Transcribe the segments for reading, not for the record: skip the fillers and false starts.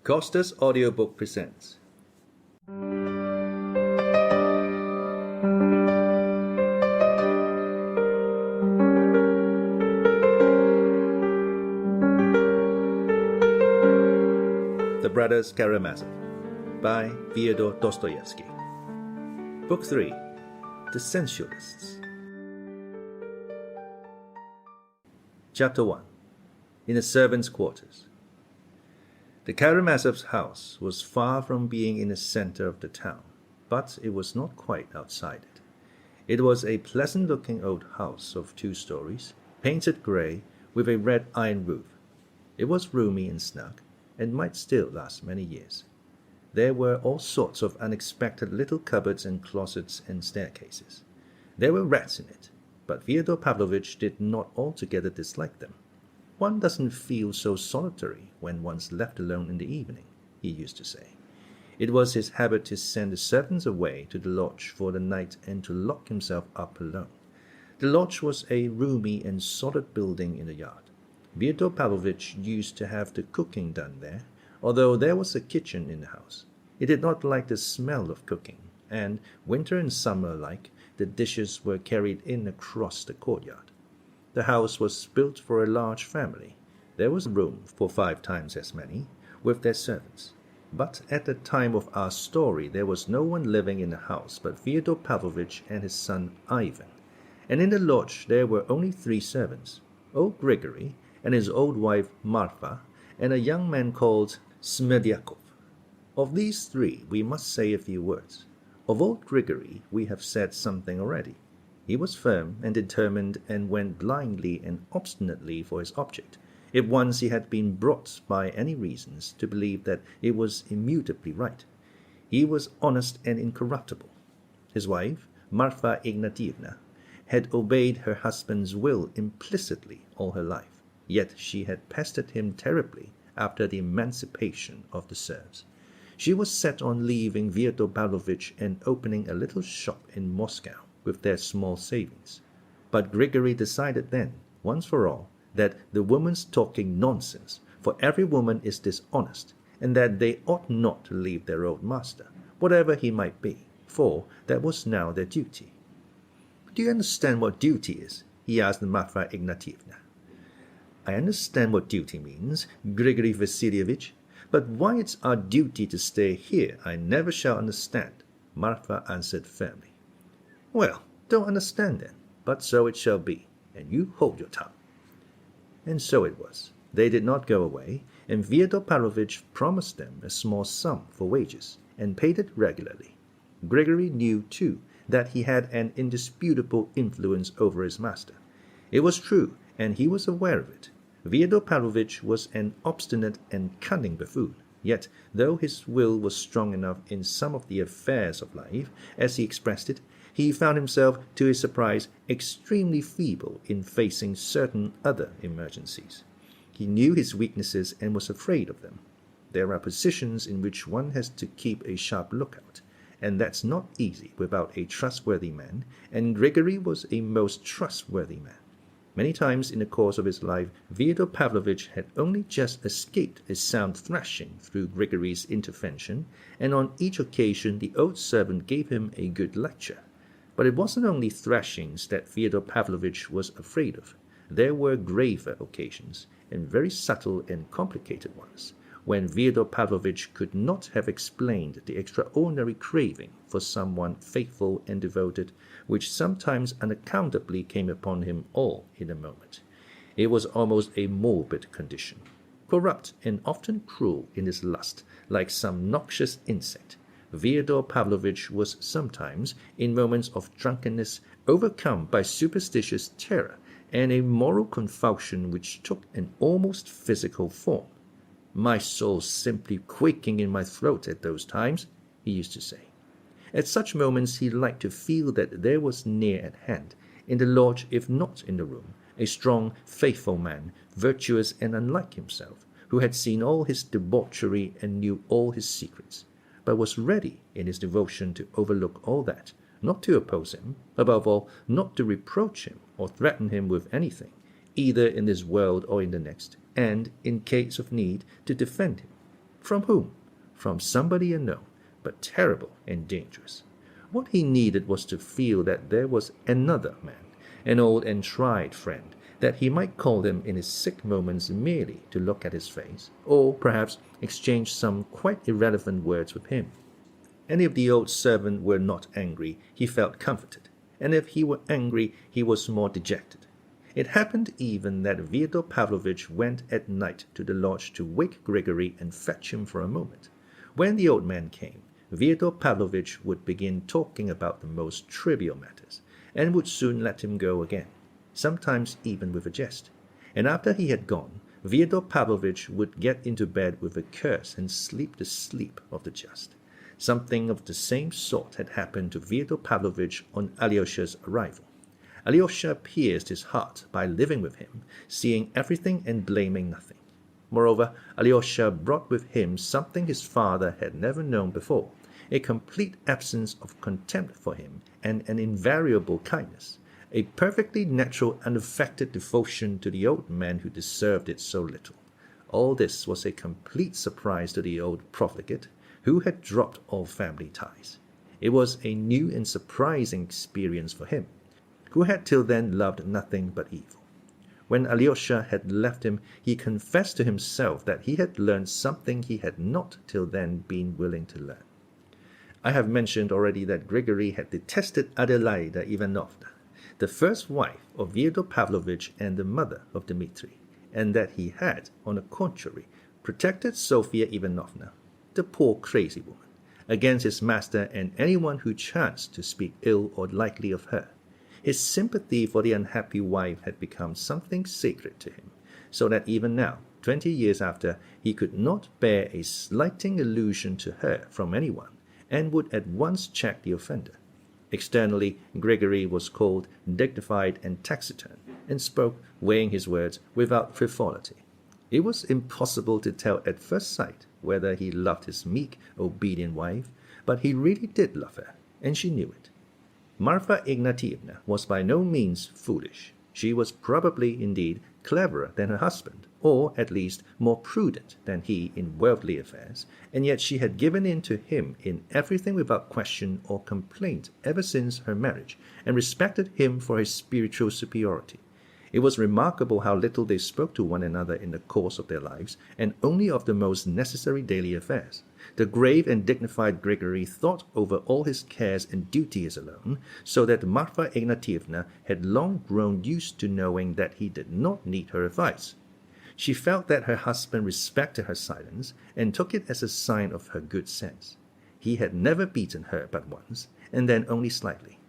Costa's audiobook presents The Brothers Karamazov by Fyodor Dostoyevsky. Book 3, The Sensualists. Chapter 1, In the Servants' Quarters. The Karamazovs' house was far from being in the center of the town, but it was not quite outside it. It was a pleasant-looking old house of 2 stories, painted gray, with a red iron roof. It was roomy and snug, and might still last many years. There were all sorts of unexpected little cupboards and closets and staircases. There were rats in it, but Fyodor Pavlovitch did not altogether dislike them. One doesn't feel so solitary when one's left alone in the evening, he used to say. It was his habit to send the servants away to the lodge for the night and to lock himself up alone. The lodge was a roomy and solid building in the yard. Fyodor Pavlovitch used to have the cooking done there, although there was a kitchen in the house. He did not like the smell of cooking, and, winter and summer alike, the dishes were carried in across the courtyard. The house was built for a large family. There was room for 5 times as many, with their servants. But at the time of our story there was no one living in the house but Fyodor Pavlovitch and his son Ivan. And in the lodge there were only 3 servants, old Grigory and his old wife Marfa, and a young man called Smerdyakov. Of these 3 we must say a few words. Of old Grigory we have said something already. He was firm and determined and went blindly and obstinately for his object, if once he had been brought by any reasons to believe that it was immutably right. He was honest and incorruptible. His wife, Marfa Ignatievna, had obeyed her husband's will implicitly all her life, yet she had pestered him terribly after the emancipation of the serfs. She was set on leaving Fyodor Pavlovitch and opening a little shop in Moscow with their small savings. But Grigory decided then, once for all, that the woman's talking nonsense, for every woman is dishonest, and that they ought not to leave their old master, whatever he might be, for that was now their duty. "Do you understand what duty is?" he asked Marfa Ignatievna. "I understand what duty means, Grigory Vassilievich, but why it's our duty to stay here I never shall understand," Marfa answered firmly. "Well, don't understand then, but so it shall be, and you hold your tongue." And so it was. They did not go away, and Fyodor Pavlovitch promised them a small sum for wages, and paid it regularly. Grigory knew, too, that he had an indisputable influence over his master. It was true, and he was aware of it. Fyodor Pavlovitch was an obstinate and cunning buffoon, yet, though his will was strong enough in some of the affairs of life, as he expressed it, he found himself, to his surprise, extremely feeble in facing certain other emergencies. He knew his weaknesses and was afraid of them. There are positions in which one has to keep a sharp lookout, and that's not easy without a trustworthy man, and Grigory was a most trustworthy man. Many times in the course of his life, Fyodor Pavlovitch had only just escaped a sound thrashing through Grigory's intervention, and on each occasion the old servant gave him a good lecture. But it wasn't only thrashings that Fyodor Pavlovitch was afraid of. There were graver occasions, and very subtle and complicated ones, when Fyodor Pavlovitch could not have explained the extraordinary craving for someone faithful and devoted, which sometimes unaccountably came upon him all in a moment. It was almost a morbid condition, corrupt and often cruel in its lust, like some noxious insect. Fyodor Pavlovitch was sometimes, in moments of drunkenness, overcome by superstitious terror and a moral convulsion which took an almost physical form. "My soul simply quaking in my throat at those times," he used to say. At such moments he liked to feel that there was near at hand, in the lodge if not in the room, a strong, faithful man, virtuous and unlike himself, who had seen all his debauchery and knew all his secrets, but was ready in his devotion to overlook all that, not to oppose him, above all, not to reproach him or threaten him with anything, either in this world or in the next, and, in case of need, to defend him. From whom? From somebody unknown, but terrible and dangerous. What he needed was to feel that there was another man, an old and tried friend, that he might call him in his sick moments merely to look at his face, or perhaps exchange some quite irrelevant words with him. And if the old servant were not angry, he felt comforted, and if he were angry, he was more dejected. It happened even that Fyodor Pavlovitch went at night to the lodge to wake Grigory and fetch him for a moment. When the old man came, Fyodor Pavlovitch would begin talking about the most trivial matters, and would soon let him go again, sometimes even with a jest. And after he had gone, Fyodor Pavlovitch would get into bed with a curse and sleep the sleep of the just. Something of the same sort had happened to Fyodor Pavlovitch on Alyosha's arrival. Alyosha pierced his heart by living with him, seeing everything and blaming nothing. Moreover, Alyosha brought with him something his father had never known before, a complete absence of contempt for him and an invariable kindness, a perfectly natural, unaffected devotion to the old man who deserved it so little. All this was a complete surprise to the old profligate, who had dropped all family ties. It was a new and surprising experience for him, who had till then loved nothing but evil. When Alyosha had left him, he confessed to himself that he had learned something he had not till then been willing to learn. I have mentioned already that Grigory had detested Adelaida Ivanovna, the first wife of Fyodor Pavlovitch and the mother of Dmitri, and that he had, on the contrary, protected Sofia Ivanovna, the poor crazy woman, against his master and anyone who chanced to speak ill or lightly of her. His sympathy for the unhappy wife had become something sacred to him, so that even now, 20 years after, he could not bear a slighting allusion to her from anyone, and would at once check the offender. Externally, Grigory was cold, dignified, and taciturn, and spoke, weighing his words, without frivolity. It was impossible to tell at first sight whether he loved his meek, obedient wife, but he really did love her, and she knew it. Marfa Ignatievna was by no means foolish. She was probably, indeed, cleverer than her husband, or at least more prudent than he in worldly affairs, and yet she had given in to him in everything without question or complaint ever since her marriage, and respected him for his spiritual superiority. It was remarkable how little they spoke to one another in the course of their lives, and only of the most necessary daily affairs. The grave and dignified Grigory thought over all his cares and duties alone, so that Marfa Ignatievna had long grown used to knowing that he did not need her advice. She felt that her husband respected her silence, and took it as a sign of her good sense. He had never beaten her but once, and then only slightly.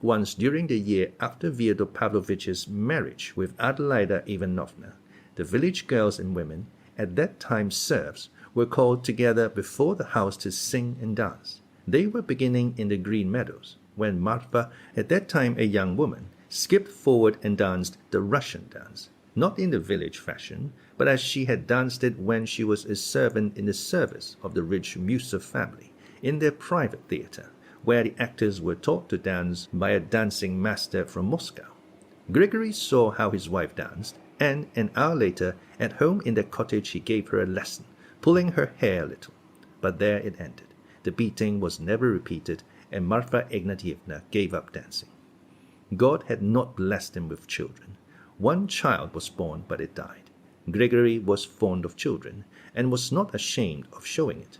Once during the year after Fyodor Pavlovitch's marriage with Adelaida Ivanovna, the village girls and women, at that time serfs, were called together before the house to sing and dance. They were beginning in the green meadows, when Marfa, at that time a young woman, skipped forward and danced the Russian dance, not in the village fashion, but as she had danced it when she was a servant in the service of the rich Musov family, in their private theatre, where the actors were taught to dance by a dancing master from Moscow. Grigory saw how his wife danced, and an hour later, at home in the cottage, he gave her a lesson, pulling her hair a little. But there it ended. The beating was never repeated, and Marfa Ignatievna gave up dancing. God had not blessed him with children. One child was born, but it died. Grigory was fond of children, and was not ashamed of showing it.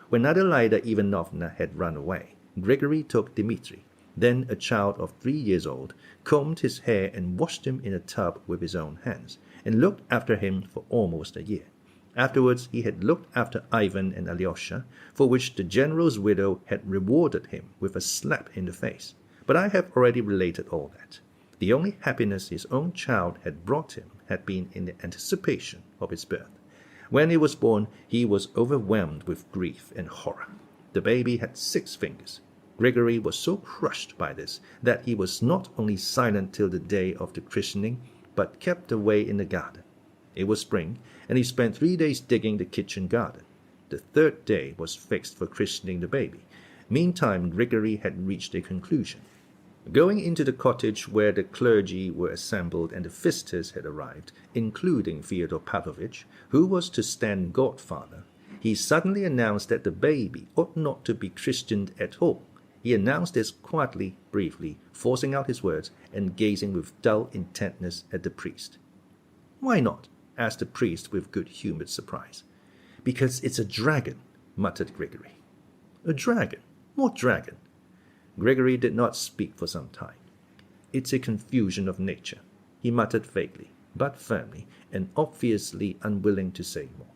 When Adelaida Ivanovna had run away, Grigory took Dmitri, then a child of 3 years old, combed his hair and washed him in a tub with his own hands, and looked after him for almost a year. Afterwards he had looked after Ivan and Alyosha, for which the general's widow had rewarded him with a slap in the face. But I have already related all that. The only happiness his own child had brought him had been in the anticipation of its birth. When it was born, he was overwhelmed with grief and horror. The baby had 6 fingers. Grigory was so crushed by this that he was not only silent till the day of the christening, but kept away in the garden. It was spring, and he spent 3 days digging the kitchen garden. The 3rd day was fixed for christening the baby. Meantime, Grigory had reached a conclusion. Going into the cottage where the clergy were assembled and the visitors had arrived, including Fyodor Pavlovitch, who was to stand godfather, he suddenly announced that the baby ought not to be christened at all. He announced this quietly, briefly, forcing out his words and gazing with dull intentness at the priest. "Why not?" asked the priest with good-humored surprise. "Because it's a dragon," muttered Grigory. "A dragon? What dragon?" Grigory did not speak for some time. "It's a confusion of nature," he muttered vaguely, but firmly, and obviously unwilling to say more.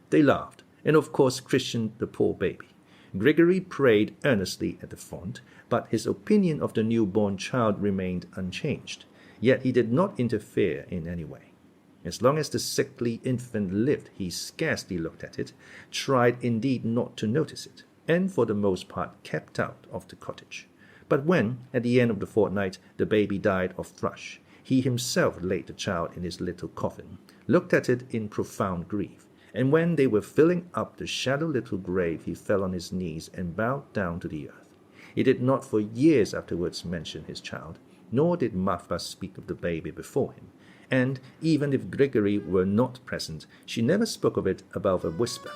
They laughed, and of course christened the poor baby. Grigory prayed earnestly at the font, but his opinion of the newborn child remained unchanged. Yet he did not interfere in any way. As long as the sickly infant lived, he scarcely looked at it, tried indeed not to notice it, and for the most part kept out of the cottage. But when, at the end of the fortnight, the baby died of thrush, he himself laid the child in his little coffin, looked at it in profound grief, and when they were filling up the shallow little grave, he fell on his knees and bowed down to the earth. He did not for years afterwards mention his child, nor did Marfa speak of the baby before him, and even if Grigory were not present, she never spoke of it above a whisper.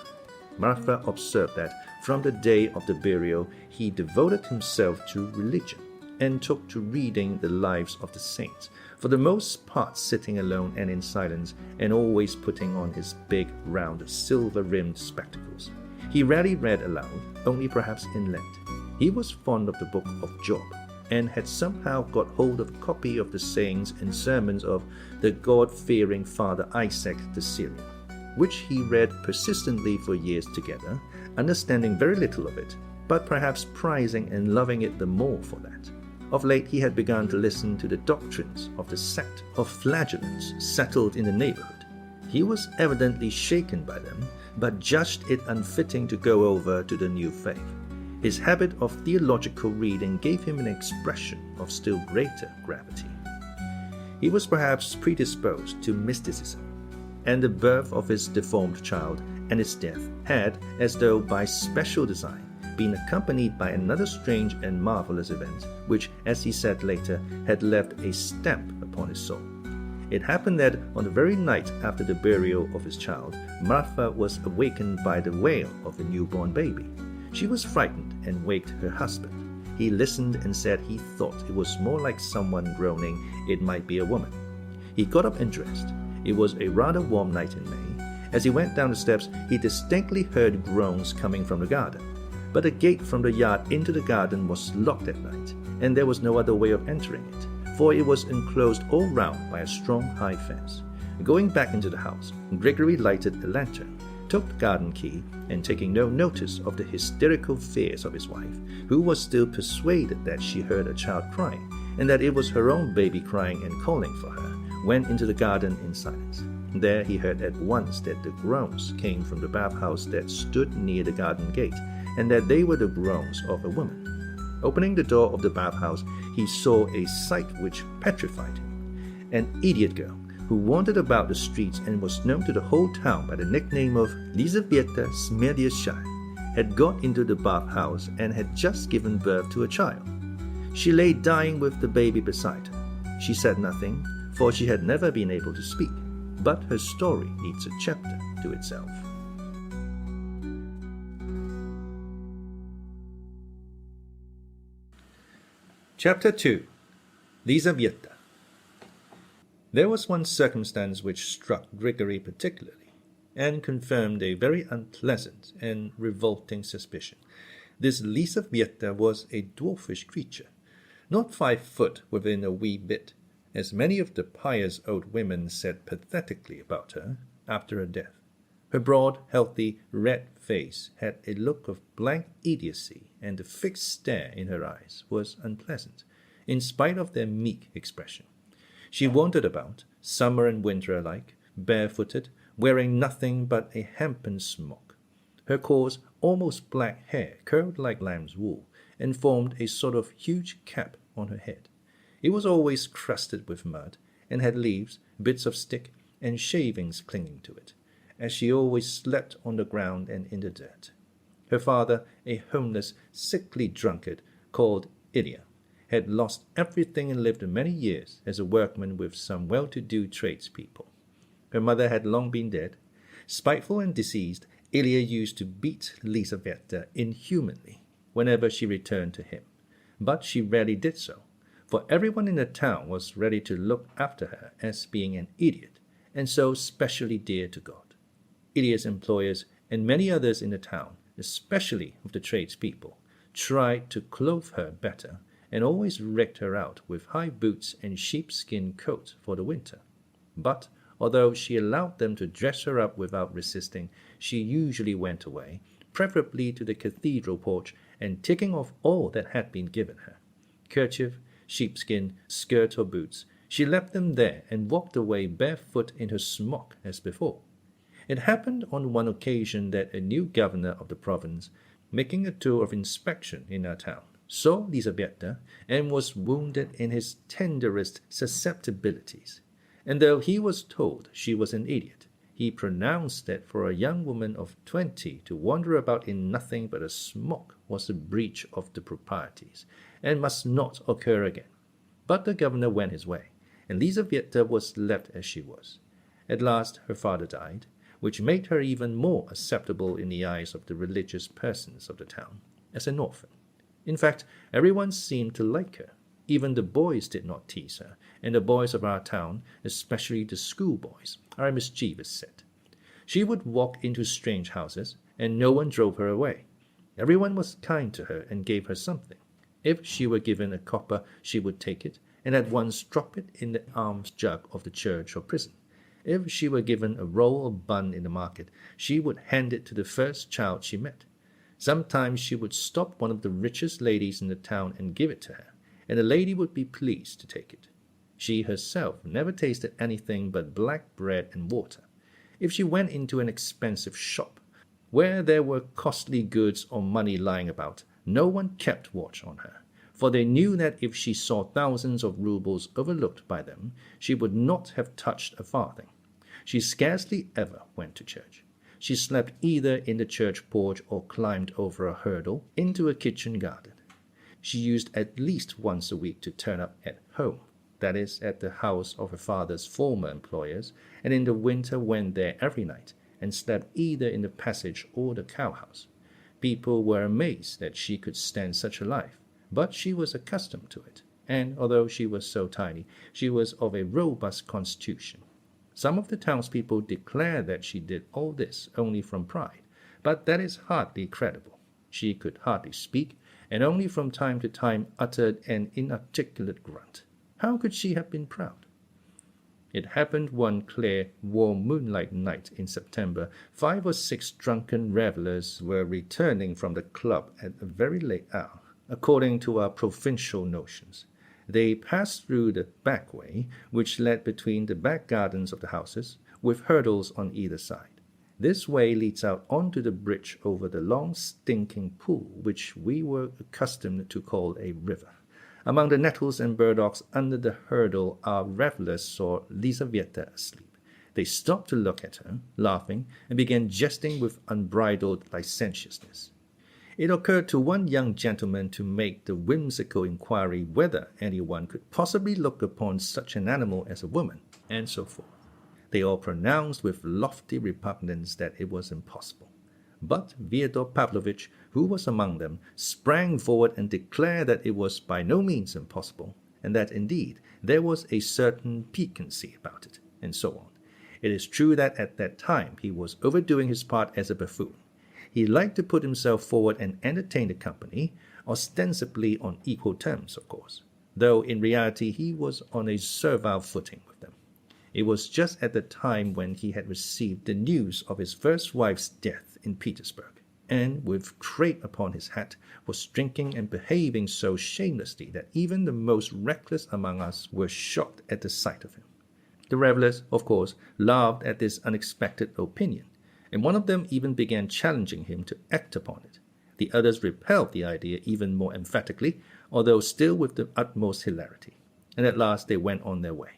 Marfa observed that from the day of the burial he devoted himself to religion, and took to reading the lives of the saints, for the most part sitting alone and in silence, and always putting on his big, round, silver-rimmed spectacles. He rarely read aloud, only perhaps in Lent. He was fond of the book of Job, and had somehow got hold of a copy of the sayings and sermons of the God-fearing Father Isaac the Syrian, which he read persistently for years together, understanding very little of it, but perhaps prizing and loving it the more for that. Of late he had begun to listen to the doctrines of the sect of flagellants settled in the neighborhood. He was evidently shaken by them, but judged it unfitting to go over to the new faith. His habit of theological reading gave him an expression of still greater gravity. He was perhaps predisposed to mysticism, and the birth of his deformed child and its death had, as though by special design, been accompanied by another strange and marvelous event, which, as he said later, had left a stamp upon his soul. It happened that on the very night after the burial of his child, Marfa was awakened by the wail of the newborn baby. She was frightened and waked her husband. He listened and said he thought it was more like someone groaning. It might be a woman. He got up and dressed. It was a rather warm night in May. As he went down the steps, he distinctly heard groans coming from the garden. But the gate from the yard into the garden was locked at night, and there was no other way of entering it, for it was enclosed all round by a strong high fence. Going back into the house, Grigory lighted a lantern, took the garden key, and taking no notice of the hysterical fears of his wife, who was still persuaded that she heard a child crying, and that it was her own baby crying and calling for her, went into the garden in silence. There he heard at once that the groans came from the bathhouse that stood near the garden gate, and that they were the groans of a woman. Opening the door of the bathhouse, he saw a sight which petrified him. An idiot girl, who wandered about the streets and was known to the whole town by the nickname of Lizaveta Smerdyakov, had got into the bathhouse and had just given birth to a child. She lay dying with the baby beside her. She said nothing, for she had never been able to speak, but her story needs a chapter to itself. Chapter 2. Lizaveta. There was one circumstance which struck Grigory particularly, and confirmed a very unpleasant and revolting suspicion. This Lizaveta was a dwarfish creature, not 5 foot within a wee bit, as many of the pious old women said pathetically about her after her death. Her broad, healthy, red face had a look of blank idiocy, and the fixed stare in her eyes was unpleasant, in spite of their meek expression. She wandered about, summer and winter alike, barefooted, wearing nothing but a hempen smock. Her coarse, almost black hair curled like lamb's wool, and formed a sort of huge cap on her head. It was always crusted with mud, and had leaves, bits of stick, and shavings clinging to it, as she always slept on the ground and in the dirt. Her father, a homeless, sickly drunkard called Ilya, had lost everything and lived many years as a workman with some well-to-do tradespeople. Her mother had long been dead. Spiteful and diseased, Ilya used to beat Lizaveta inhumanly whenever she returned to him, but she rarely did so, for everyone in the town was ready to look after her as being an idiot, and so specially dear to God. Ilya's employers and many others in the town, especially of the tradespeople, tried to clothe her better and always rigged her out with high boots and sheepskin coat for the winter. But although she allowed them to dress her up without resisting, she usually went away, preferably to the cathedral porch, and taking off all that had been given her, kerchief, sheepskin, skirt or boots, she left them there and walked away barefoot in her smock as before. It happened on one occasion that a new governor of the province, making a tour of inspection in our town, saw Lizaveta and was wounded in his tenderest susceptibilities. And though he was told she was an idiot, he pronounced that for a young woman of 20 to wander about in nothing but a smock was a breach of the proprieties, and must not occur again. But the governor went his way, and Lizaveta was left as she was. At last her father died, which made her even more acceptable in the eyes of the religious persons of the town, as an orphan. In fact, everyone seemed to like her. Even the boys did not tease her, and the boys of our town, especially the schoolboys, are a mischievous set. She would walk into strange houses, and no one drove her away. Everyone was kind to her and gave her something. If she were given a copper, she would take it, and at once drop it in the alms jug of the church or prison. If she were given a roll or bun in the market, she would hand it to the first child she met. Sometimes she would stop one of the richest ladies in the town and give it to her, and the lady would be pleased to take it. She herself never tasted anything but black bread and water. If she went into an expensive shop, where there were costly goods or money lying about, no one kept watch on her, for they knew that if she saw thousands of rubles overlooked by them, she would not have touched a farthing. She scarcely ever went to church. She slept either in the church porch or climbed over a hurdle into a kitchen garden. She used at least once a week to turn up at home, that is, at the house of her father's former employers, and in the winter went there every night, and slept either in the passage or the cowhouse. People were amazed that she could stand such a life, but she was accustomed to it, and although she was so tiny, she was of a robust constitution. Some of the townspeople declare that she did all this only from pride, but that is hardly credible. She could hardly speak, and only from time to time uttered an inarticulate grunt. How could she have been proud? It happened one clear, warm moonlight night in September. 5 or 6 drunken revelers were returning from the club at a very late hour, according to our provincial notions. They passed through the back way, which led between the back gardens of the houses, with hurdles on either side. This way leads out onto the bridge over the long stinking pool, which we were accustomed to call a river. Among the nettles and burdocks under the hurdle, our revelers saw Lizaveta asleep. They stopped to look at her, laughing, and began jesting with unbridled licentiousness. It occurred to one young gentleman to make the whimsical inquiry whether anyone could possibly look upon such an animal as a woman, and so forth. They all pronounced with lofty repugnance that it was impossible. But Fyodor Pavlovitch, who was among them, sprang forward and declared that it was by no means impossible, and that indeed there was a certain piquancy about it, and so on. It is true that at that time he was overdoing his part as a buffoon. He liked to put himself forward and entertain the company, ostensibly on equal terms, of course, though in reality he was on a servile footing with them. It was just at the time when he had received the news of his first wife's death in Petersburg, and, with crape upon his hat, was drinking and behaving so shamelessly that even the most reckless among us were shocked at the sight of him. The revelers, of course, laughed at this unexpected opinion, and one of them even began challenging him to act upon it. The others repelled the idea even more emphatically, although still with the utmost hilarity, and at last they went on their way.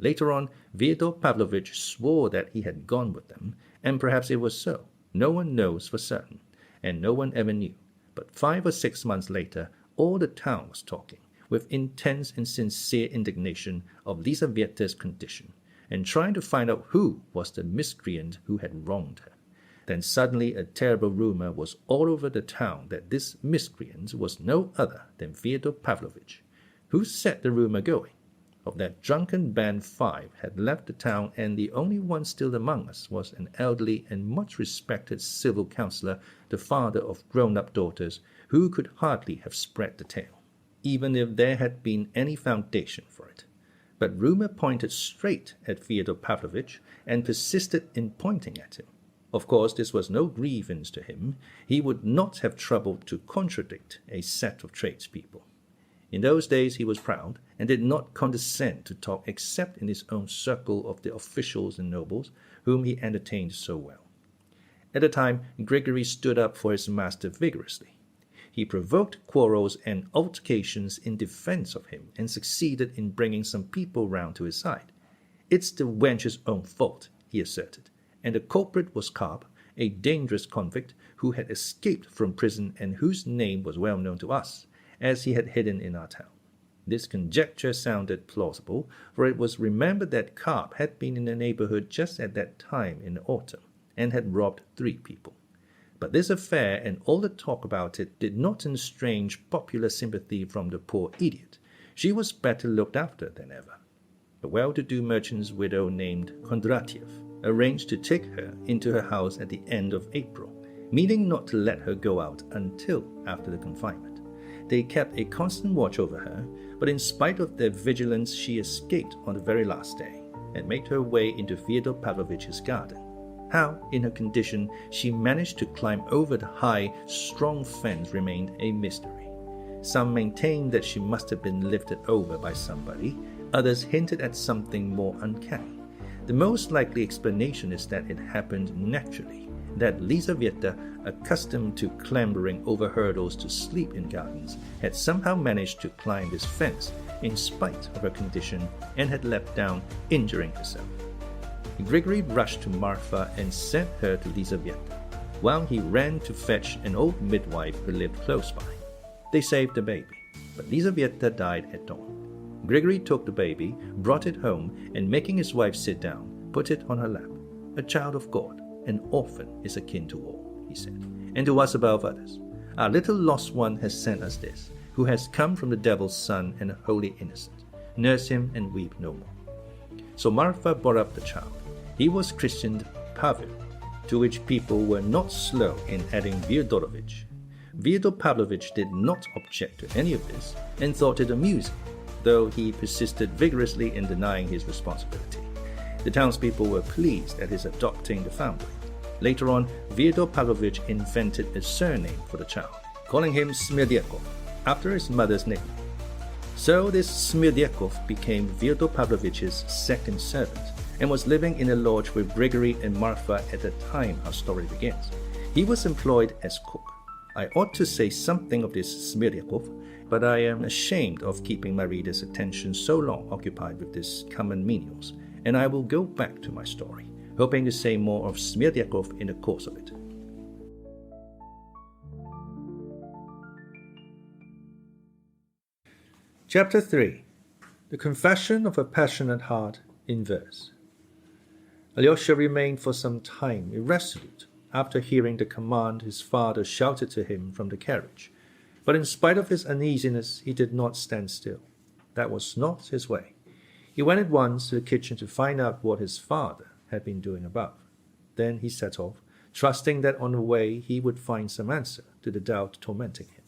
Later on, Fyodor Pavlovitch swore that he had gone with them, and perhaps it was so. No one knows for certain, and no one ever knew. But 5 or 6 months later, all the town was talking, with intense and sincere indignation, of Lizaveta's condition, and trying to find out who was the miscreant who had wronged her. Then suddenly a terrible rumor was all over the town that this miscreant was no other than Fyodor Pavlovitch. Who set the rumor going? Of that drunken band, 5 had left the town, and the only one still among us was an elderly and much respected civil councillor, the father of grown-up daughters, who could hardly have spread the tale, even if there had been any foundation for it. But rumor pointed straight at Fyodor Pavlovitch and persisted in pointing at him. Of course, this was no grievance to him. He would not have troubled to contradict a set of tradespeople. In those days he was proud, and did not condescend to talk except in his own circle of the officials and nobles, whom he entertained so well. At the time, Grigory stood up for his master vigorously. He provoked quarrels and altercations in defense of him, and succeeded in bringing some people round to his side. "It's the wench's own fault," he asserted, and the culprit was Karp, a dangerous convict who had escaped from prison and whose name was well known to us, as he had hidden in our town. This conjecture sounded plausible, for it was remembered that Karp had been in the neighborhood just at that time in the autumn, and had robbed 3 people. But this affair and all the talk about it did not estrange popular sympathy from the poor idiot. She was better looked after than ever. A well-to-do merchant's widow named Kondratiev arranged to take her into her house at the end of April, meaning not to let her go out until after the confinement. They kept a constant watch over her, but in spite of their vigilance she escaped on the very last day, and made her way into Fyodor Pavlovitch's garden. How, in her condition, she managed to climb over the high, strong fence remained a mystery. Some maintained that she must have been lifted over by somebody, others hinted at something more uncanny. The most likely explanation is that it happened naturally, that Lizaveta, accustomed to clambering over hurdles to sleep in gardens, had somehow managed to climb this fence in spite of her condition, and had leapt down, injuring herself. Grigory rushed to Marfa and sent her to Lizaveta, while he ran to fetch an old midwife who lived close by. They saved the baby, but Lizaveta died at dawn. Grigory took the baby, brought it home, and making his wife sit down, put it on her lap. "A child of God, an orphan, is akin to all," he said, "and to us above others. Our little lost one has sent us this, who has come from the devil's son and a holy innocent. Nurse him and weep no more." So Marfa brought up the child. He was christened Pavel, to which people were not slow in adding Fyodorovich. Fyodor Pavlovitch did not object to any of this, and thought it amusing, though he persisted vigorously in denying his responsibility. The townspeople were pleased at his adopting the foundling. Later on, Fyodor Pavlovitch invented a surname for the child, calling him Smerdyakov, after his mother's nickname. So this Smerdyakov became Fyodor Pavlovitch's second servant, and was living in a lodge with Grigory and Marfa at the time our story begins. He was employed as cook. I ought to say something of this Smerdyakov, but I am ashamed of keeping my readers' attention so long occupied with these common menials, and I will go back to my story, hoping to say more of Smerdyakov in the course of it. Chapter 3. The Confession of a Passionate Heart in Verse. Alyosha remained for some time irresolute after hearing the command his father shouted to him from the carriage, but in spite of his uneasiness he did not stand still. That was not his way. He went at once to the kitchen to find out what his father had been doing above. Then he set off, trusting that on the way he would find some answer to the doubt tormenting him.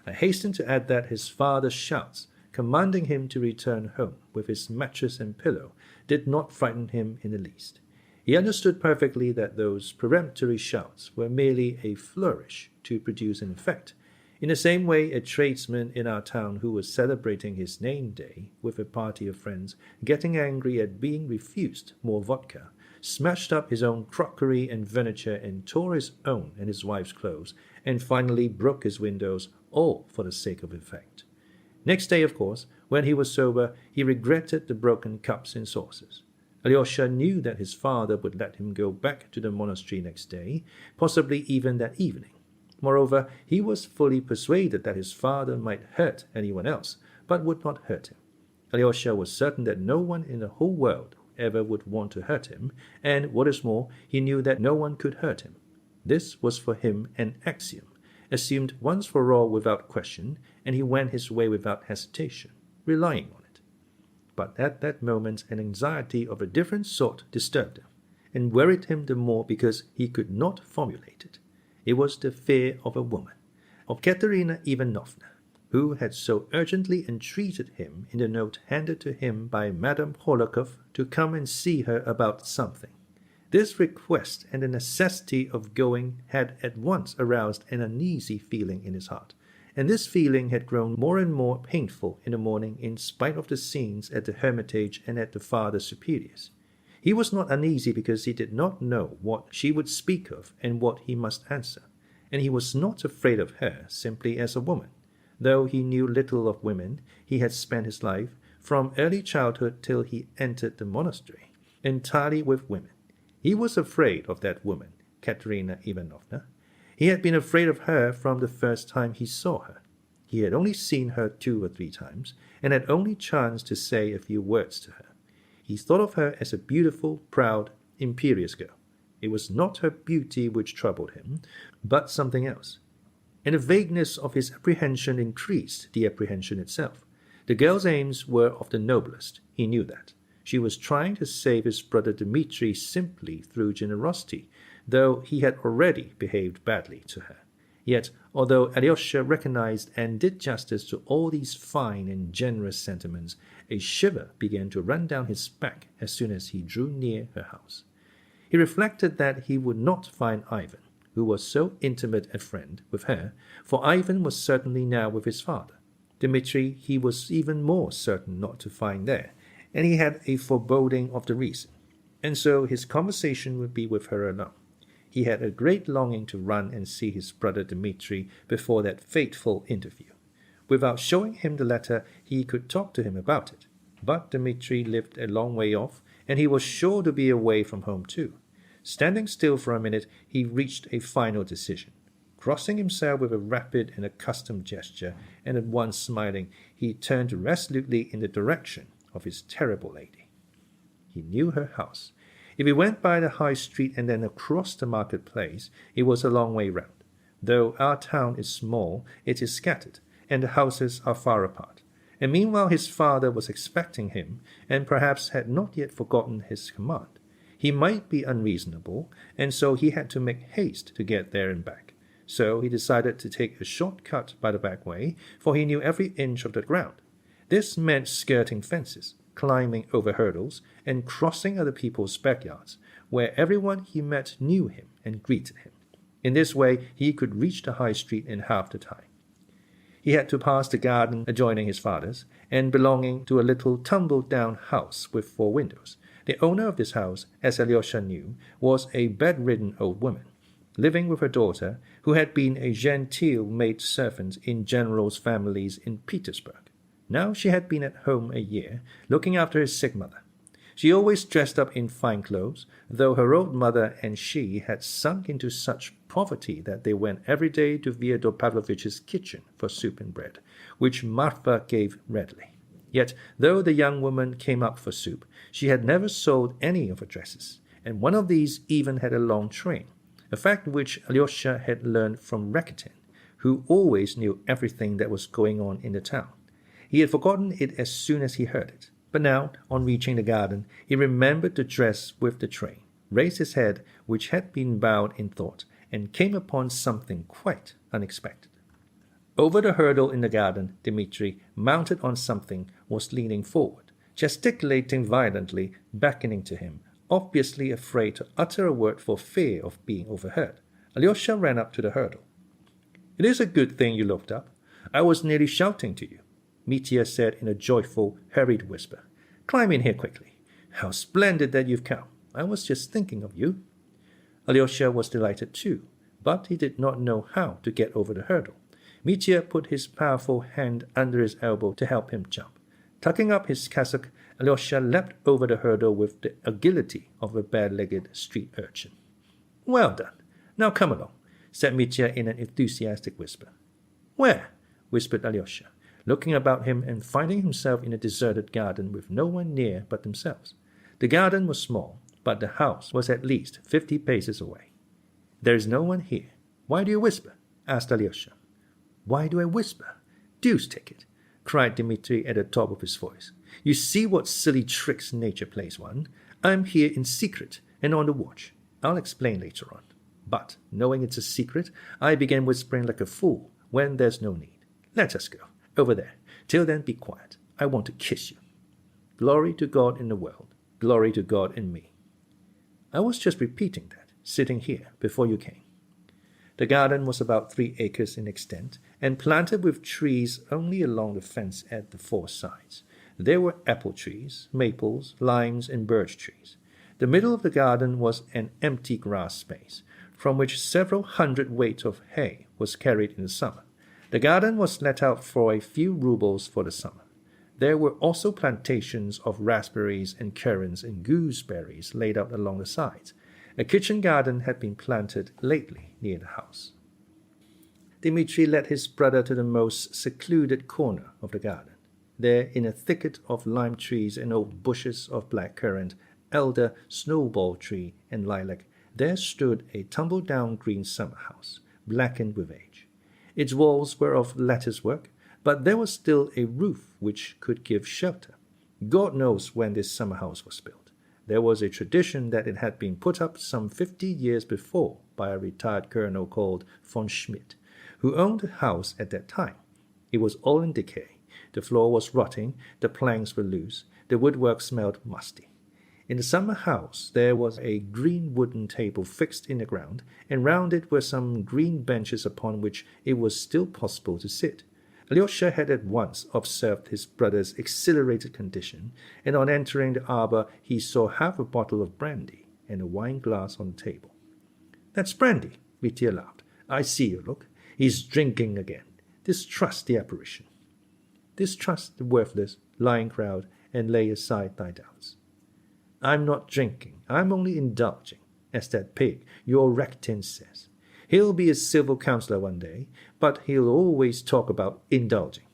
I hasten to add that his father's shouts, commanding him to return home with his mattress and pillow, did not frighten him in the least. He understood perfectly that those peremptory shouts were merely a flourish to produce an effect. In the same way, a tradesman in our town who was celebrating his name day with a party of friends, getting angry at being refused more vodka, smashed up his own crockery and furniture and tore his own and his wife's clothes, and finally broke his windows, all for the sake of effect. Next day, of course, when he was sober, he regretted the broken cups and saucers. Alyosha knew that his father would let him go back to the monastery next day, possibly even that evening. Moreover, he was fully persuaded that his father might hurt anyone else, but would not hurt him. Alyosha was certain that no one in the whole world ever would want to hurt him, and, what is more, he knew that no one could hurt him. This was for him an axiom, assumed once for all without question, and he went his way without hesitation, relying on it. But at that moment an anxiety of a different sort disturbed him, and worried him the more because he could not formulate it. It was the fear of a woman, of Katerina Ivanovna, who had so urgently entreated him in the note handed to him by Madame Hohlakov to come and see her about something. This request and the necessity of going had at once aroused an uneasy feeling in his heart, and this feeling had grown more and more painful in the morning in spite of the scenes at the Hermitage and at the Father Superior's. He was not uneasy because he did not know what she would speak of and what he must answer, and he was not afraid of her simply as a woman. Though he knew little of women, he had spent his life, from early childhood till he entered the monastery, entirely with women. He was afraid of that woman, Katerina Ivanovna. He had been afraid of her from the first time he saw her. He had only seen her 2 or 3 times, and had only chanced to say a few words to her. He thought of her as a beautiful, proud, imperious girl. It was not her beauty which troubled him, but something else. And the vagueness of his apprehension increased the apprehension itself. The girl's aims were of the noblest, he knew that. She was trying to save his brother Dmitri simply through generosity, though he had already behaved badly to her. Yet, although Alyosha recognized and did justice to all these fine and generous sentiments, a shiver began to run down his back as soon as he drew near her house. He reflected that he would not find Ivan, who was so intimate a friend, with her, for Ivan was certainly now with his father. Dmitri he was even more certain not to find there, and he had a foreboding of the reason, and so his conversation would be with her alone. He had a great longing to run and see his brother Dmitri before that fateful interview. Without showing him the letter, he could talk to him about it. But Dmitri lived a long way off, and he was sure to be away from home too. Standing still for a minute, he reached a final decision. Crossing himself with a rapid and accustomed gesture, and at once smiling, he turned resolutely in the direction of his terrible lady. He knew her house. If he went by the high street and then across the marketplace, it was a long way round. Though our town is small, it is scattered, and the houses are far apart. And meanwhile his father was expecting him, and perhaps had not yet forgotten his command. He might be unreasonable, and so he had to make haste to get there and back. So he decided to take a short cut by the back way, for he knew every inch of the ground. This meant skirting fences, climbing over hurdles, and crossing other people's backyards, where everyone he met knew him and greeted him. In this way he could reach the high street in half the time. He had to pass the garden adjoining his father's, and belonging to a little tumbled-down house with 4 windows. The owner of this house, as Alyosha knew, was a bedridden old woman, living with her daughter, who had been a genteel maid-servant in generals' families in Petersburg. Now she had been at home a year, looking after his sick mother. She always dressed up in fine clothes, though her old mother and she had sunk into such poverty that they went every day to Fyodor Pavlovitch's kitchen for soup and bread, which Marfa gave readily. Yet, though the young woman came up for soup, she had never sold any of her dresses, and one of these even had a long train, a fact which Alyosha had learned from Rakitin, who always knew everything that was going on in the town. He had forgotten it as soon as he heard it, but now, on reaching the garden, he remembered the dress with the train, raised his head, which had been bowed in thought, and came upon something quite unexpected. Over the hurdle in the garden, Dmitri, mounted on something, was leaning forward, gesticulating violently, beckoning to him, obviously afraid to utter a word for fear of being overheard. Alyosha ran up to the hurdle. "It is a good thing you looked up. I was nearly shouting to you," Mitya said in a joyful, hurried whisper. "Climb in here quickly. How splendid that you've come. I was just thinking of you." Alyosha was delighted too, but he did not know how to get over the hurdle. Mitya put his powerful hand under his elbow to help him jump. Tucking up his cassock, Alyosha leapt over the hurdle with the agility of a bare-legged street urchin. "Well done. Now come along," said Mitya in an enthusiastic whisper. "Where?" whispered Alyosha, looking about him and finding himself in a deserted garden with no one near but themselves. The garden was small, but the house was at least 50 paces away. "There is no one here. Why do you whisper?" asked Alyosha. "Why do I whisper? Deuce take it," cried Dmitri at the top of his voice. "You see what silly tricks nature plays one. I'm here in secret and on the watch. I'll explain later on. But, knowing it's a secret, I began whispering like a fool when there's no need. Let us go. Over there. Till then, be quiet. I want to kiss you. Glory to God in the world. Glory to God in me." I was just repeating that, sitting here, before you came. The garden was about 3 acres in extent, and planted with trees only along the fence at the 4 sides. There were apple trees, maples, limes, and birch trees. The middle of the garden was an empty grass space, from which several hundredweight of hay was carried in the summer. The garden was let out for a few rubles for the summer. There were also plantations of raspberries and currants and gooseberries laid out along the sides. A kitchen garden had been planted lately near the house. Dmitri led his brother to the most secluded corner of the garden. There, in a thicket of lime trees and old bushes of blackcurrant, elder, snowball tree, and lilac, there stood a tumble-down green summer house, blackened with age. Its walls were of lattice work, but there was still a roof which could give shelter. God knows when this summer house was built. There was a tradition that it had been put up some 50 years before by a retired colonel called von Schmidt, who owned the house at that time. It was all in decay. The floor was rotting, the planks were loose, the woodwork smelled musty. In the summer house there was a green wooden table fixed in the ground, and round it were some green benches upon which it was still possible to sit. Alyosha had at once observed his brother's exhilarated condition, and on entering the arbor he saw half a bottle of brandy and a wine-glass on the table. "That's brandy," Mitya laughed. "I see your look. He's drinking again. Distrust the apparition. Distrust the worthless, lying crowd, and lay aside thy doubts. I'm not drinking. I'm only indulging, as that pig, your rectin, says. He'll be a civil councillor one day, but he'll always talk about indulging.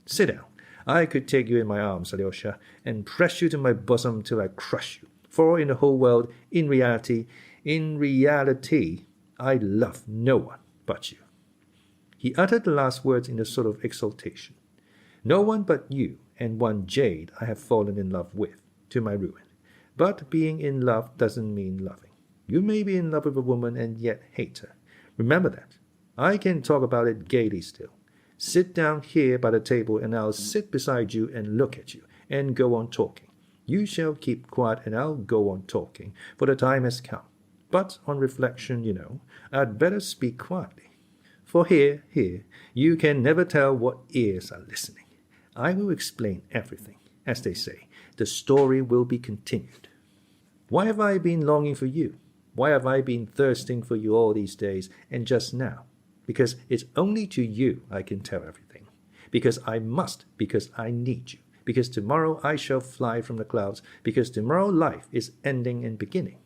Sit down. I could take you in my arms, Alyosha, and press you to my bosom till I crush you. For in the whole world, in reality, I love no one but you." He uttered the last words in a sort of exultation. "No one but you, and one jade I have fallen in love with, to my ruin. But being in love doesn't mean loving. You may be in love with a woman and yet hate her. Remember that. I can talk about it gaily still. Sit down here by the table, and I'll sit beside you and look at you, and go on talking. You shall keep quiet, and I'll go on talking, for the time has come. But on reflection, I'd better speak quietly. For here, you can never tell what ears are listening. I will explain everything. As they say, the story will be continued. Why have I been longing for you? Why have I been thirsting for you all these days, and just now? Because it's only to you I can tell everything. Because I must, because I need you. Because tomorrow I shall fly from the clouds. Because tomorrow life is ending and beginning.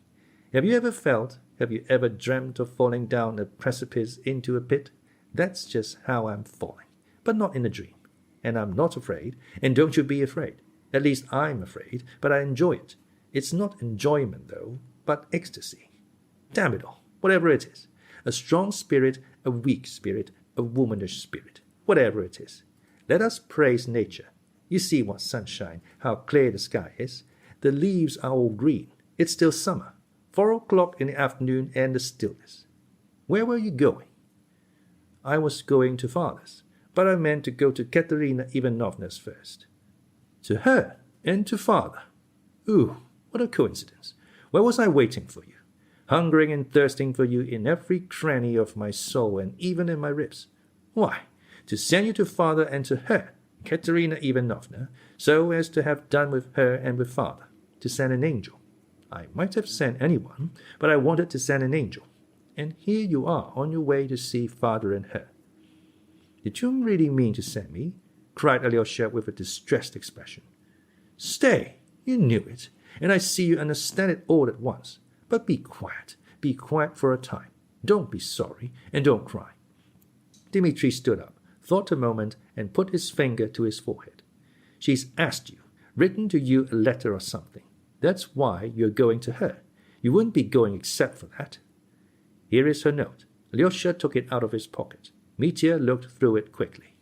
Have you ever dreamt of falling down a precipice into a pit? That's just how I'm falling, but not in a dream. And I'm not afraid, and don't you be afraid. At least I'm afraid, but I enjoy it. It's not enjoyment, though, but ecstasy. Damn it all, whatever it is. A strong spirit, a weak spirit, a womanish spirit, whatever it is. Let us praise nature. You see what sunshine, how clear the sky is. The leaves are all green. It's still summer. 4 o'clock in the afternoon and the stillness. Where were you going? I was going to Father's, but I meant to go to Katerina Ivanovna's first. To her and to Father. Ooh, what a coincidence. Where was I waiting for you? Hungering and thirsting for you in every cranny of my soul and even in my ribs. Why, to send you to Father and to her, Katerina Ivanovna, so as to have done with her and with Father, to send an angel. I might have sent anyone, but I wanted to send an angel. And here you are on your way to see Father and her. Did you really mean to send me? Cried Alyosha with a distressed expression. Stay, you knew it, and I see you understand it all at once. But be quiet for a time. Don't be sorry, and don't cry. Dmitri stood up, thought a moment, and put his finger to his forehead. She's asked you, written to you a letter or something. That's why you're going to her. You wouldn't be going except for that. Here is her note. Alyosha took it out of his pocket. Mitya looked through it quickly.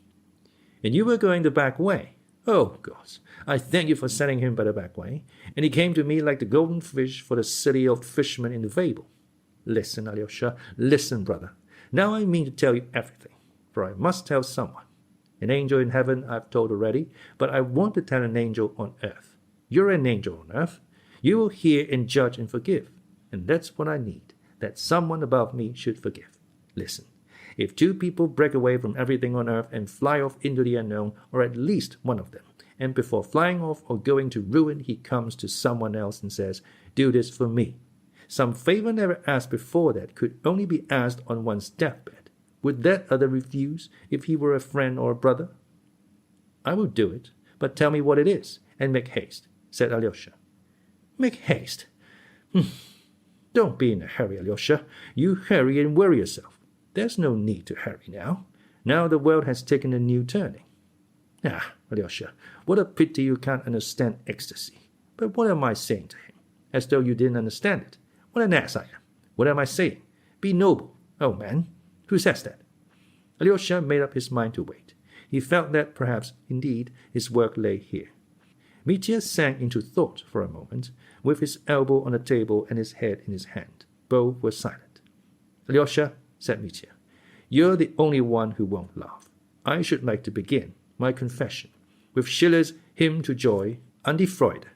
And you were going the back way. Oh, gods, I thank you for sending him by the back way. And he came to me like the golden fish for the silly old fisherman in the fable. Listen, Alyosha, listen, brother. Now I mean to tell you everything, for I must tell someone. An angel in heaven I've told already, but I want to tell an angel on earth. You're an angel on earth. You will hear and judge and forgive. And that's what I need, that someone above me should forgive. Listen, if two people break away from everything on earth and fly off into the unknown, or at least one of them, and before flying off or going to ruin, he comes to someone else and says, do this for me. Some favor never asked before that could only be asked on one's deathbed. Would that other refuse if he were a friend or a brother? I will do it, but tell me what it is, and make haste, said Alyosha. Make haste? Don't be in a hurry, Alyosha. You hurry and worry yourself. There's no need to hurry now. Now the world has taken a new turning. Ah, Alyosha, what a pity you can't understand ecstasy. But what am I saying to him? As though you didn't understand it. What an ass I am. What am I saying? Be noble. Oh, man, who says that? Alyosha made up his mind to wait. He felt that perhaps, indeed, his work lay here. Mitya sank into thought for a moment, with his elbow on the table and his head in his hand. Both were silent. Alyosha, said Mitya, you're the only one who won't laugh. I should like to begin my confession with Schiller's Hymn to Joy, Ante Freude.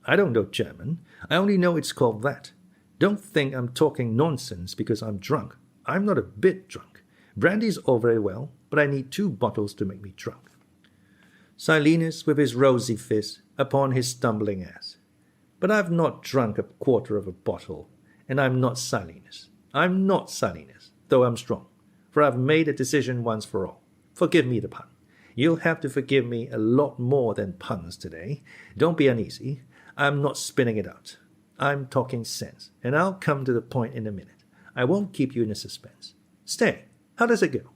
I don't know German. I only know it's called that. Don't think I'm talking nonsense because I'm drunk. I'm not a bit drunk. Brandy's all very well, but I need 2 bottles to make me drunk. Silenus with his rosy fist upon his stumbling ass. But I've not drunk a quarter of a bottle, and I'm not Silenus. I'm not Silenus, though I'm strong, for I've made a decision once for all. Forgive me the pun. You'll have to forgive me a lot more than puns today. Don't be uneasy. I'm not spinning it out. I'm talking sense, and I'll come to the point in a minute. I won't keep you in a suspense. Stay. How does it go?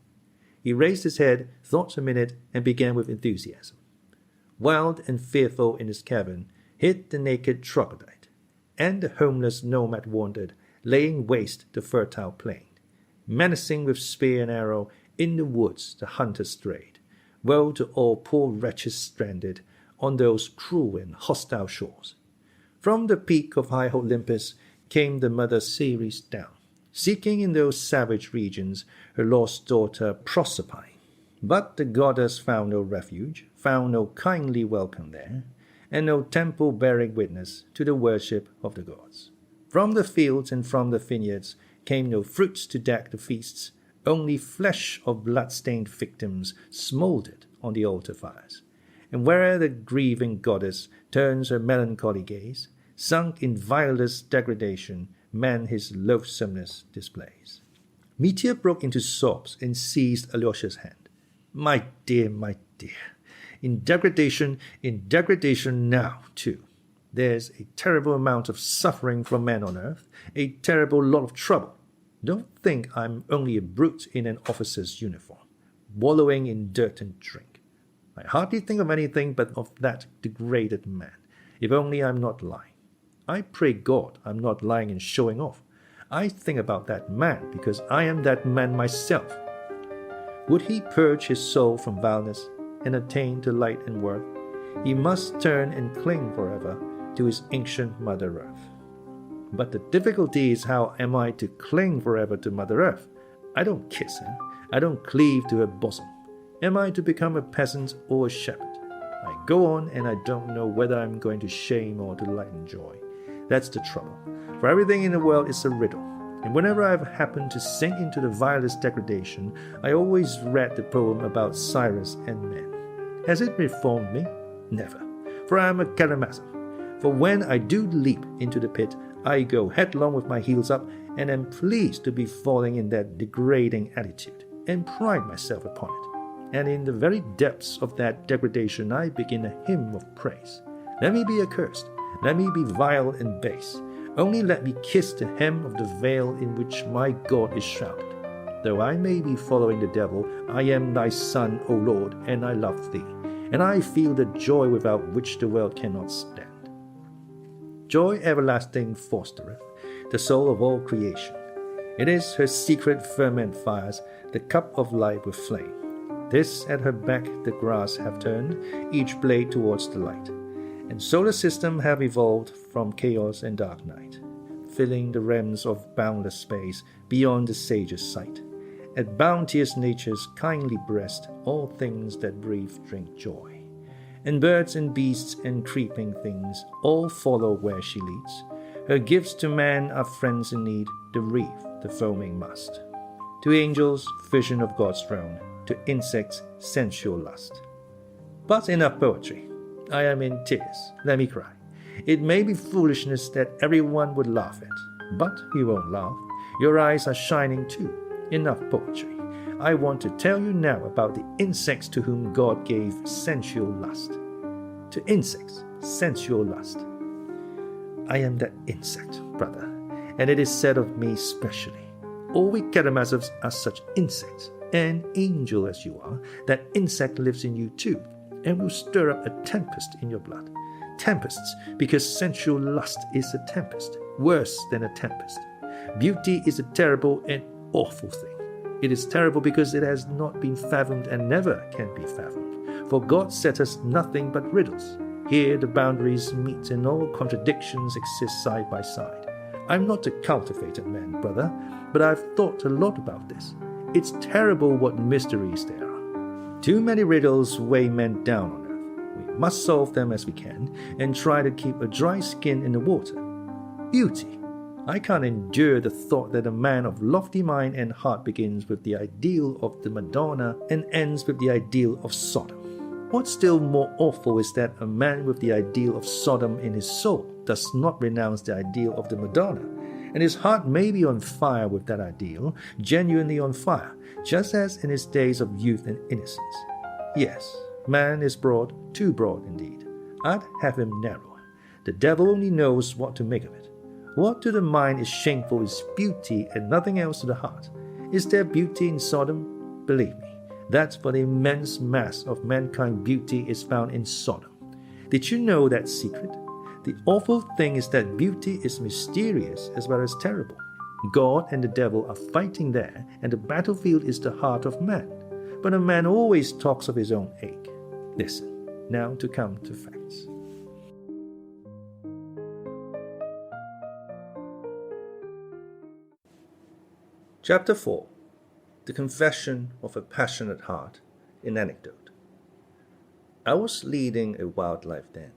He raised his head, thought a minute, and began with enthusiasm. Wild and fearful in his cabin hid the naked troglodyte, and the homeless nomad wandered, laying waste the fertile plain. Menacing with spear and arrow, in the woods the hunter strayed. Woe to all poor wretches stranded on those cruel and hostile shores. From the peak of high Olympus came the mother Ceres down, seeking in those savage regions her lost daughter Proserpine. But the goddess found no refuge, found no kindly welcome there, and no temple bearing witness to the worship of the gods. From the fields and from the vineyards came no fruits to deck the feasts, only flesh of blood-stained victims smouldered on the altar fires. And where the grieving goddess turns her melancholy gaze, sunk in vilest degradation, man his loathsomeness displays. Mitya broke into sobs and seized Alyosha's hand. My dear, in degradation now, too. There's a terrible amount of suffering from men on earth, a terrible lot of trouble. Don't think I'm only a brute in an officer's uniform, wallowing in dirt and drink. I hardly think of anything but of that degraded man, if only I'm not lying. I pray God I'm not lying and showing off. I think about that man because I am that man myself. Would he purge his soul from vileness and attain to light and worth, he must turn and cling forever to his ancient Mother Earth. But the difficulty is, how am I to cling forever to Mother Earth? I don't kiss her. I don't cleave to her bosom. Am I to become a peasant or a shepherd? I go on, and I don't know whether I'm going to shame or to light and joy. That's the trouble. For everything in the world is a riddle. And whenever I've happened to sink into the vilest degradation, I always read the poem about Cyrus and men. Has it reformed me? Never. For I am a Karamazov. For when I do leap into the pit, I go headlong with my heels up, and am pleased to be falling in that degrading attitude, and pride myself upon it. And in the very depths of that degradation I begin a hymn of praise. Let me be accursed, let me be vile and base. Only let me kiss the hem of the veil in which my God is shrouded. Though I may be following the devil, I am thy son, O Lord, and I love thee, and I feel the joy without which the world cannot stand. Joy everlasting fostereth the soul of all creation, It is her secret ferment fires the cup of light with flame. This at her back the grass have turned, each blade towards the light, and solar system have evolved from chaos and dark night, filling the realms of boundless space beyond the sage's sight. At bounteous nature's kindly breast, all things that breathe drink joy, and birds and beasts and creeping things all follow where she leads. Her gifts to man are friends in need, the reef, the foaming mast. To angels, vision of God's throne, to insects, sensual lust. But enough poetry. I am in tears, let me cry. It may be foolishness that everyone would laugh at, but you won't laugh. Your eyes are shining too. Enough poetry. I want to tell you now about the insects to whom God gave sensual lust. To insects, sensual lust. I am that insect, brother, and it is said of me specially. All we Karamazovs are such insects, and angel as you are, that insect lives in you too, and will stir up a tempest in your blood. Tempests, because sensual lust is a tempest, worse than a tempest. Beauty is a terrible and awful thing. It is terrible because it has not been fathomed and never can be fathomed. For God set us nothing but riddles. Here the boundaries meet and all contradictions exist side by side. I'm not a cultivated man, brother, but I've thought a lot about this. It's terrible what mysteries there are. Too many riddles weigh men down on earth. We must solve them as we can and try to keep a dry skin in the water. Beauty. I can't endure the thought that a man of lofty mind and heart begins with the ideal of the Madonna and ends with the ideal of Sodom. What's still more awful is that a man with the ideal of Sodom in his soul does not renounce the ideal of the Madonna, and his heart may be on fire with that ideal, genuinely on fire, just as in his days of youth and innocence. Yes, man is broad, too broad indeed. I'd have him narrower. The devil only knows what to make of it. What to the mind is shameful is beauty and nothing else to the heart. Is there beauty in Sodom? Believe me, that for the immense mass of mankind beauty is found in Sodom. Did you know that secret? The awful thing is that beauty is mysterious as well as terrible. God and the devil are fighting there, and the battlefield is the heart of man. But a man always talks of his own ache. Listen, now to come to facts. Chapter 4. The Confession of a Passionate Heart in Anecdote. I was leading a wild life then.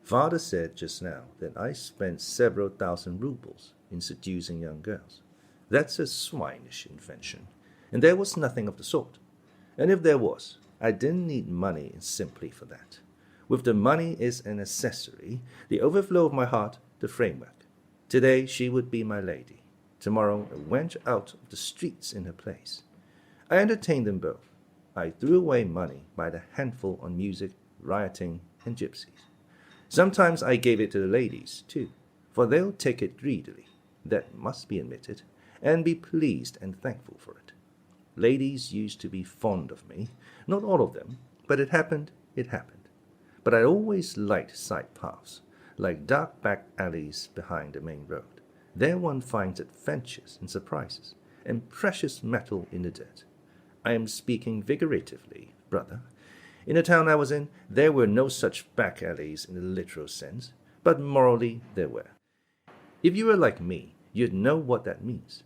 Father said just now that I spent several thousand rubles in seducing young girls. That's a swinish invention, and there was nothing of the sort. And if there was, I didn't need money simply for that. With the money is an accessory, the overflow of my heart, the framework. Today she would be my lady. Tomorrow I went out of the streets in her place. I entertained them both. I threw away money by the handful on music, rioting, and gypsies. Sometimes I gave it to the ladies, too, for they'll take it greedily, that must be admitted, and be pleased and thankful for it. Ladies used to be fond of me, not all of them, but it happened. But I always liked side paths, like dark back alleys behind the main road. There one finds adventures and surprises, and precious metal in the dirt. I am speaking figuratively, brother. In the town I was in, there were no such back alleys in the literal sense, but morally there were. If you were like me, you'd know what that means.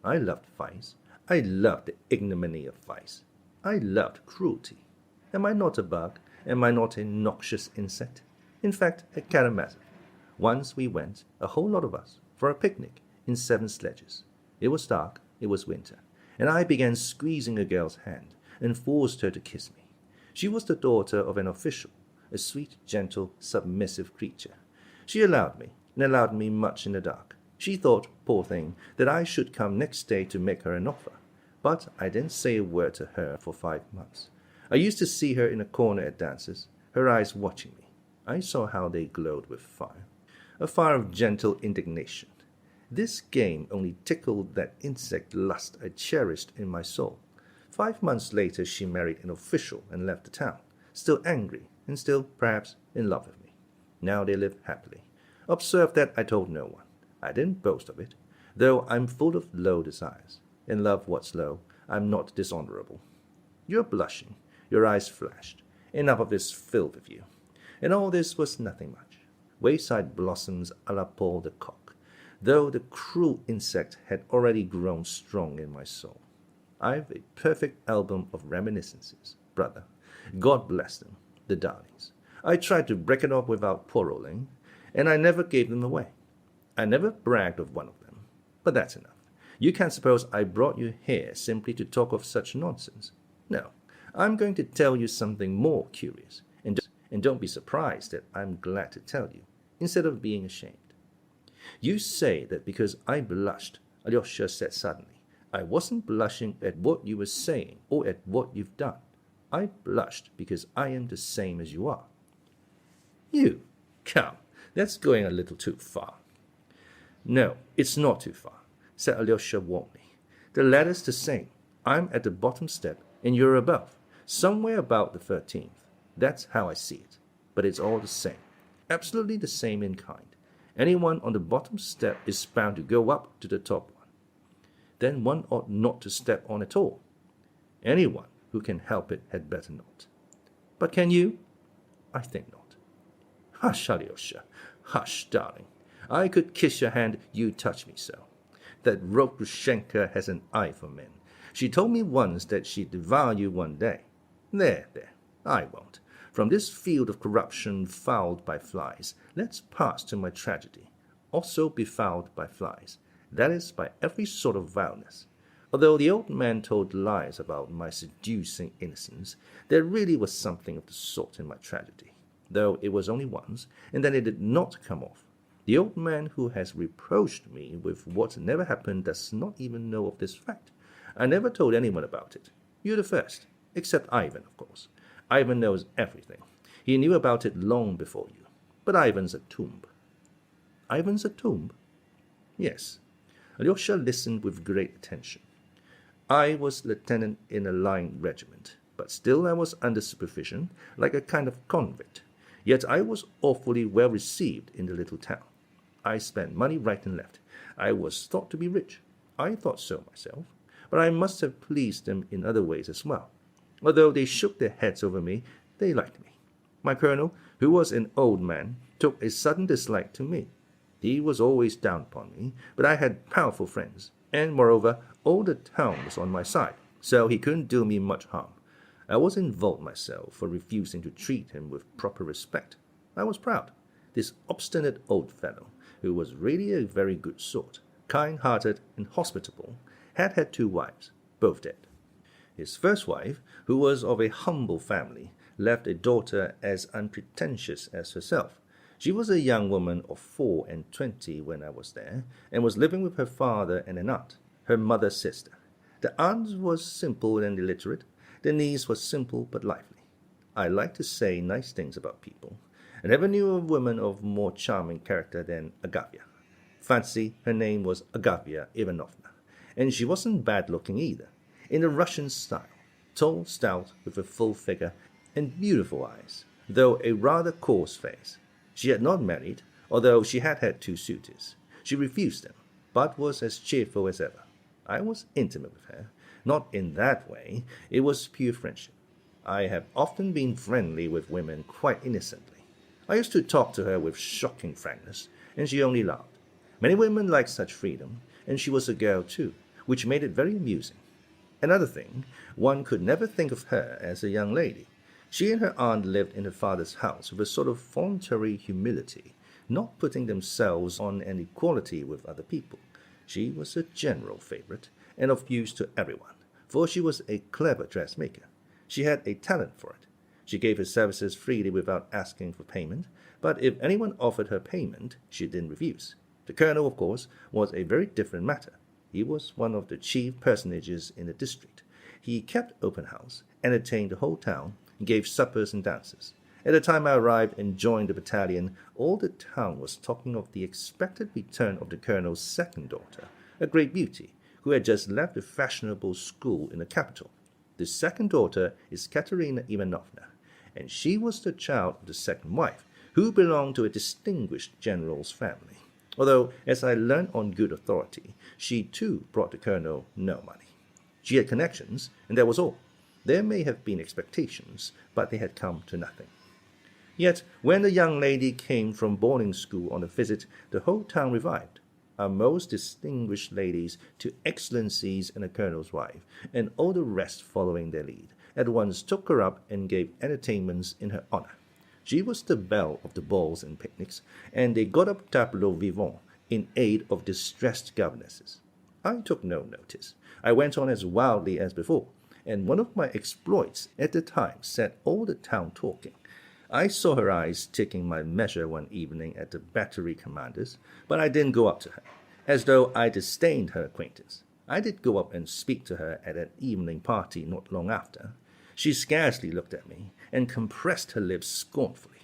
I loved vice. I loved the ignominy of vice. I loved cruelty. Am I not a bug? Am I not a noxious insect? In fact, a Karamazov. Once we went, a whole lot of us, for a picnic in 7 sledges. It was dark, it was winter, and I began squeezing a girl's hand and forced her to kiss me. She was the daughter of an official, a sweet, gentle, submissive creature. She allowed me, and allowed me much in the dark. She thought, poor thing, that I should come next day to make her an offer, but I didn't say a word to her for 5 months. I used to see her in a corner at dances, her eyes watching me. I saw how they glowed with fire. A fire of gentle indignation. This game only tickled that insect lust I cherished in my soul. 5 months later she married an official and left the town, still angry and still, perhaps, in love with me. Now they live happily. Observe that I told no one. I didn't boast of it. though I'm full of low desires. In love what's low, I'm not dishonorable. You're blushing, your eyes flashed. Enough of this filth with you. And all this was nothing much. Wayside blossoms a la Paul de Kock, though the cruel insect had already grown strong in my soul. I've a perfect album of reminiscences, brother. God bless them, the darlings. I tried to break it off without quarreling, and I never gave them away. I never bragged of one of them, but that's enough. You can't suppose I brought you here simply to talk of such nonsense. No, I'm going to tell you something more curious, and don't be surprised that I'm glad to tell you, instead of being ashamed. You say that because I blushed, Alyosha said suddenly, I wasn't blushing at what you were saying or at what you've done. I blushed because I am the same as you are. You? Come, that's going a little too far. No, it's not too far, said Alyosha warmly. The ladder's the same. I'm at the bottom step and you're above, somewhere about the 13th. That's how I see it. But it's all the same, absolutely the same in kind. Anyone on the bottom step is bound to go up to the top one. Then one ought not to step on at all. Anyone who can help it had better not. But can you? I think not. Hush, Alyosha. Hush, darling. I could kiss your hand, you touch me so. That rogue Grushenka has an eye for men. She told me once that she'd devour you one day. There, I won't. From this field of corruption fouled by flies, let's pass to my tragedy, also befouled by flies, that is, by every sort of vileness. Although the old man told lies about my seducing innocence, there really was something of the sort in my tragedy, though it was only once, and then it did not come off. The old man who has reproached me with what never happened does not even know of this fact. I never told anyone about it. You're the first, except Ivan, of course. Ivan knows everything. He knew about it long before you. But Ivan's a tomb. Ivan's a tomb? Yes. Alyosha listened with great attention. I was lieutenant in a line regiment, but still I was under supervision, like a kind of convict. Yet I was awfully well received in the little town. I spent money right and left. I was thought to be rich. I thought so myself, but I must have pleased them in other ways as well. Although they shook their heads over me, they liked me. My colonel, who was an old man, took a sudden dislike to me. He was always down upon me, but I had powerful friends, and moreover, all the town was on my side, so he couldn't do me much harm. I was involved myself for refusing to treat him with proper respect. I was proud. This obstinate old fellow, who was really a very good sort, kind-hearted and hospitable, had 2 wives, both dead. His first wife, who was of a humble family, left a daughter as unpretentious as herself. She was a young woman of 24 when I was there, and was living with her father and an aunt, her mother's sister. The aunt was simple and illiterate. The niece was simple but lively. I like to say nice things about people, and never knew a woman of more charming character than Agafya. Fancy, her name was Agafya Ivanovna, and she wasn't bad-looking either, in the Russian style, tall, stout, with a full figure, and beautiful eyes, though a rather coarse face. She had not married, although she had 2 suitors. She refused them, but was as cheerful as ever. I was intimate with her, not in that way. It was pure friendship. I have often been friendly with women quite innocently. I used to talk to her with shocking frankness, and she only laughed. Many women like such freedom, and she was a girl too, which made it very amusing. Another thing, one could never think of her as a young lady. She and her aunt lived in her father's house with a sort of voluntary humility, not putting themselves on an equality with other people. She was a general favorite, and of use to everyone, for she was a clever dressmaker. She had a talent for it. She gave her services freely without asking for payment, but if anyone offered her payment, she didn't refuse. The colonel, of course, was a very different matter. He was one of the chief personages in the district. He kept open house, entertained the whole town, and gave suppers and dances. At the time I arrived and joined the battalion, all the town was talking of the expected return of the colonel's second daughter, a great beauty, who had just left the fashionable school in the capital. The second daughter is Katerina Ivanovna, and she was the child of the second wife, who belonged to a distinguished general's family. although, as I learned on good authority, she too brought the colonel no money. She had connections, and that was all. There may have been expectations, but they had come to nothing. Yet, when the young lady came from boarding school on a visit, the whole town revived. Our most distinguished ladies, to excellencies and the colonel's wife, and all the rest following their lead, at once took her up and gave entertainments in her honor. She was the belle of the balls and picnics, and they got up tableaux vivants in aid of distressed governesses. I took no notice. I went on as wildly as before, and one of my exploits at the time set all the town talking. I saw her eyes taking my measure one evening at the battery commander's, but I didn't go up to her, as though I disdained her acquaintance. I did go up and speak to her at an evening party not long after. She scarcely looked at me, and compressed her lips scornfully.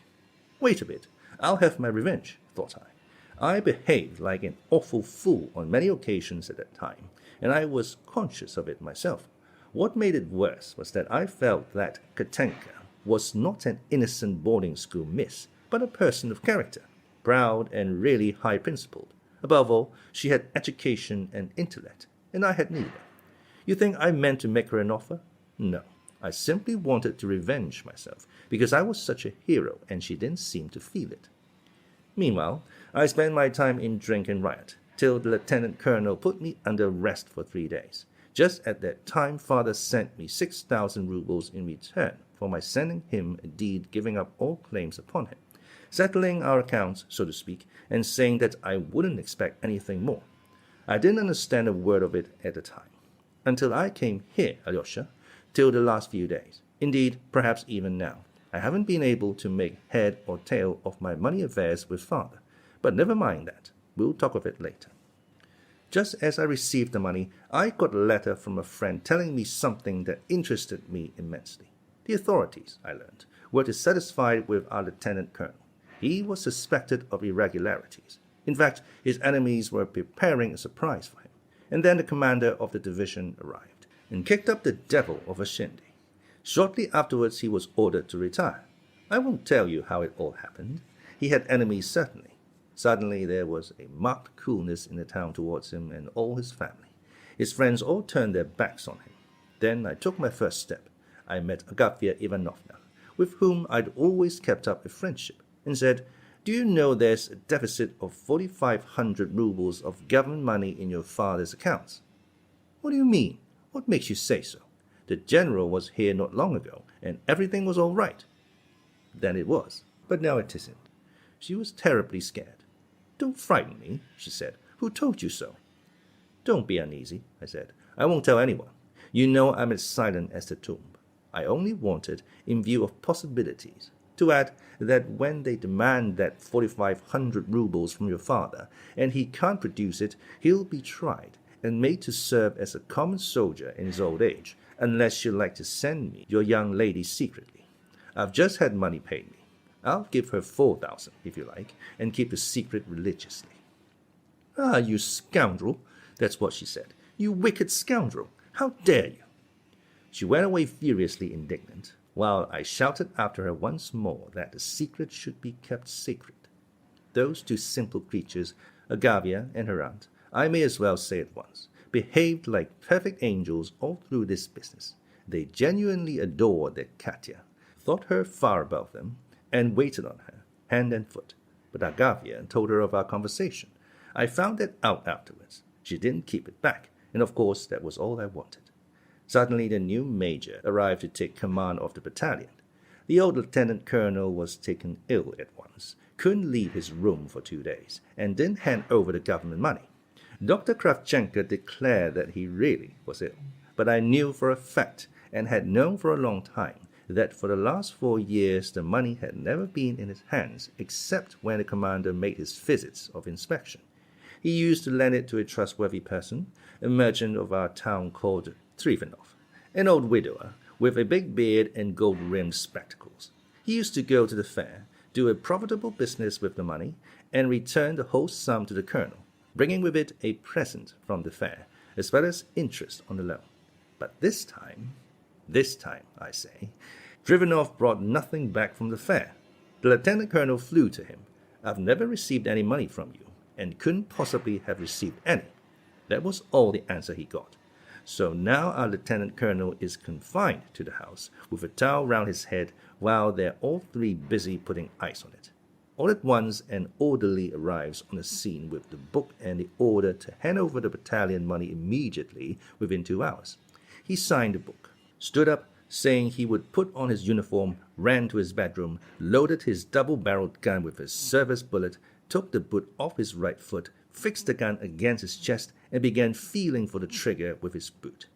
Wait a bit, I'll have my revenge, thought I. I behaved like an awful fool on many occasions at that time, and I was conscious of it myself. What made it worse was that I felt that Katenka was not an innocent boarding school miss, but a person of character, proud and really high-principled. Above all, she had education and intellect, and I had neither. You think I meant to make her an offer? No. I simply wanted to revenge myself, because I was such a hero and she didn't seem to feel it. Meanwhile, I spent my time in drink and riot, till the lieutenant colonel put me under arrest for 3 days. Just at that time, father sent me 6,000 rubles in return for my sending him a deed giving up all claims upon him, settling our accounts, so to speak, and saying that I wouldn't expect anything more. I didn't understand a word of it at the time, until I came here, Alyosha, till the last few days. Indeed, perhaps even now. I haven't been able to make head or tail of my money affairs with father, but never mind that. We'll talk of it later. Just as I received the money, I got a letter from a friend telling me something that interested me immensely. The authorities, I learned, were dissatisfied with our lieutenant colonel. He was suspected of irregularities. In fact, his enemies were preparing a surprise for him. And then the commander of the division arrived and kicked up the devil of a shindy. Shortly afterwards, he was ordered to retire. I won't tell you how it all happened. He had enemies, certainly. Suddenly, there was a marked coolness in the town towards him and all his family. His friends all turned their backs on him. Then I took my first step. I met Agafya Ivanovna, with whom I'd always kept up a friendship, and said, "Do you know there's a deficit of 4,500 rubles of government money in your father's accounts?" "What do you mean? What makes you say so? The general was here not long ago, and everything was all right." Then it was, but now it isn't. She was terribly scared. "Don't frighten me," she said. "Who told you so?" "Don't be uneasy," I said. "I won't tell anyone. You know I'm as silent as the tomb. I only wanted, in view of possibilities, to add that when they demand that 4,500 rubles from your father, and he can't produce it, he'll be tried and made to serve as a common soldier in his old age, unless you'd like to send me your young lady secretly. I've just had money paid me. I'll give her 4,000, if you like, and keep the secret religiously." "Ah, you scoundrel!" That's what she said. "You wicked scoundrel! How dare you!" She went away furiously indignant, while I shouted after her once more that the secret should be kept sacred. Those two simple creatures, Agafya and her aunt, I may as well say at once, behaved like perfect angels all through this business. They genuinely adored their Katya, thought her far above them, and waited on her, hand and foot. But Agafya told her of our conversation. I found that out afterwards. She didn't keep it back, and of course that was all I wanted. Suddenly the new major arrived to take command of the battalion. The old lieutenant colonel was taken ill at once, couldn't leave his room for 2 days, and didn't hand over the government money. Dr. Kravchenko declared that he really was ill, but I knew for a fact, and had known for a long time, that for the last 4 years the money had never been in his hands except when the commander made his visits of inspection. He used to lend it to a trustworthy person, a merchant of our town called Trifonov, an old widower with a big beard and gold-rimmed spectacles. He used to go to the fair, do a profitable business with the money, and return the whole sum to the colonel, bringing with it a present from the fair, as well as interest on the loan. But this time, I say, Trifonov brought nothing back from the fair. The lieutenant colonel flew to him. "I've never received any money from you. and couldn't possibly have received any. That was all the answer he got. So now our lieutenant colonel is confined to the house with a towel round his head while they're all three busy putting ice on it. All at once, an orderly arrives on the scene with the book and the order to hand over the battalion money immediately within 2 hours. He signed the book, stood up, saying he would put on his uniform, ran to his bedroom, loaded his double-barreled gun with a service bullet, took the boot off his right foot, fixed the gun against his chest, and began feeling for the trigger with his boot.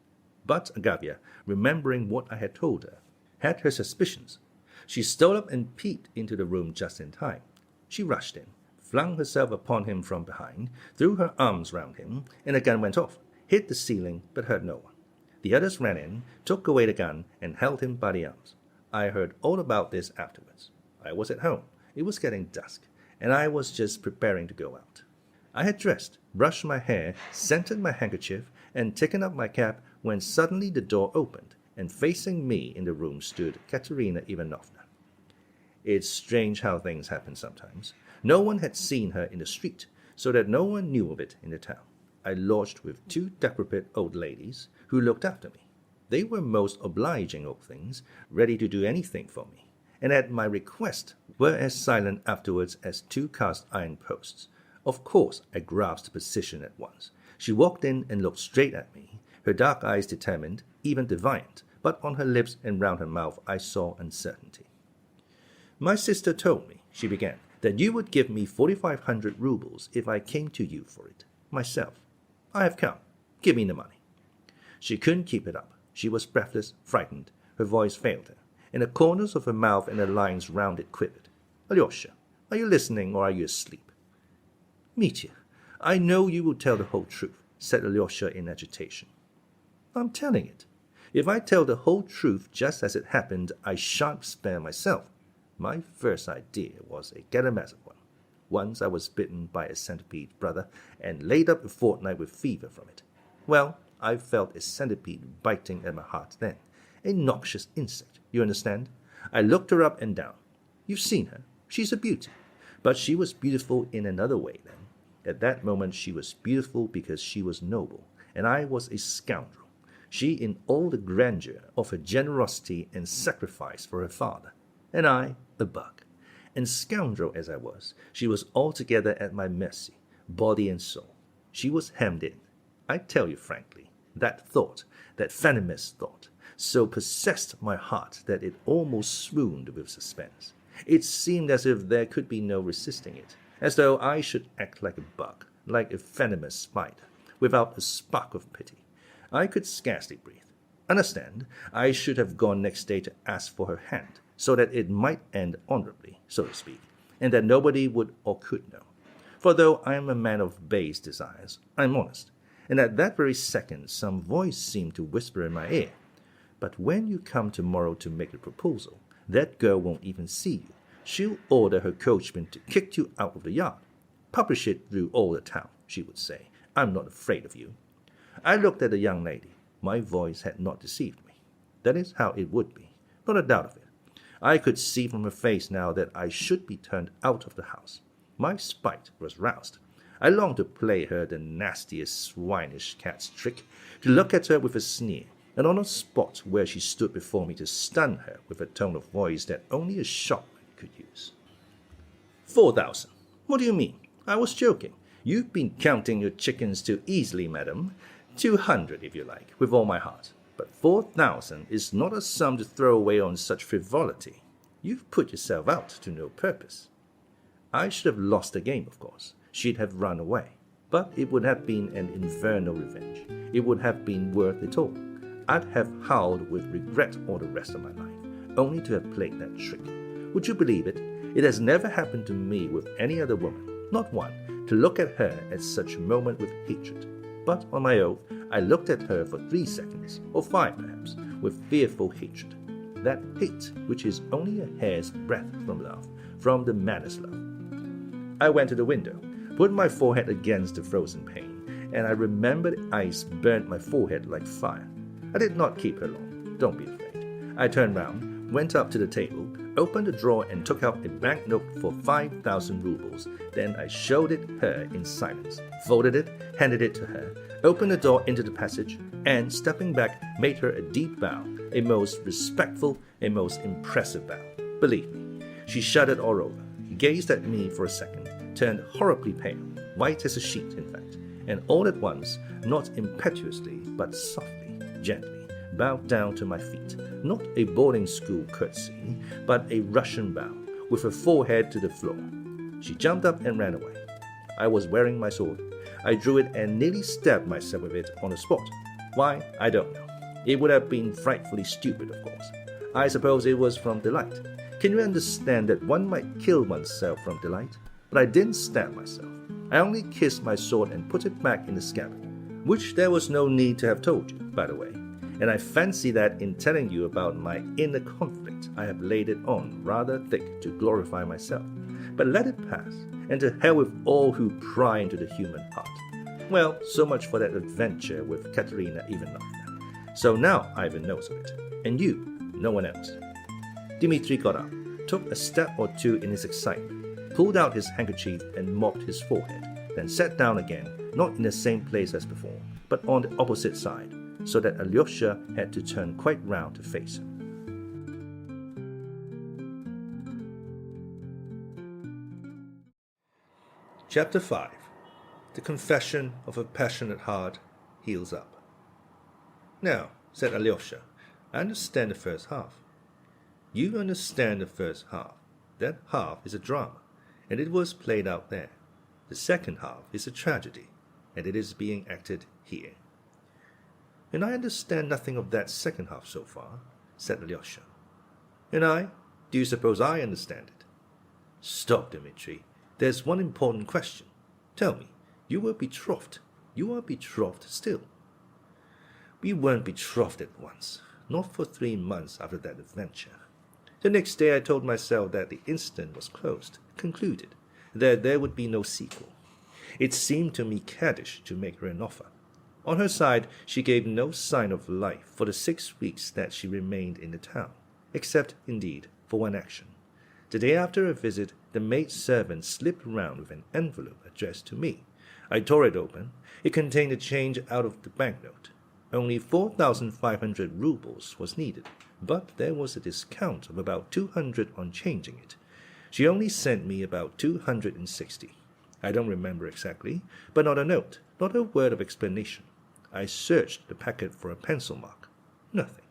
But Agavia, remembering what I had told her, had her suspicions. She stole up and peeped into the room just in time. She rushed in, flung herself upon him from behind, threw her arms round him, and the gun went off, hit the ceiling, but hurt no one. The others ran in, took away the gun, and held him by the arms. I heard all about this afterwards. I was at home. It was getting dusk, and I was just preparing to go out. I had dressed, brushed my hair, scented my handkerchief, and taken up my cap when suddenly the door opened, and facing me in the room stood Katerina Ivanovna. It's strange how things happen sometimes. No one had seen her in the street, so that no one knew of it in the town. I lodged with 2 decrepit old ladies who looked after me. They were most obliging old things, ready to do anything for me, and at my request were as silent afterwards as 2 cast iron posts. Of course, I grasped the position at once. She walked in and looked straight at me, her dark eyes determined, even defiant, but on her lips and round her mouth I saw uncertainty. My sister told me, she began, that you would give me 4,500 rubles if I came to you for it. Myself. I have come. Give me the money. She couldn't keep it up. She was breathless, frightened. Her voice failed her, and the corners of her mouth and the lines round it quivered. Alyosha, are you listening or are you asleep? Mitya, I know you will tell the whole truth, said Alyosha in agitation. I'm telling it. If I tell the whole truth just as it happened, I shan't spare myself. My first idea was a Karamazov one. Once I was bitten by a centipede, brother, and laid up a fortnight with fever from it. Well, I felt a centipede biting at my heart then. A noxious insect, you understand? I looked her up and down. You've seen her. She's a beauty. But she was beautiful in another way then. At that moment she was beautiful because she was noble, and I was a scoundrel. She in all the grandeur of her generosity and sacrifice for her father, and I a bug. And scoundrel as I was, she was altogether at my mercy, body and soul. She was hemmed in. I tell you frankly, that thought, that venomous thought, so possessed my heart that it almost swooned with suspense. It seemed as if there could be no resisting it, as though I should act like a bug, like a venomous spider, without a spark of pity. I could scarcely breathe. Understand, I should have gone next day to ask for her hand, so that it might end honorably, so to speak, and that nobody would or could know. For though I am a man of base desires, I am honest, and at that very second some voice seemed to whisper in my ear, "But when you come tomorrow to make the proposal, that girl won't even see you. She'll order her coachman to kick you out of the yard. Publish it through all the town," she would say. "I'm not afraid of you." I looked at the young lady. My voice had not deceived me. That is how it would be, not a doubt of it. I could see from her face now that I should be turned out of the house. My spite was roused. I longed to play her the nastiest swinish cat's trick, to look at her with a sneer, and on the spot where she stood before me to stun her with a tone of voice that only a shopman could use. 4,000. What do you mean? I was joking. You've been counting your chickens too easily, madam. 200, if you like, with all my heart. But 4,000 is not a sum to throw away on such frivolity. You've put yourself out to no purpose. I should have lost the game, of course. She'd have run away. But it would have been an infernal revenge. It would have been worth it all. I'd have howled with regret all the rest of my life, only to have played that trick. Would you believe it? It has never happened to me with any other woman, not one, to look at her at such a moment with hatred. But on my oath, I looked at her for 3 seconds, or 5 perhaps, with fearful hatred. That hate which is only a hair's breadth from love, from the maddest love. I went to the window, put my forehead against the frozen pane, and I remember the ice burnt my forehead like fire. I did not keep her long, don't be afraid. I turned round, went up to the table, opened the drawer and took out a banknote for 5,000 rubles. Then I showed it her in silence, folded it, handed it to her, opened the door into the passage, and stepping back, made her a deep bow, a most respectful, a most impressive bow. Believe me, she shuddered all over, gazed at me for a second, turned horribly pale, white as a sheet, in fact, and all at once, not impetuously, but softly, gently, bowed down to my feet, not a boarding school curtsy, but a Russian bow, with her forehead to the floor. She jumped up and ran away. I was wearing my sword. I drew it and nearly stabbed myself with it on the spot. Why, I don't know. It would have been frightfully stupid, of course. I suppose it was from delight. Can you understand that one might kill oneself from delight? But I didn't stab myself. I only kissed my sword and put it back in the scabbard, which there was no need to have told you, by the way. And I fancy that in telling you about my inner conflict, I have laid it on rather thick to glorify myself. But let it pass, and to hell with all who pry into the human heart. Well, so much for that adventure with Katerina Ivanovna. So now Ivan knows of it, and you, no one else. Dmitri got up, took a step or two in his excitement, pulled out his handkerchief and mopped his forehead, then sat down again, not in the same place as before, but on the opposite side, so that Alyosha had to turn quite round to face him. Chapter 5. The confession of a passionate heart heals up. Now, said Alyosha, I understand the first half. You understand the first half. That half is a drama, and it was played out there. The second half is a tragedy, and it is being acted here. And I understand nothing of that second half so far, said Alyosha. And I? Do you suppose I understand it? Stop, Dmitri. There's one important question. Tell me, you were betrothed. You are betrothed still. We weren't betrothed at once, not for 3 months after that adventure. The next day I told myself that the incident was closed, concluded, that there would be no sequel. It seemed to me caddish to make her an offer. On her side, she gave no sign of life for the 6 weeks that she remained in the town, except, indeed, for one action. The day after her visit, the maid-servant slipped round with an envelope addressed to me. I tore it open. It contained a change out of the banknote. Only 4,500 rubles was needed, but there was a discount of about 200 on changing it. She only sent me about 260. I don't remember exactly, but not a note, not a word of explanation. I searched the packet for a pencil mark. Nothing.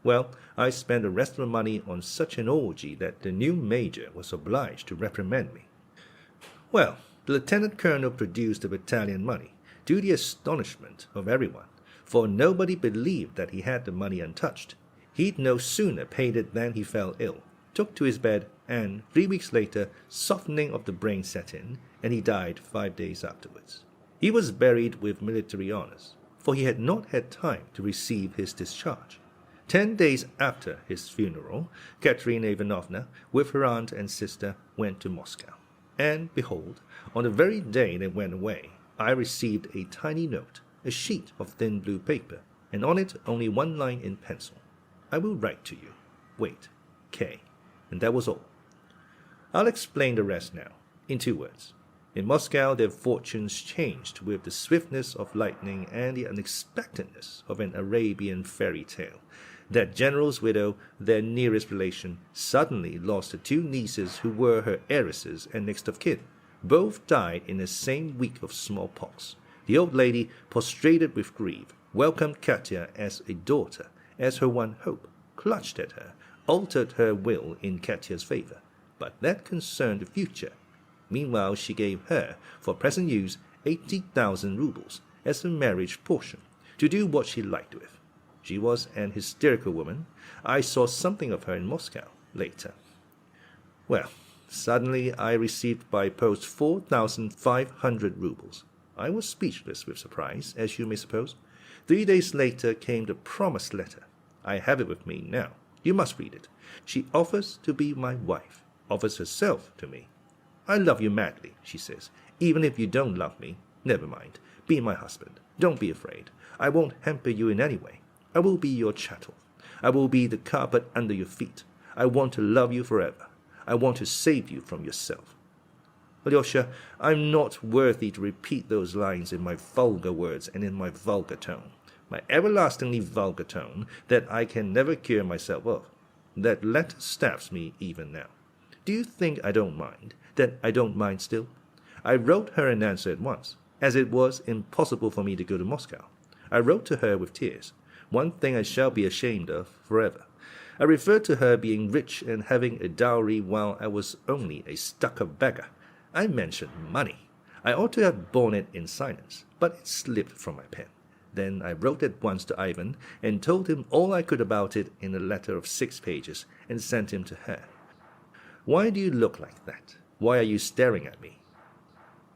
Well, I spent the rest of the money on such an orgy that the new major was obliged to reprimand me. Well, the lieutenant colonel produced the battalion money, to the astonishment of everyone, for nobody believed that he had the money untouched. He'd no sooner paid it than he fell ill, took to his bed, and 3 weeks later, softening of the brain set in, and he died 5 days afterwards. He was buried with military honors, for he had not had time to receive his discharge. 10 days after his funeral, Katerina Ivanovna, with her aunt and sister, went to Moscow. And, behold, on the very day they went away, I received a tiny note, a sheet of thin blue paper, and on it only one line in pencil. I will write to you. Wait. K. And that was all. I'll explain the rest now, in 2 words. In Moscow, their fortunes changed with the swiftness of lightning and the unexpectedness of an Arabian fairy tale. That general's widow, their nearest relation, suddenly lost the 2 nieces who were her heiresses and next of kin. Both died in the same week of smallpox. The old lady, prostrated with grief, welcomed Katya as a daughter, as her one hope, clutched at her, altered her will in Katya's favor. But that concerned the future. Meanwhile, she gave her, for present use, 80,000 rubles as a marriage portion, to do what she liked with. She was an hysterical woman. I saw something of her in Moscow later. Well, suddenly I received by post 4,500 rubles. I was speechless with surprise, as you may suppose. 3 days later came the promised letter. I have it with me now. You must read it. She offers to be my wife, offers herself to me. I love you madly, she says. Even if you don't love me, never mind. Be my husband. Don't be afraid. I won't hamper you in any way. I will be your chattel. I will be the carpet under your feet. I want to love you forever. I want to save you from yourself. Alyosha, I'm not worthy to repeat those lines in my vulgar words and in my vulgar tone, my everlastingly vulgar tone that I can never cure myself of. That letter stabs me even now. Do you think I don't mind, that I don't mind still? I wrote her an answer at once, as it was impossible for me to go to Moscow. I wrote to her with tears, one thing I shall be ashamed of forever. I referred to her being rich and having a dowry while I was only a stuck-up beggar. I mentioned money. I ought to have borne it in silence, but it slipped from my pen. Then I wrote at once to Ivan and told him all I could about it in a letter of 6 pages and sent him to her. Why do you look like that? Why are you staring at me?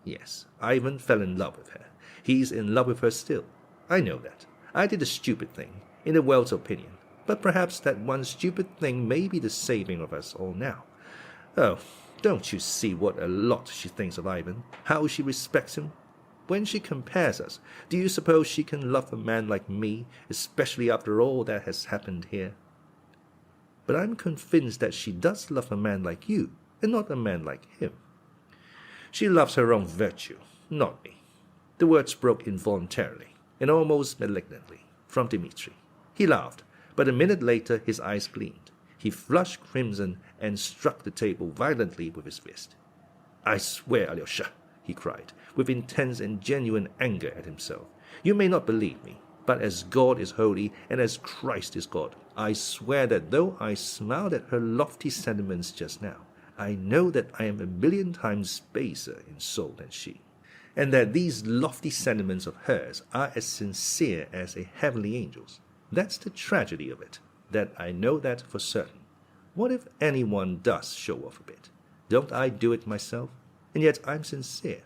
Yes, Ivan fell in love with her. He's in love with her still. I know that. I did a stupid thing, in the world's opinion, but perhaps that one stupid thing may be the saving of us all now. Oh, don't you see what a lot she thinks of Ivan, how she respects him? When she compares us, do you suppose she can love a man like me, especially after all that has happened here? But I'm convinced that she does love a man like you, and not a man like him. She loves her own virtue, not me. The words broke involuntarily, and almost malignantly, from Dmitri. He laughed, but a minute later his eyes gleamed. He flushed crimson and struck the table violently with his fist. I swear, Alyosha, he cried, with intense and genuine anger at himself, you may not believe me, but as God is holy and as Christ is God, I swear that though I smiled at her lofty sentiments just now, I know that I am 1,000,000 times baser in soul than she, and that these lofty sentiments of hers are as sincere as a heavenly angel's. That's the tragedy of it, that I know that for certain. What if anyone does show off a bit? Don't I do it myself? And yet I'm sincere.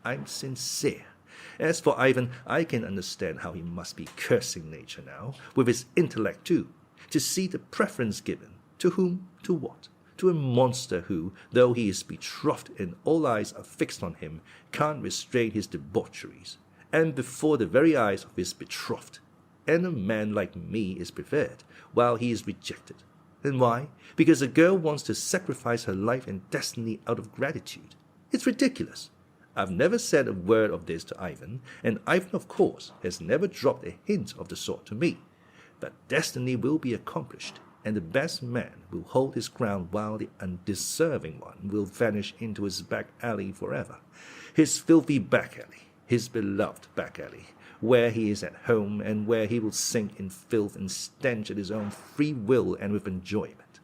I'm sincere. As for Ivan, I can understand how he must be cursing nature now, with his intellect too, to see the preference given, to whom, to what? To a monster who, though he is betrothed and all eyes are fixed on him, can't restrain his debaucheries, and before the very eyes of his betrothed. And a man like me is preferred, while he is rejected. And why? Because a girl wants to sacrifice her life and destiny out of gratitude. It's ridiculous. I've never said a word of this to Ivan, and Ivan, of course, has never dropped a hint of the sort to me. But destiny will be accomplished, and the best man will hold his ground while the undeserving one will vanish into his back alley forever. His filthy back alley, his beloved back alley, where he is at home and where he will sink in filth and stench at his own free will and with enjoyment.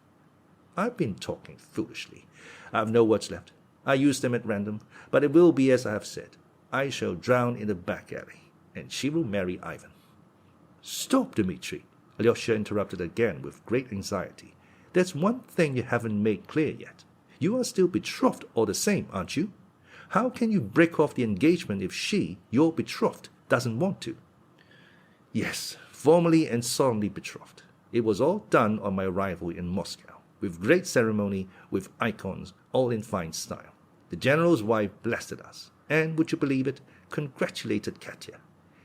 I've been talking foolishly. I've no words left. I use them at random, but it will be as I have said. I shall drown in the back alley, and she will marry Ivan. Stop, Dmitri, Alyosha interrupted again with great anxiety. There's one thing you haven't made clear yet. You are still betrothed all the same, aren't you? How can you break off the engagement if she, your betrothed, doesn't want to? Yes, formally and solemnly betrothed. It was all done on my arrival in Moscow, with great ceremony, with icons, all in fine style. The general's wife blessed us, and, would you believe it, congratulated Katya.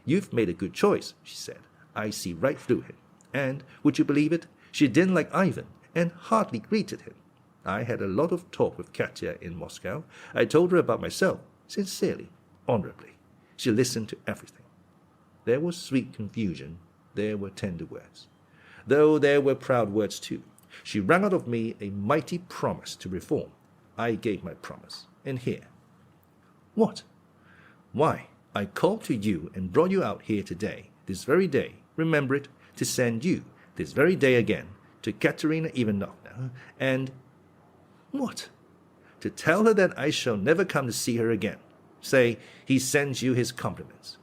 You've made a good choice, she said. I see right through him. And, would you believe it, she didn't like Ivan, and hardly greeted him. I had a lot of talk with Katya in Moscow. I told her about myself, sincerely, honorably. She listened to everything. There was sweet confusion. There were tender words. Though there were proud words too. She wrung out of me a mighty promise to reform. I gave my promise, and here. What? Why, I called to you and brought you out here today, this very day, remember it, to send you, this very day again, to Katerina Ivanovna, and... What? To tell her that I shall never come to see her again. Say, he sends you his compliments.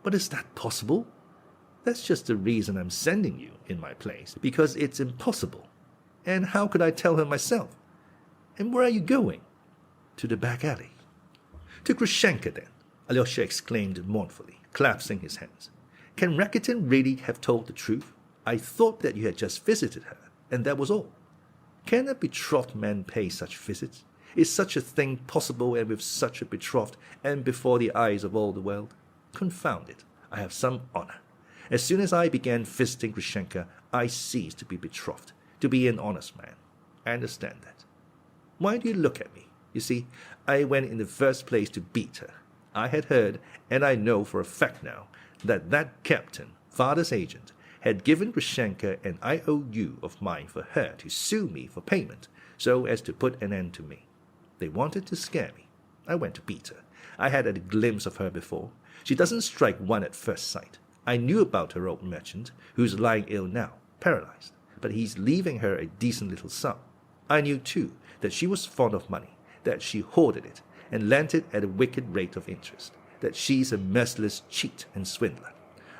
But is that possible? That's just the reason I'm sending you in my place, because it's impossible. And how could I tell her myself? And where are you going? To the back alley. To Grushenka, then, Alyosha exclaimed mournfully, clasping his hands. Can Rakitin really have told the truth? I thought that you had just visited her, and that was all. Can a betrothed man pay such visits? Is such a thing possible, and with such a betrothed, and before the eyes of all the world? Confound it, I have some honor. As soon as I began visiting Grushenka, I ceased to be betrothed. to be an honest man. I understand that. Why do you look at me? You see, I went in the first place to beat her. I had heard, and I know for a fact now, that captain, father's agent, had given Grushenka an IOU of mine for her to sue me for payment, so as to put an end to me. They wanted to scare me. I went to beat her. I had had a glimpse of her before. She doesn't strike one at first sight. I knew about her old merchant, who's lying ill now, paralyzed, but he's leaving her a decent little sum. I knew, too, that she was fond of money, that she hoarded it, and lent it at a wicked rate of interest, that she's a merciless cheat and swindler.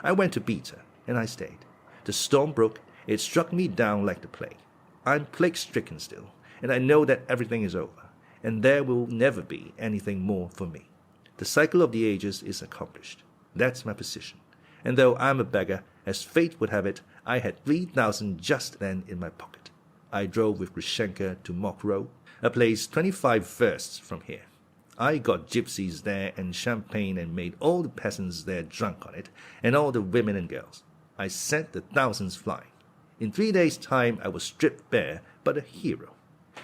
I went to beat her, and I stayed. The storm broke. It struck me down like the plague. I'm plague-stricken still, and I know that everything is over, and there will never be anything more for me. The cycle of the ages is accomplished. That's my position. And though I'm a beggar, as fate would have it, I had 3,000 just then in my pocket. I drove with Grushenka to Mokrow, a place 25 versts from here. I got gypsies there and champagne and made all the peasants there drunk on it, and all the women and girls. I sent the thousands flying. In 3 days' time I was stripped bare, but a hero.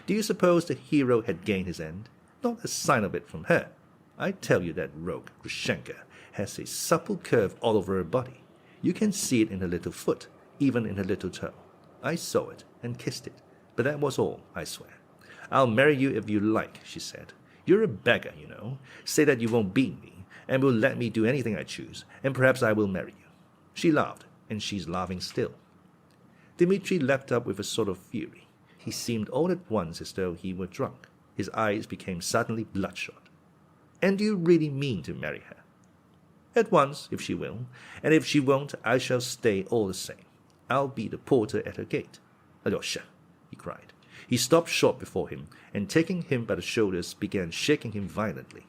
Do you suppose the hero had gained his end? Not a sign of it from her. I tell you that rogue, Grushenka, has a supple curve all over her body. You can see it in her little foot, even in her little toe. I saw it and kissed it, but that was all, I swear. I'll marry you if you like, she said. You're a beggar, you know. Say that you won't beat me, and will let me do anything I choose, and perhaps I will marry you. She laughed, and she's laughing still. Dmitri leapt up with a sort of fury. He seemed all at once as though he were drunk. His eyes became suddenly bloodshot. And do you really mean to marry her? At once, if she will, and if she won't, I shall stay all the same. I'll be the porter at her gate. Alyosha, he cried. He stopped short before him, and taking him by the shoulders, began shaking him violently.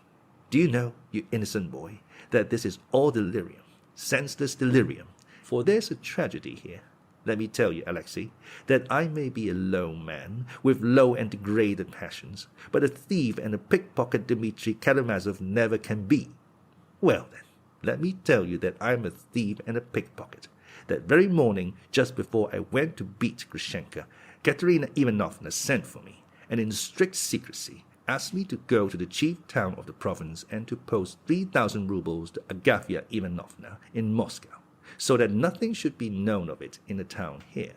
Do you know, you innocent boy, that this is all delirium, senseless delirium, for there's a tragedy here. Let me tell you, Alexei, that I may be a low man, with low and degraded passions, but a thief and a pickpocket Dmitri Karamazov never can be. Well then, let me tell you that I'm a thief and a pickpocket. That very morning, just before I went to beat Grushenka, Katerina Ivanovna sent for me, and in strict secrecy asked me to go to the chief town of the province and to post 3,000 rubles to Agafya Ivanovna in Moscow, so that nothing should be known of it in the town here.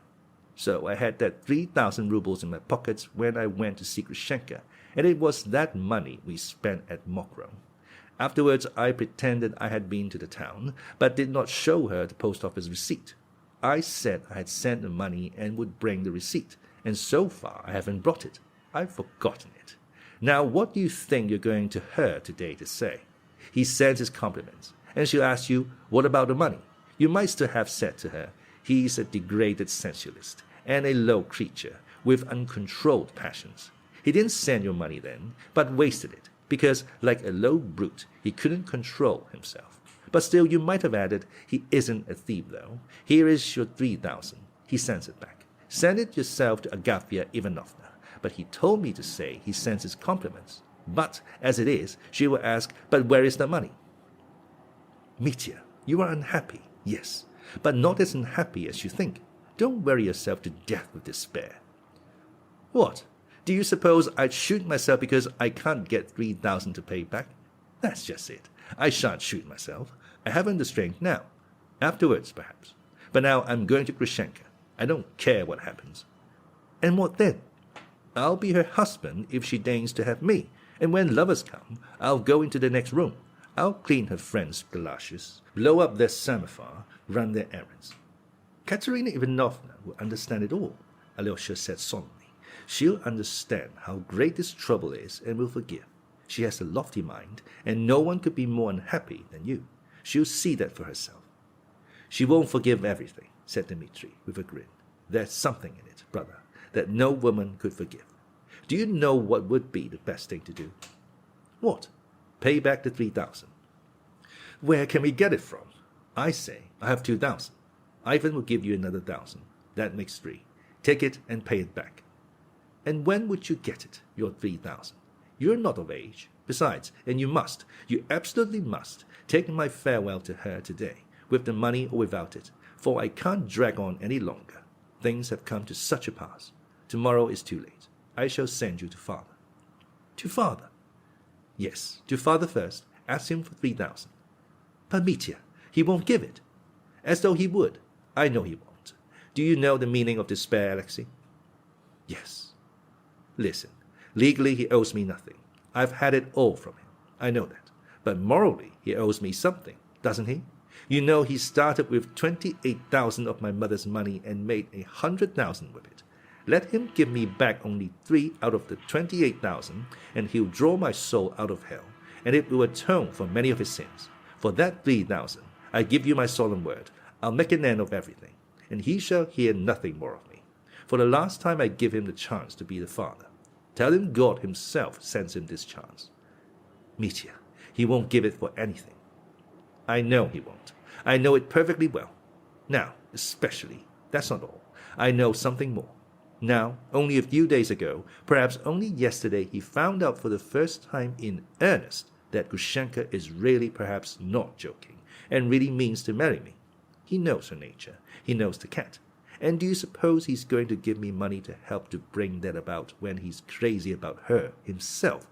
So I had that 3,000 rubles in my pockets when I went to see Grushenka, and it was that money we spent at Mokrow. Afterwards I pretended I had been to the town, but did not show her the post office receipt. I said I had sent the money and would bring the receipt, and so far I haven't brought it. I've forgotten it. Now what do you think you're going to her today to say? He sends his compliments, and she'll ask you, what about the money? You might still have said to her, he's a degraded sensualist, and a low creature, with uncontrolled passions. He didn't send your money then, but wasted it, because, like a low brute, he couldn't control himself. But still you might have added, he isn't a thief though. Here is your 3,000. He sends it back. Send it yourself to Agafya Ivanovna. But he told me to say he sends his compliments. But, as it is, she will ask, but where is the money? Mitya, you are unhappy, yes, but not as unhappy as you think. Don't worry yourself to death with despair. What? Do you suppose I'd shoot myself because I can't get 3,000 to pay back? That's just it. I shan't shoot myself. I haven't the strength now. Afterwards, perhaps. But now I'm going to Grushenka. I don't care what happens. And what then? I'll be her husband if she deigns to have me, and when lovers come, I'll go into the next room. I'll clean her friends' galoshes, blow up their samovar, run their errands. Katerina Ivanovna will understand it all, Alyosha said solemnly. She'll understand how great this trouble is and will forgive. She has a lofty mind, and no one could be more unhappy than you. She'll see that for herself. She won't forgive everything, said Dmitri with a grin. There's something in it, brother, that no woman could forgive. Do you know what would be the best thing to do? What? Pay back the 3,000. Where can we get it from? I say, I have 2,000. Ivan will give you another 1,000. That makes 3. Take it and pay it back. And when would you get it, your 3,000? You're not of age. Besides, and you absolutely must, take my farewell to her today, with the money or without it, for I can't drag on any longer. things have come to such a pass. Tomorrow is too late. I shall send you to father. To father? Yes, to father first. Ask him for 3,000. But Mitya, he won't give it. As though he would. I know he won't. Do you know the meaning of despair, Alexei? Yes. Listen, legally he owes me nothing. I've had it all from him. I know that. But morally he owes me something, doesn't he? You know he started with 28,000 of my mother's money and made 100,000 with it. Let him give me back only 3 out of the 28,000, and he'll draw my soul out of hell, and it will atone for many of his sins. For that 3,000, I give you my solemn word, I'll make an end of everything, and he shall hear nothing more of me. For the last time I give him the chance to be the father. Tell him God himself sends him this chance. Mitya, he won't give it for anything. I know he won't. I know it perfectly well. Now, especially, that's not all. I know something more. Now, only a few days ago, perhaps only yesterday, he found out for the first time in earnest that Grushenka is really perhaps not joking, and really means to marry me. He knows her nature. He knows the cat. And do you suppose he's going to give me money to help to bring that about when he's crazy about her himself?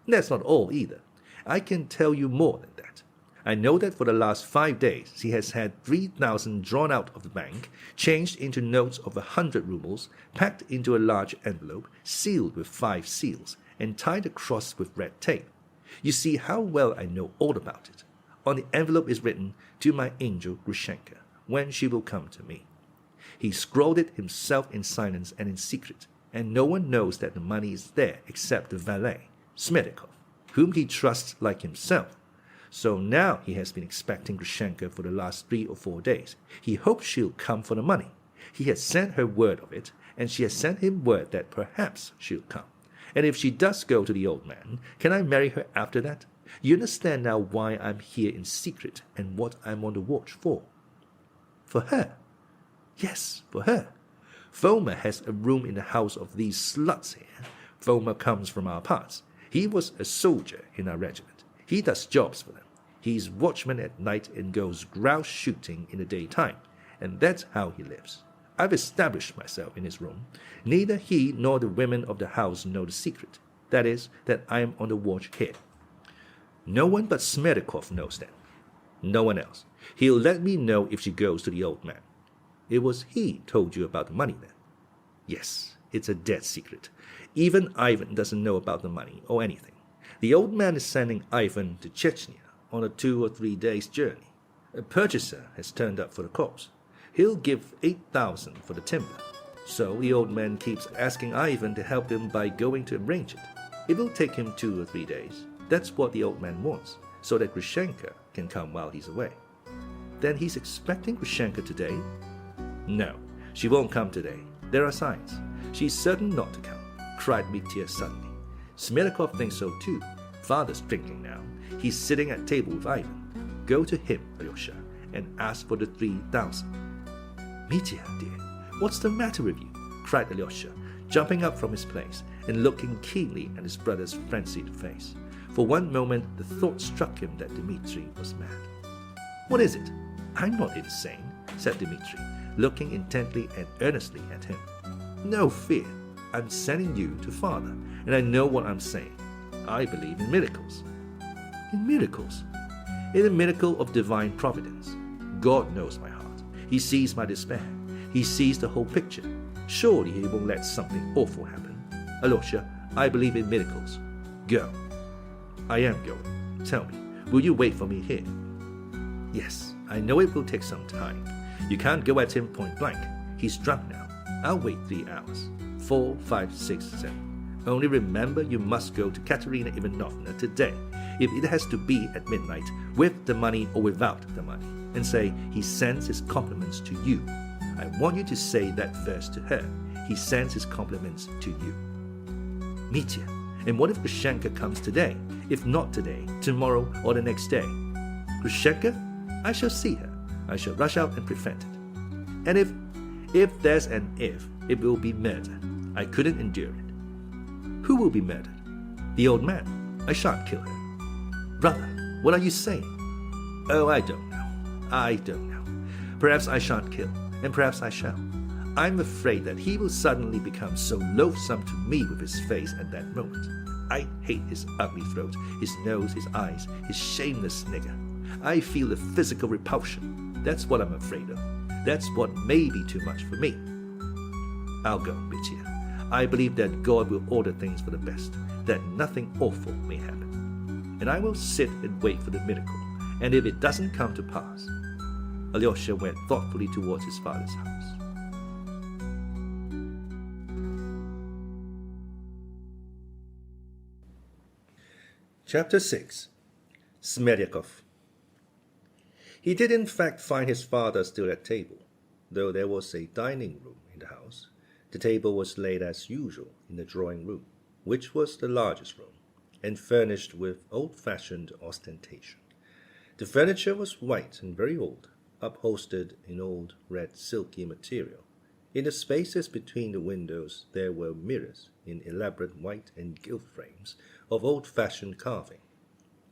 That's not all either. I can tell you more than that. I know that for the last 5 days he has had 3,000 drawn out of the bank, changed into notes of 100 rubles, packed into a large envelope, sealed with 5 seals, and tied across with red tape. You see how well I know all about it. On the envelope is written, "To my angel Grushenka, when she will come to me." He scrawled it himself in silence and in secret, and no one knows that the money is there except the valet, Smerdyakov, whom he trusts like himself. So now he has been expecting Grushenka for the last 3 or 4 days. He hopes she'll come for the money. He has sent her word of it, and she has sent him word that perhaps she'll come. And if she does go to the old man, can I marry her after that? You understand now why I'm here in secret and what I'm on the watch for. For her. Yes, for her. Foma has a room in the house of these sluts here. Foma comes from our parts. He was a soldier in our regiment. He does jobs for them. He's watchman at night and goes grouse shooting in the daytime, and that's how he lives. I've established myself in his room. Neither he nor the women of the house know the secret. That is, that I am on the watch here. No one but Smerdyakov knows that. No one else. He'll let me know if she goes to the old man. It was he told you about the money then? Yes, it's a dead secret. Even Ivan doesn't know about the money or anything. The old man is sending Ivan to Chechnya on a 2 or 3 days' journey. A purchaser has turned up for the corpse. He'll give 8,000 for the timber. So the old man keeps asking Ivan to help him by going to arrange it. It will take him 2 or 3 days. That's what the old man wants, so that Grushenka can come while he's away. Then he's expecting Grushenka today? No, she won't come today. There are signs. She's certain not to come, cried Mitya suddenly. Smerdyakov thinks so too. Father's drinking now. He's sitting at table with Ivan. Go to him, Alyosha, and ask for the 3,000. Mitya, dear, what's the matter with you? Cried Alyosha, jumping up from his place and looking keenly at his brother's frenzied face. For one moment the thought struck him that Dmitri was mad. What is it? I'm not insane, said Dmitri, looking intently and earnestly at him. No fear. I'm sending you to father, and I know what I'm saying. I believe in miracles. In miracles? In the miracle of divine providence. God knows my heart. He sees my despair. He sees the whole picture. Surely he won't let something awful happen. Alyosha, I believe in miracles. Go. I am going. Tell me, will you wait for me here? Yes, I know it will take some time. You can't go at him point blank. He's drunk now. I'll wait 3 hours. 4, 5, 6, 7. Only remember you must go to Katerina Ivanovna today, if it has to be at midnight, with the money or without the money, and say he sends his compliments to you. I want you to say that first to her. He sends his compliments to you. Mitya, and what if Grushenka comes today? If not today, tomorrow or the next day? Grushenka? I shall see her. I shall rush out and prevent it. And if there's an if, it will be murder. I couldn't endure it. Who will be murdered? The old man. I shan't kill her. Brother, what are you saying? Oh, I don't know. Perhaps I shan't kill, and perhaps I shall. I'm afraid that he will suddenly become so loathsome to me with his face at that moment. I hate his ugly throat, his nose, his eyes, his shameless snigger. I feel a physical repulsion. That's what I'm afraid of. That's what may be too much for me. I'll go, Mitya. I believe that God will order things for the best, that nothing awful may happen. And I will sit and wait for the miracle, and if it doesn't come to pass. Alyosha went thoughtfully towards his father's house. Chapter 6. Smerdyakov. He did in fact find his father still at table, though there was a dining room in the house. The table was laid as usual in the drawing room, which was the largest room, and furnished with old-fashioned ostentation. The furniture was white and very old, upholstered in old red silky material. In the spaces between the windows there were mirrors in elaborate white and gilt frames of old-fashioned carving.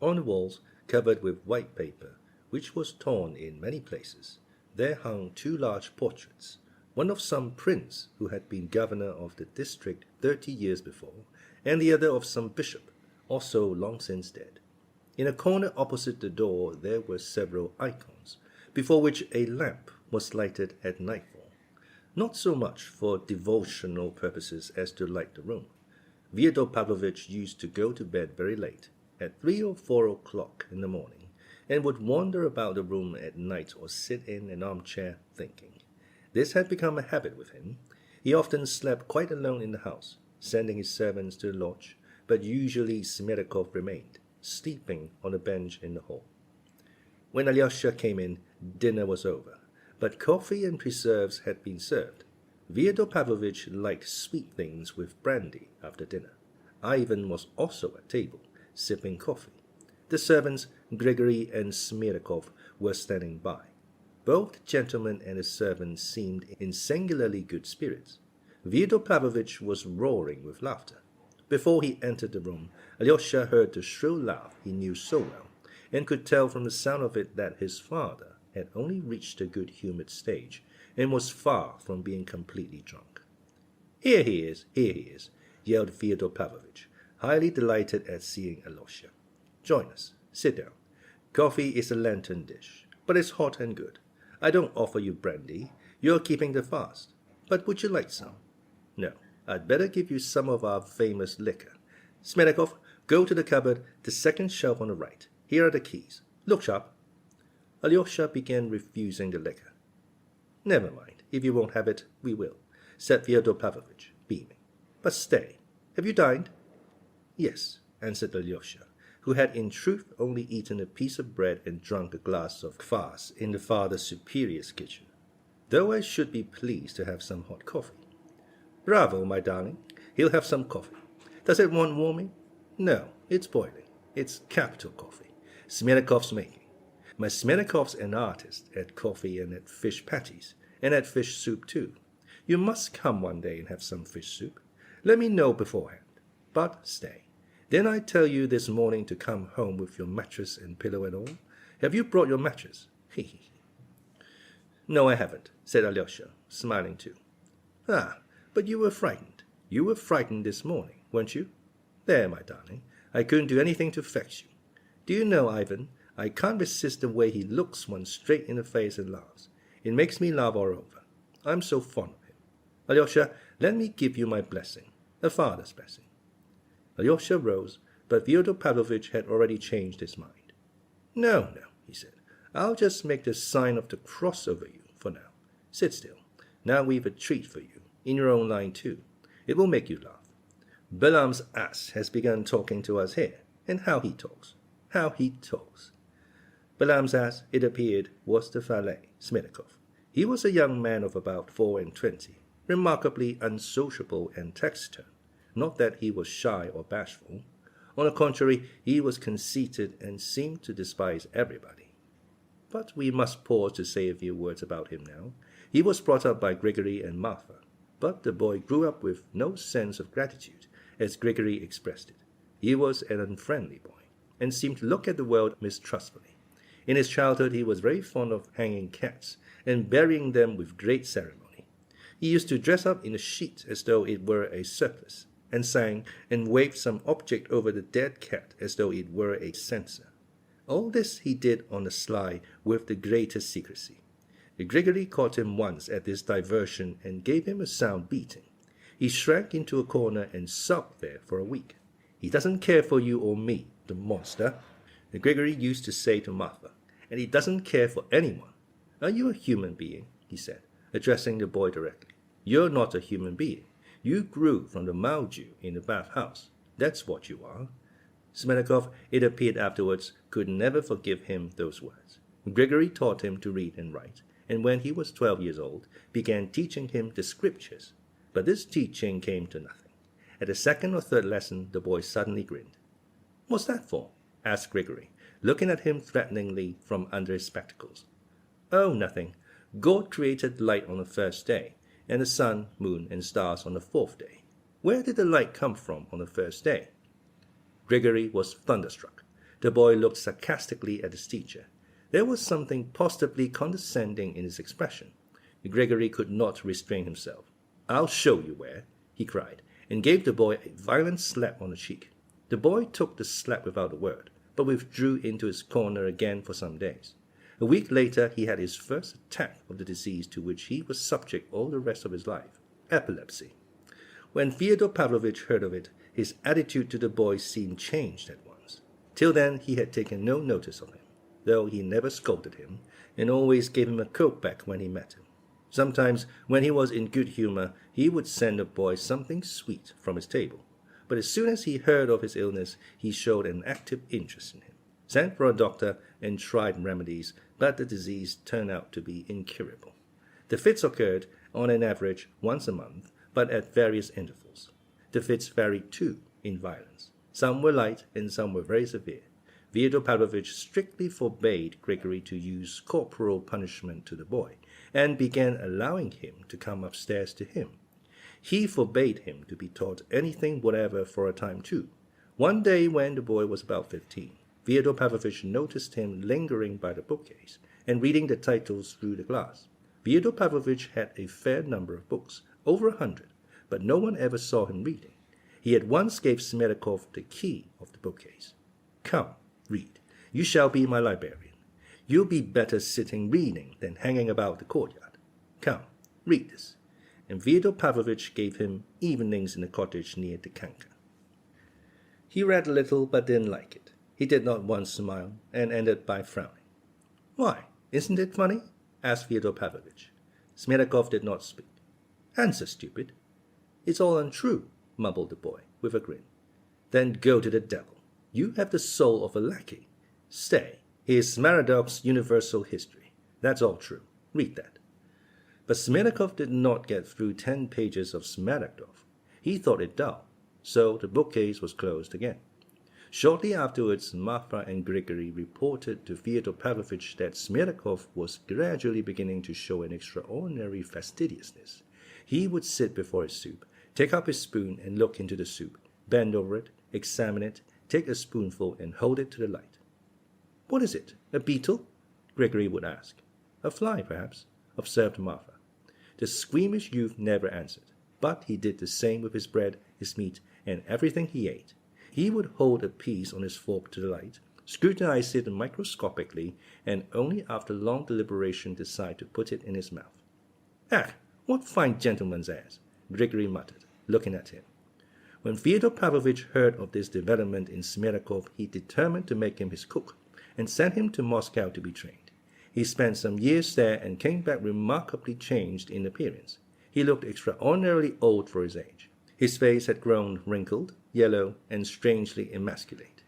On the walls, covered with white paper, which was torn in many places, there hung two large portraits, one of some prince who had been governor of the district 30 years before, and the other of some bishop, also long since dead. In a corner opposite the door there were several icons, before which a lamp was lighted at nightfall, not so much for devotional purposes as to light the room. Fyodor Pavlovitch used to go to bed very late, at 3 or 4 o'clock in the morning, and would wander about the room at night or sit in an armchair thinking. This had become a habit with him. He often slept quite alone in the house, sending his servants to the lodge, but usually Smerdyakov remained, sleeping on a bench in the hall. When Alyosha came in, dinner was over, but coffee and preserves had been served. Fyodor Pavlovitch liked sweet things with brandy after dinner. Ivan was also at table, sipping coffee. The servants, Grigory and Smerdyakov, were standing by. Both the gentleman and the servant seemed in singularly good spirits. Fyodor Pavlovitch was roaring with laughter. Before he entered the room, Alyosha heard the shrill laugh he knew so well, and could tell from the sound of it that his father had only reached a good-humored stage, and was far from being completely drunk. Here he is, yelled Fyodor Pavlovitch, highly delighted at seeing Alyosha. Join us. Sit down. Coffee is a Lenten dish, but it's hot and good. I don't offer you brandy. You're keeping the fast. But would you like some? No, I'd better give you some of our famous liquor. Smerdyakov, go to the cupboard, the second shelf on the right. Here are the keys. Look sharp. Alyosha began refusing the liquor. Never mind. If you won't have it, we will, said Fyodor Pavlovitch, beaming. But stay. Have you dined? Yes, answered Alyosha, who had in truth only eaten a piece of bread and drunk a glass of kvass in the Father Superior's kitchen, though I should be pleased to have some hot coffee. Bravo, my darling. He'll have some coffee. Does it want warming? No, it's boiling. It's capital coffee. Smerdyakov's making. My Smerdyakhov's an artist at coffee and at fish patties, and at fish soup too. You must come one day and have some fish soup. Let me know beforehand. But stay. Didn't I tell you this morning to come home with your mattress and pillow and all? Have you brought your mattress? He. No, I haven't, said Alyosha, smiling too. Ah, but you were frightened. You were frightened this morning, weren't you? There, my darling, I couldn't do anything to fetch you. Do you know, Ivan, I can't resist the way he looks one straight in the face and laughs. It makes me laugh all over. I'm so fond of him. Alyosha, let me give you my blessing, a father's blessing. Alyosha rose, but Fyodor Pavlovitch had already changed his mind. No, he said. I'll just make the sign of the cross over you for now. Sit still. Now we've a treat for you, in your own line too. It will make you laugh. Balaam's ass has begun talking to us here, and how he talks. Balaam's ass, it appeared, was the valet, Smerdyakov. He was a young man of about 24, remarkably unsociable and taciturn. Not that he was shy or bashful. On the contrary, he was conceited and seemed to despise everybody. But we must pause to say a few words about him now. He was brought up by Grigory and Marfa, but the boy grew up with no sense of gratitude, as Grigory expressed it. He was an unfriendly boy, and seemed to look at the world mistrustfully. In his childhood he was very fond of hanging cats, and burying them with great ceremony. He used to dress up in a sheet as though it were a surplice, and sang and waved some object over the dead cat as though it were a censer. All this he did on the sly with the greatest secrecy. Grigory caught him once at this diversion and gave him a sound beating. He shrank into a corner and sulked there for a week. He doesn't care for you or me, the monster, Grigory used to say to Marfa, and he doesn't care for anyone. Are you a human being? He said, addressing the boy directly. You're not a human being. You grew from the mildew in the bathhouse. That's what you are. Smerdyakov, it appeared afterwards, could never forgive him those words. Grigory taught him to read and write, and when he was 12 years old, began teaching him the scriptures. But this teaching came to nothing. At the second or third lesson, the boy suddenly grinned. What's that for? Asked Grigory, looking at him threateningly from under his spectacles. Oh, nothing. God created light on the first day, and the sun, moon, and stars on the fourth day. Where did the light come from on the first day? Grigory was thunderstruck. The boy looked sarcastically at his teacher. There was something positively condescending in his expression. Grigory could not restrain himself. I'll show you where, he cried, and gave the boy a violent slap on the cheek. The boy took the slap without a word, but withdrew into his corner again for some days. A week later he had his first attack of the disease to which he was subject all the rest of his life, epilepsy. When Fyodor Pavlovitch heard of it, his attitude to the boy seemed changed at once. Till then he had taken no notice of him, though he never scolded him, and always gave him a coat back when he met him. Sometimes, when he was in good humor, he would send the boy something sweet from his table. But as soon as he heard of his illness, he showed an active interest in him, sent for a doctor, and tried remedies, but the disease turned out to be incurable. The fits occurred, on an average, once a month, but at various intervals. The fits varied, too, in violence. Some were light, and some were very severe. Fyodor Pavlovitch strictly forbade Grigory to use corporal punishment to the boy, and began allowing him to come upstairs to him. He forbade him to be taught anything whatever for a time, too. One day when the boy was about 15, Fyodor Pavlovitch noticed him lingering by the bookcase and reading the titles through the glass. Fyodor Pavlovitch had a fair number of books, over 100, but no one ever saw him reading. He at once gave Smerdyakov the key of the bookcase. Come, read. You shall be my librarian. You'll be better sitting reading than hanging about the courtyard. Come, read this. And Fyodor Pavlovitch gave him Evenings in the Cottage near the Kanka. He read a little but didn't like it. He did not once smile, and ended by frowning. Why, isn't it funny? Asked Fyodor Pavlovitch. Smerdyakov did not speak. Answer, stupid. It's all untrue, mumbled the boy, with a grin. Then go to the devil. You have the soul of a lackey. Stay, here's Smerdyakov Universal History. That's all true. Read that. But Smerdyakov did not get through 10 pages of Smerdyakov. He thought it dull, so the bookcase was closed again. Shortly afterwards, Marfa and Grigory reported to Fyodor Pavlovitch that Smerdyakov was gradually beginning to show an extraordinary fastidiousness. He would sit before his soup, take up his spoon and look into the soup, bend over it, examine it, take a spoonful and hold it to the light. What is it, a beetle? Grigory would ask. A fly, perhaps, observed Marfa. The squeamish youth never answered, but he did the same with his bread, his meat, and everything he ate. He would hold a piece on his fork to the light, scrutinize it microscopically, and only after long deliberation decide to put it in his mouth. Ah, what fine gentleman's ass, Grigory muttered, looking at him. When Fyodor Pavlovitch heard of this development in Smerdyakov, he determined to make him his cook, and sent him to Moscow to be trained. He spent some years there and came back remarkably changed in appearance. He looked extraordinarily old for his age. His face had grown wrinkled, yellow, and strangely emasculate.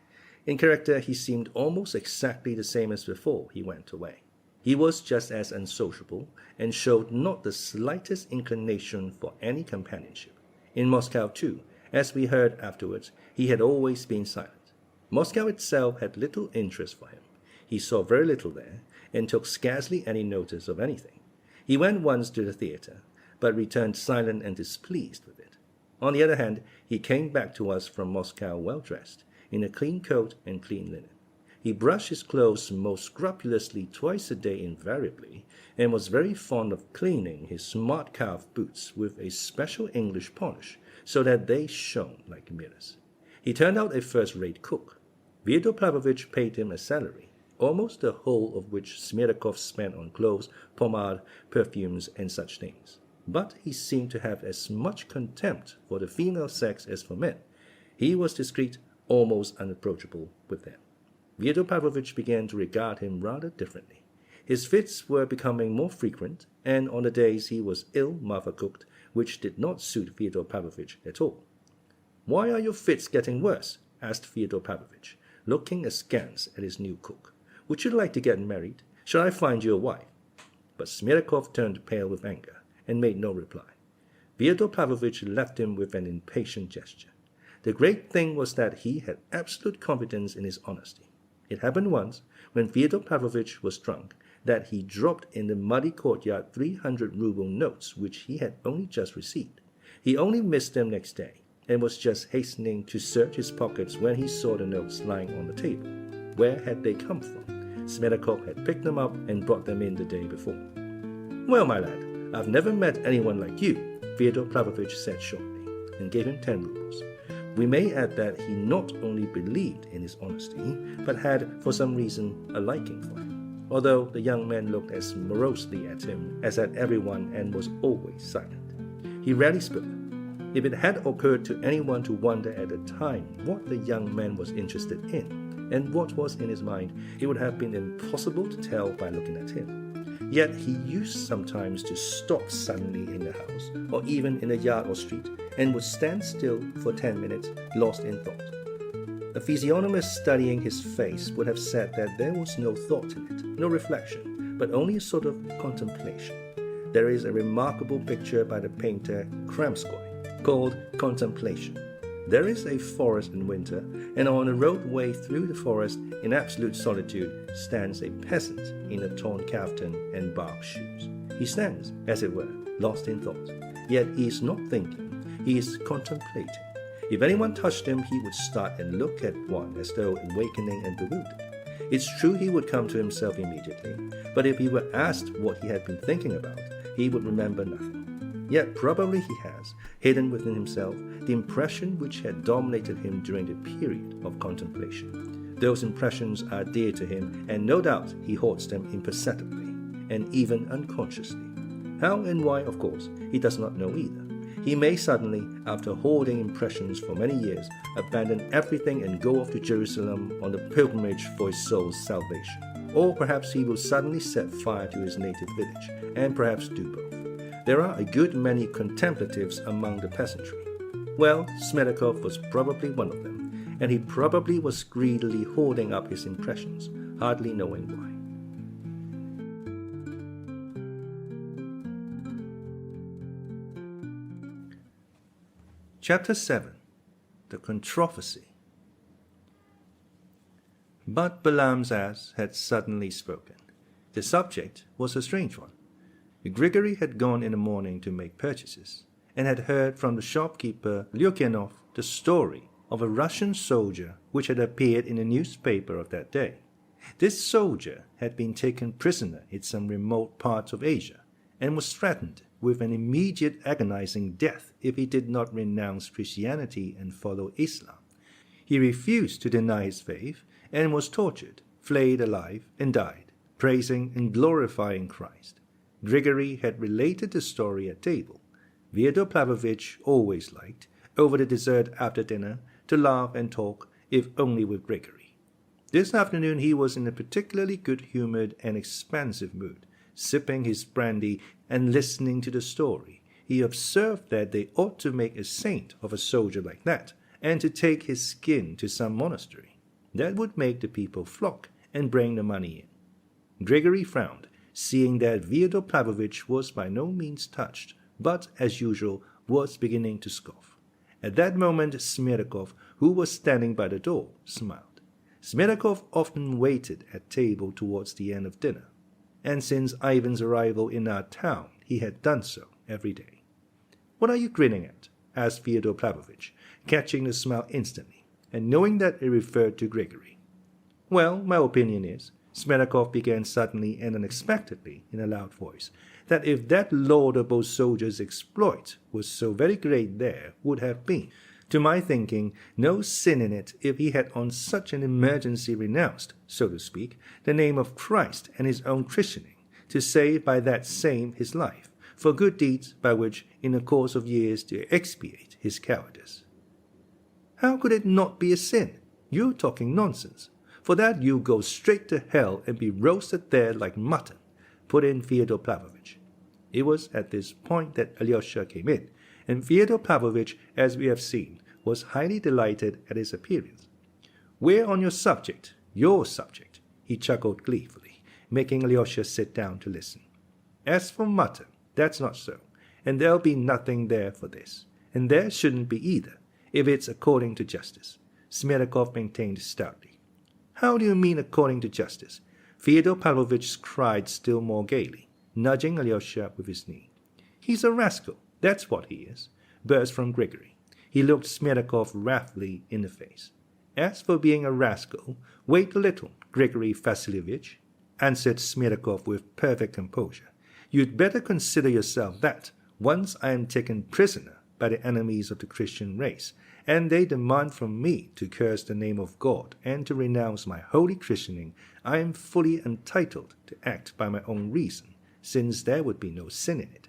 In character he seemed almost exactly the same as before he went away. He was just as unsociable, and showed not the slightest inclination for any companionship. In Moscow, too, as we heard afterwards, he had always been silent. Moscow itself had little interest for him. He saw very little there, and took scarcely any notice of anything. He went once to the theatre, but returned silent and displeased with it. On the other hand, he came back to us from Moscow well dressed, in a clean coat and clean linen. He brushed his clothes most scrupulously twice a day invariably, and was very fond of cleaning his smart calf boots with a special English polish, so that they shone like mirrors. He turned out a first-rate cook. Fyodor Pavlovitch paid him a salary, almost the whole of which Smerdyakov spent on clothes, pomade, perfumes, and such things. But he seemed to have as much contempt for the female sex as for men. He was discreet, almost unapproachable with them. Fyodor Pavlovitch began to regard him rather differently. His fits were becoming more frequent, and on the days he was ill, Marfa cooked, which did not suit Fyodor Pavlovitch at all. "Why are your fits getting worse?" asked Fyodor Pavlovitch, looking askance at his new cook. "Would you like to get married? Shall I find you a wife?" But Smerdyakov turned pale with anger, and made no reply. Fyodor Pavlovitch left him with an impatient gesture. The great thing was that he had absolute confidence in his honesty. It happened once, when Fyodor Pavlovitch was drunk, that he dropped in the muddy courtyard 300-ruble notes which he had only just received. He only missed them next day, and was just hastening to search his pockets when he saw the notes lying on the table. Where had they come from? Smerdyakov had picked them up and brought them in the day before. "Well, my lad, I've never met anyone like you," Fyodor Pavlovitch said shortly, and gave him 10 rubles. We may add that he not only believed in his honesty, but had, for some reason, a liking for him, although the young man looked as morosely at him as at everyone and was always silent. He rarely spoke. If it had occurred to anyone to wonder at the time what the young man was interested in, and what was in his mind, it would have been impossible to tell by looking at him. Yet he used sometimes to stop suddenly in the house, or even in the yard or street, and would stand still for 10 minutes, lost in thought. A physiognomist studying his face would have said that there was no thought in it, no reflection, but only a sort of contemplation. There is a remarkable picture by the painter Kramskoy, called Contemplation. There is a forest in winter, and on a roadway through the forest, in absolute solitude, stands a peasant in a torn caftan and bark shoes. He stands, as it were, lost in thought. Yet he is not thinking, he is contemplating. If anyone touched him, he would start and look at one as though awakening and bewildered. It's true he would come to himself immediately, but if he were asked what he had been thinking about, he would remember nothing. Yet probably he has, hidden within himself, the impression which had dominated him during the period of contemplation. Those impressions are dear to him, and no doubt he hoards them imperceptibly, and even unconsciously. How and why, of course, he does not know either. He may suddenly, after holding impressions for many years, abandon everything and go off to Jerusalem on the pilgrimage for his soul's salvation. Or perhaps he will suddenly set fire to his native village, and perhaps do both. There are a good many contemplatives among the peasantry. Well, Smerdyakov was probably one of them, and he probably was greedily hoarding up his impressions, hardly knowing why. Chapter 7. The Controversy. But Balaam's ass had suddenly spoken. The subject was a strange one. Grigory had gone in the morning to make purchases, and had heard from the shopkeeper Lyukyanov the story of a Russian soldier which had appeared in a newspaper of that day. This soldier had been taken prisoner in some remote parts of Asia, and was threatened with an immediate agonizing death if he did not renounce Christianity and follow Islam. He refused to deny his faith, and was tortured, flayed alive, and died, praising and glorifying Christ. Grigory had related the story at table. Fyodor Pavlovitch always liked, over the dessert after dinner, to laugh and talk, if only with Grigory. This afternoon he was in a particularly good-humored and expansive mood, sipping his brandy and listening to the story. He observed that they ought to make a saint of a soldier like that, and to take his skin to some monastery. That would make the people flock and bring the money in. Grigory frowned, seeing that Fyodor Pavlovitch was by no means touched, but, as usual, was beginning to scoff. At that moment Smerdyakov, who was standing by the door, smiled. Smerdyakov often waited at table towards the end of dinner, and since Ivan's arrival in our town he had done so every day. "What are you grinning at?" asked Fyodor Pavlovitch, catching the smile instantly, and knowing that it referred to Grigory. Well, my opinion is, Smerdyakov began suddenly and unexpectedly in a loud voice, that if that laudable soldier's exploit was so very great there would have been, to my thinking, no sin in it if he had on such an emergency renounced, so to speak, the name of Christ and his own christening, to save by that same his life, for good deeds by which, in the course of years, to expiate his cowardice. How could it not be a sin? You're talking nonsense. For that you go straight to hell and be roasted there like mutton, put in Fyodor Pavlovitch. It was at this point that Alyosha came in, and Fyodor Pavlovitch, as we have seen, was highly delighted at his appearance. "We're on your subject, he chuckled gleefully, making Alyosha sit down to listen. "As for mutton, that's not so, and there'll be nothing there for this, and there shouldn't be either, if it's according to justice," Smerdyakov maintained stoutly. "How do you mean according to justice?" Fyodor Pavlovitch cried still more gaily, nudging Alyosha with his knee. "He's a rascal, that's what he is," burst from Grigory. He looked Smerdyakov wrathfully in the face. "As for being a rascal, wait a little, Grigory Vasilievich," answered Smerdyakov with perfect composure. "You'd better consider yourself that, once I am taken prisoner by the enemies of the Christian race, and they demand from me to curse the name of God and to renounce my holy christening, I am fully entitled to act by my own reason, since there would be no sin in it."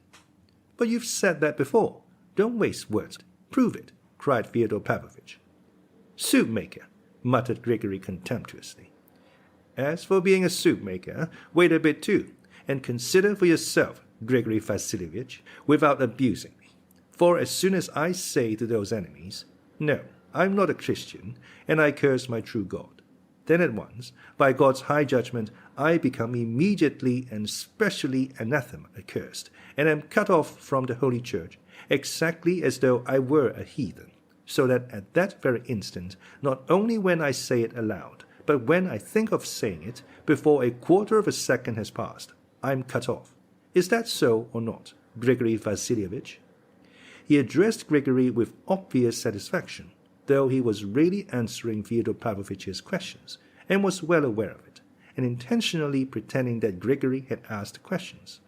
"But you've said that before. Don't waste words. Prove it," cried Fyodor Pavlovitch. "Soup maker," muttered Grigory contemptuously. "As for being a soup maker, wait a bit too, and consider for yourself, Grigory Vasilievich, without abusing me. For as soon as I say to those enemies, 'No, I'm not a Christian, and I curse my true God,' then at once, by God's high judgment, I become immediately and specially anathema accursed, and am cut off from the Holy Church, exactly as though I were a heathen, so that at that very instant, not only when I say it aloud, but when I think of saying it, before a quarter of a second has passed, I am cut off. Is that so or not, Grigory Vasilievich?" He addressed Grigory with obvious satisfaction, though he was really answering Fyodor Pavlovitch's questions, and was well aware of it, and intentionally pretending that Grigory had asked the questions.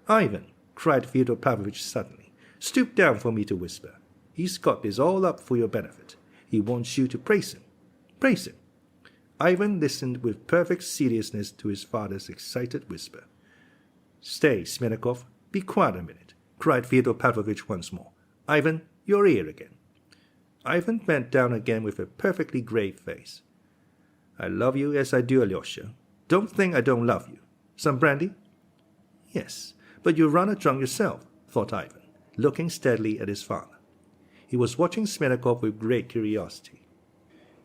"Ivan," cried Fyodor Pavlovitch suddenly, "stoop down for me to whisper. He's got this all up for your benefit. He wants you to praise him. Praise him." Ivan listened with perfect seriousness to his father's excited whisper. "Stay, Smerdyakov, be quiet a minute," cried Fyodor Pavlovitch once more. "Ivan, your ear again." Ivan bent down again with a perfectly grave face. "I love you as I do Alyosha. Don't think I don't love you. Some brandy?" "Yes, but you're rather drunk yourself," thought Ivan, looking steadily at his father. He was watching Smerdyakov with great curiosity.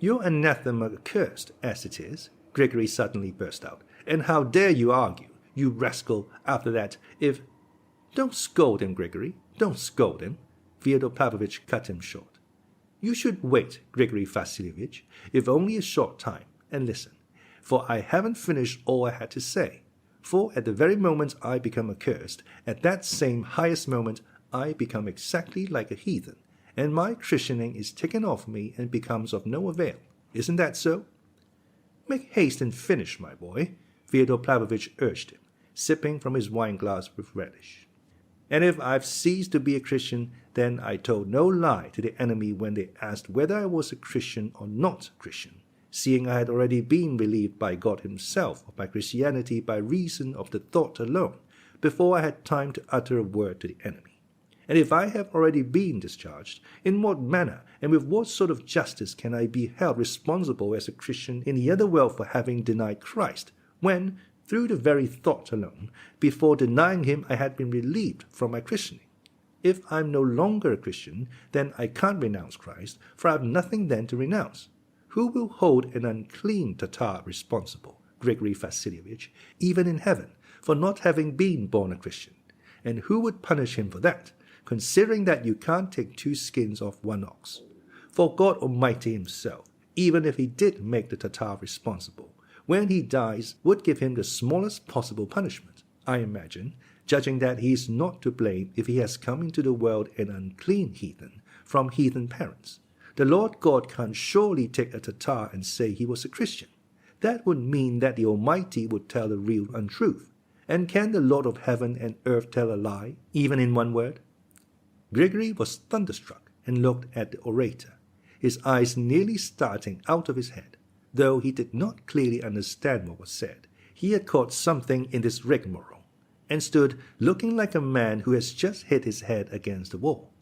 "You're anathema accursed, as it is," Grigory suddenly burst out. "And how dare you argue, you rascal, after that, if—" "Don't scold him, Grigory, don't scold him," Fyodor Pavlovitch cut him short. "You should wait, Grigory Vasilievich, if only a short time, and listen, for I haven't finished all I had to say. For at the very moment I become accursed, at that same highest moment I become exactly like a heathen, and my christening is taken off me and becomes of no avail. Isn't that so?" "Make haste and finish, my boy," Fyodor Pavlovitch urged him, sipping from his wine-glass with relish. "And if I've ceased to be a Christian, then I told no lie to the enemy when they asked whether I was a Christian or not Christian, seeing I had already been relieved by God himself of my Christianity by reason of the thought alone, before I had time to utter a word to the enemy. And if I have already been discharged, in what manner and with what sort of justice can I be held responsible as a Christian in the other world for having denied Christ, when, through the very thought alone, before denying him I had been relieved from my christening? If I am no longer a Christian, then I can't renounce Christ, for I have nothing then to renounce. Who will hold an unclean Tatar responsible, Grigory Vasilievich, even in heaven, for not having been born a Christian? And who would punish him for that, considering that you can't take two skins off one ox? For God Almighty himself, even if he did make the Tatar responsible, when he dies would give him the smallest possible punishment, I imagine, judging that he is not to blame if he has come into the world an unclean heathen, from heathen parents. The Lord God can't surely take a Tatar and say he was a Christian. that would mean that the Almighty would tell the real untruth. And can the Lord of heaven and earth tell a lie, even in one word? Grigory was thunderstruck and looked at the orator, his eyes nearly starting out of his head. Though he did not clearly understand what was said, he had caught something in this rigmarole, and stood looking like a man who has just hit his head against the wall.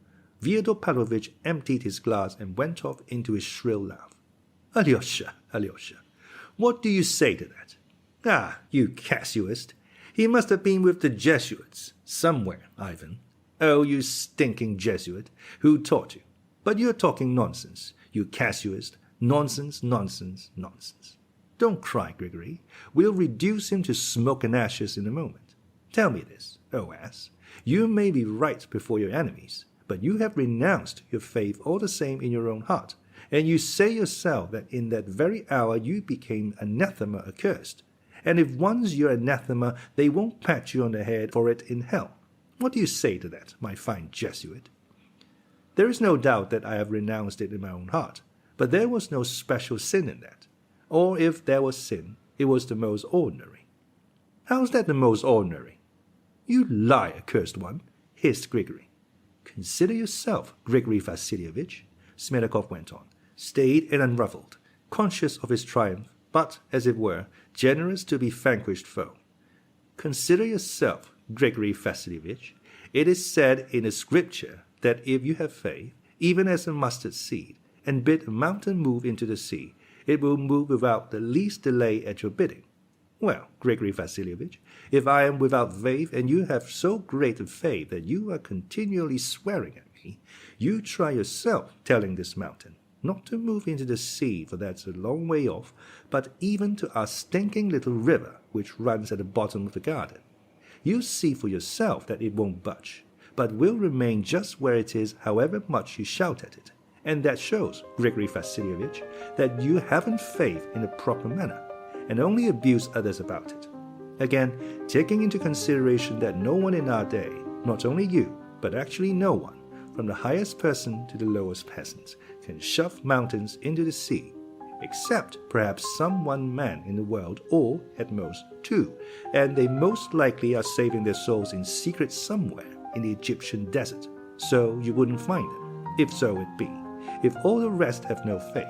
Fyodor Pavlovitch emptied his glass and went off into his shrill laugh. Alyosha, Alyosha, what do you say to that? Ah, you casuist. He must have been with the Jesuits somewhere, Ivan. Oh, you stinking Jesuit, who taught you? But you're talking nonsense, you casuist. Nonsense, nonsense, nonsense. Don't cry, Grigory. We'll reduce him to smoke and ashes in a moment. Tell me this, O ass. You may be right before your enemies, but you have renounced your faith all the same in your own heart, and you say yourself that in that very hour you became anathema accursed. And if once you're anathema, they won't pat you on the head for it in hell. What do you say to that, my fine Jesuit? There is no doubt that I have renounced it in my own heart, but there was no special sin in that. Or if there was sin, it was the most ordinary. How's that the most ordinary? You lie, accursed one, hissed Grigory. Consider yourself, Grigory Vassilievich, Smerdyakov went on, staid and unruffled, conscious of his triumph, but, as it were, generous to be vanquished foe. Consider yourself, Grigory Vassilievich. It is said in the scripture that if you have faith, even as a mustard seed, and bid a mountain move into the sea, it will move without the least delay at your bidding. Well, Grigory Vassilievich, if I am without faith and you have so great a faith that you are continually swearing at me, you try yourself telling this mountain not to move into the sea, for that's a long way off, but even to our stinking little river which runs at the bottom of the garden. You see for yourself that it won't budge, but will remain just where it is however much you shout at it. And that shows, Grigory Vassilievich, that you haven't faith in a proper manner, and only abuse others about it. Again, taking into consideration that no one in our day, not only you, but actually no one, from the highest person to the lowest peasant, can shove mountains into the sea, except perhaps some one man in the world, or, at most, two, and they most likely are saving their souls in secret somewhere in the Egyptian desert, so you wouldn't find them, if so it be. If all the rest have no faith,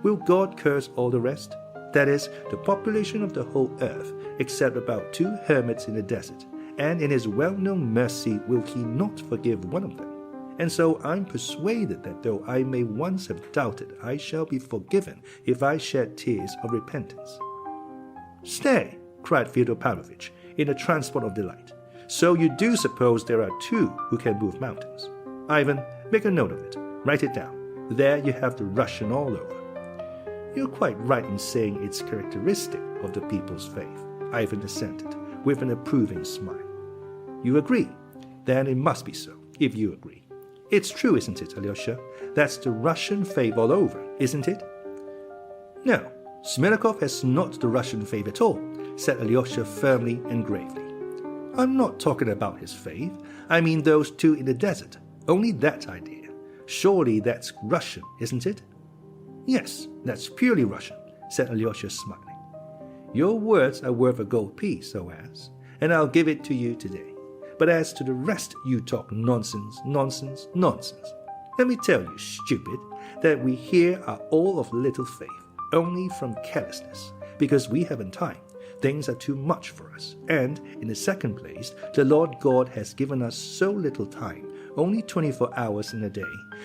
will God curse all the rest? That is, the population of the whole earth, except about 2 hermits in the desert, and in his well-known mercy will he not forgive one of them? And so I'm persuaded that though I may once have doubted, I shall be forgiven if I shed tears of repentance. Stay, cried Fyodor Pavlovitch, in a transport of delight. So you do suppose there are 2 who can move mountains? Ivan, make a note of it. Write it down. There you have the Russian all over. You're quite right in saying it's characteristic of the people's faith, Ivan assented, with an approving smile. You agree? Then it must be so, if you agree. It's true, isn't it, Alyosha? That's the Russian faith all over, isn't it? No, Smerdyakov has not the Russian faith at all, said Alyosha firmly and gravely. I'm not talking about his faith. I mean those 2 in the desert. Only that idea. Surely that's Russian, isn't it? Yes, that's purely Russian, said Alyosha, smiling. Your words are worth a gold piece, O ass, and I'll give it to you today. But as to the rest, you talk nonsense, nonsense, nonsense. Let me tell you, stupid, that we here are all of little faith, only from carelessness, because we haven't time. Things are too much for us, and, in the second place, the Lord God has given us so little time, only 24 hours in a day,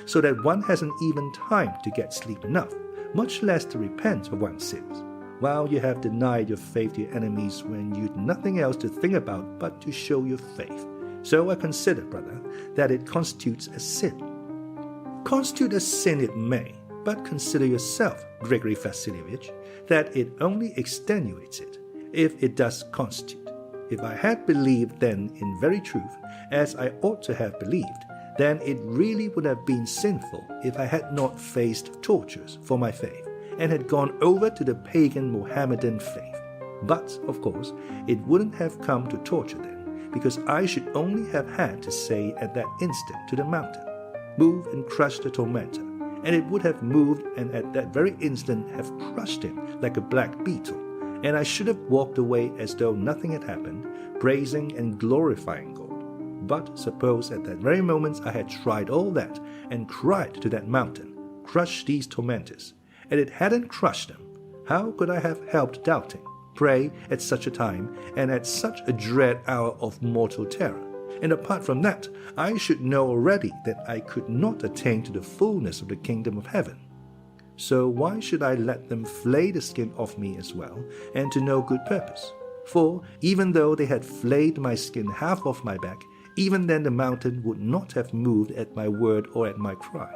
so that one hasn't even time to get sleep enough, much less to repent of one's sins, while you have denied your faith to your enemies when you'd nothing else to think about but to show your faith. So I consider, brother, that it constitutes a sin. Constitute a sin it may, but consider yourself, Grigory Vassilievich, that it only extenuates it, if it does constitute. If I had believed then in very truth, as I ought to have believed, then it really would have been sinful if I had not faced tortures for my faith, and had gone over to the pagan Mohammedan faith. But, of course, it wouldn't have come to torture then, because I should only have had to say at that instant to the mountain, move and crush the tormentor, and it would have moved and at that very instant have crushed him like a black beetle, and I should have walked away as though nothing had happened, praising and glorifying God. But suppose at that very moment I had tried all that and cried to that mountain, crush these tormentors, and it hadn't crushed them, how could I have helped doubting, pray at such a time and at such a dread hour of mortal terror? And apart from that, I should know already that I could not attain to the fullness of the kingdom of heaven. So why should I let them flay the skin off me as well, and to no good purpose? For even though they had flayed my skin half off my back, even then the mountain would not have moved at my word or at my cry.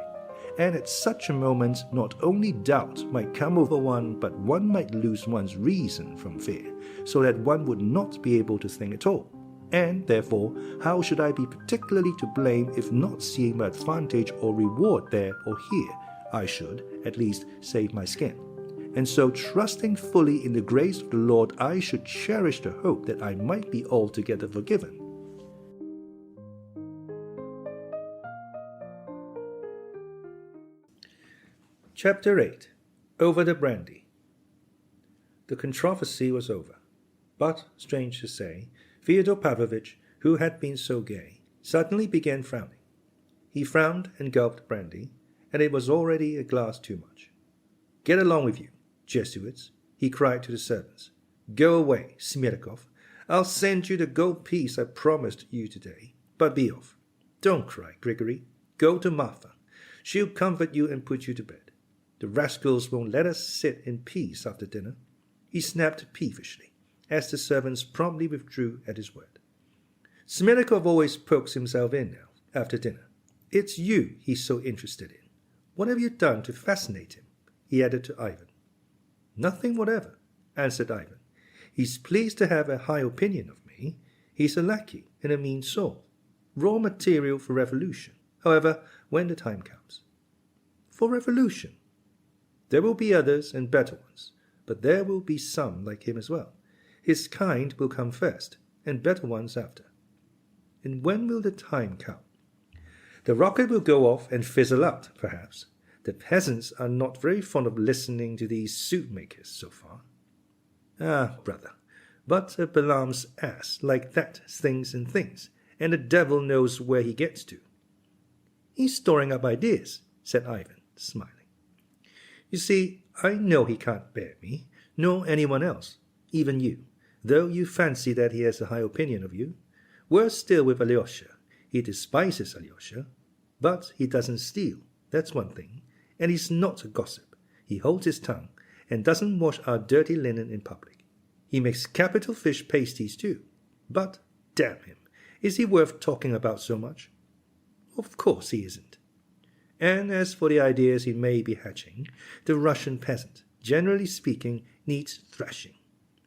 And at such a moment not only doubt might come over one, but one might lose one's reason from fear, so that one would not be able to think at all. And therefore, how should I be particularly to blame if not seeing my advantage or reward there or here, I should, at least, save my skin. And so, trusting fully in the grace of the Lord, I should cherish the hope that I might be altogether forgiven. Chapter 8. Over the brandy. The controversy was over. But, strange to say, Fyodor Pavlovitch, who had been so gay, suddenly began frowning. He frowned and gulped brandy, and it was already a glass too much. "Get along with you, Jesuits," he cried to the servants. "Go away, Smerdyakov. I'll send you the gold piece I promised you today. But be off. Don't cry, Grigory. Go to Marfa. She'll comfort you and put you to bed. The rascals won't let us sit in peace after dinner," he snapped peevishly, as the servants promptly withdrew at his word. "Smerdyakov always pokes himself in now, after dinner. It's you he's so interested in. What have you done to fascinate him?" he added to Ivan. "Nothing whatever," answered Ivan. "He's pleased to have a high opinion of me. He's a lackey and a mean soul. Raw material for revolution, however, when the time comes." "For revolution?" "There will be others and better ones, but there will be some like him as well. His kind will come first, and better ones after." "And when will the time come?" "The rocket will go off and fizzle out, perhaps. The peasants are not very fond of listening to these suit makers so far." "Ah, brother, but a Balaam's ass like that thinks and thinks, and the devil knows where he gets to." "He's storing up ideas," said Ivan, smiling. "You see, I know he can't bear me, nor anyone else, even you, though you fancy that he has a high opinion of you. Worse still with Alyosha. He despises Alyosha. But he doesn't steal, that's one thing, and he's not a gossip. He holds his tongue, and doesn't wash our dirty linen in public. He makes capital fish pasties too. But, damn him, is he worth talking about so much? Of course he isn't. And as for the ideas he may be hatching, the Russian peasant, generally speaking, needs thrashing.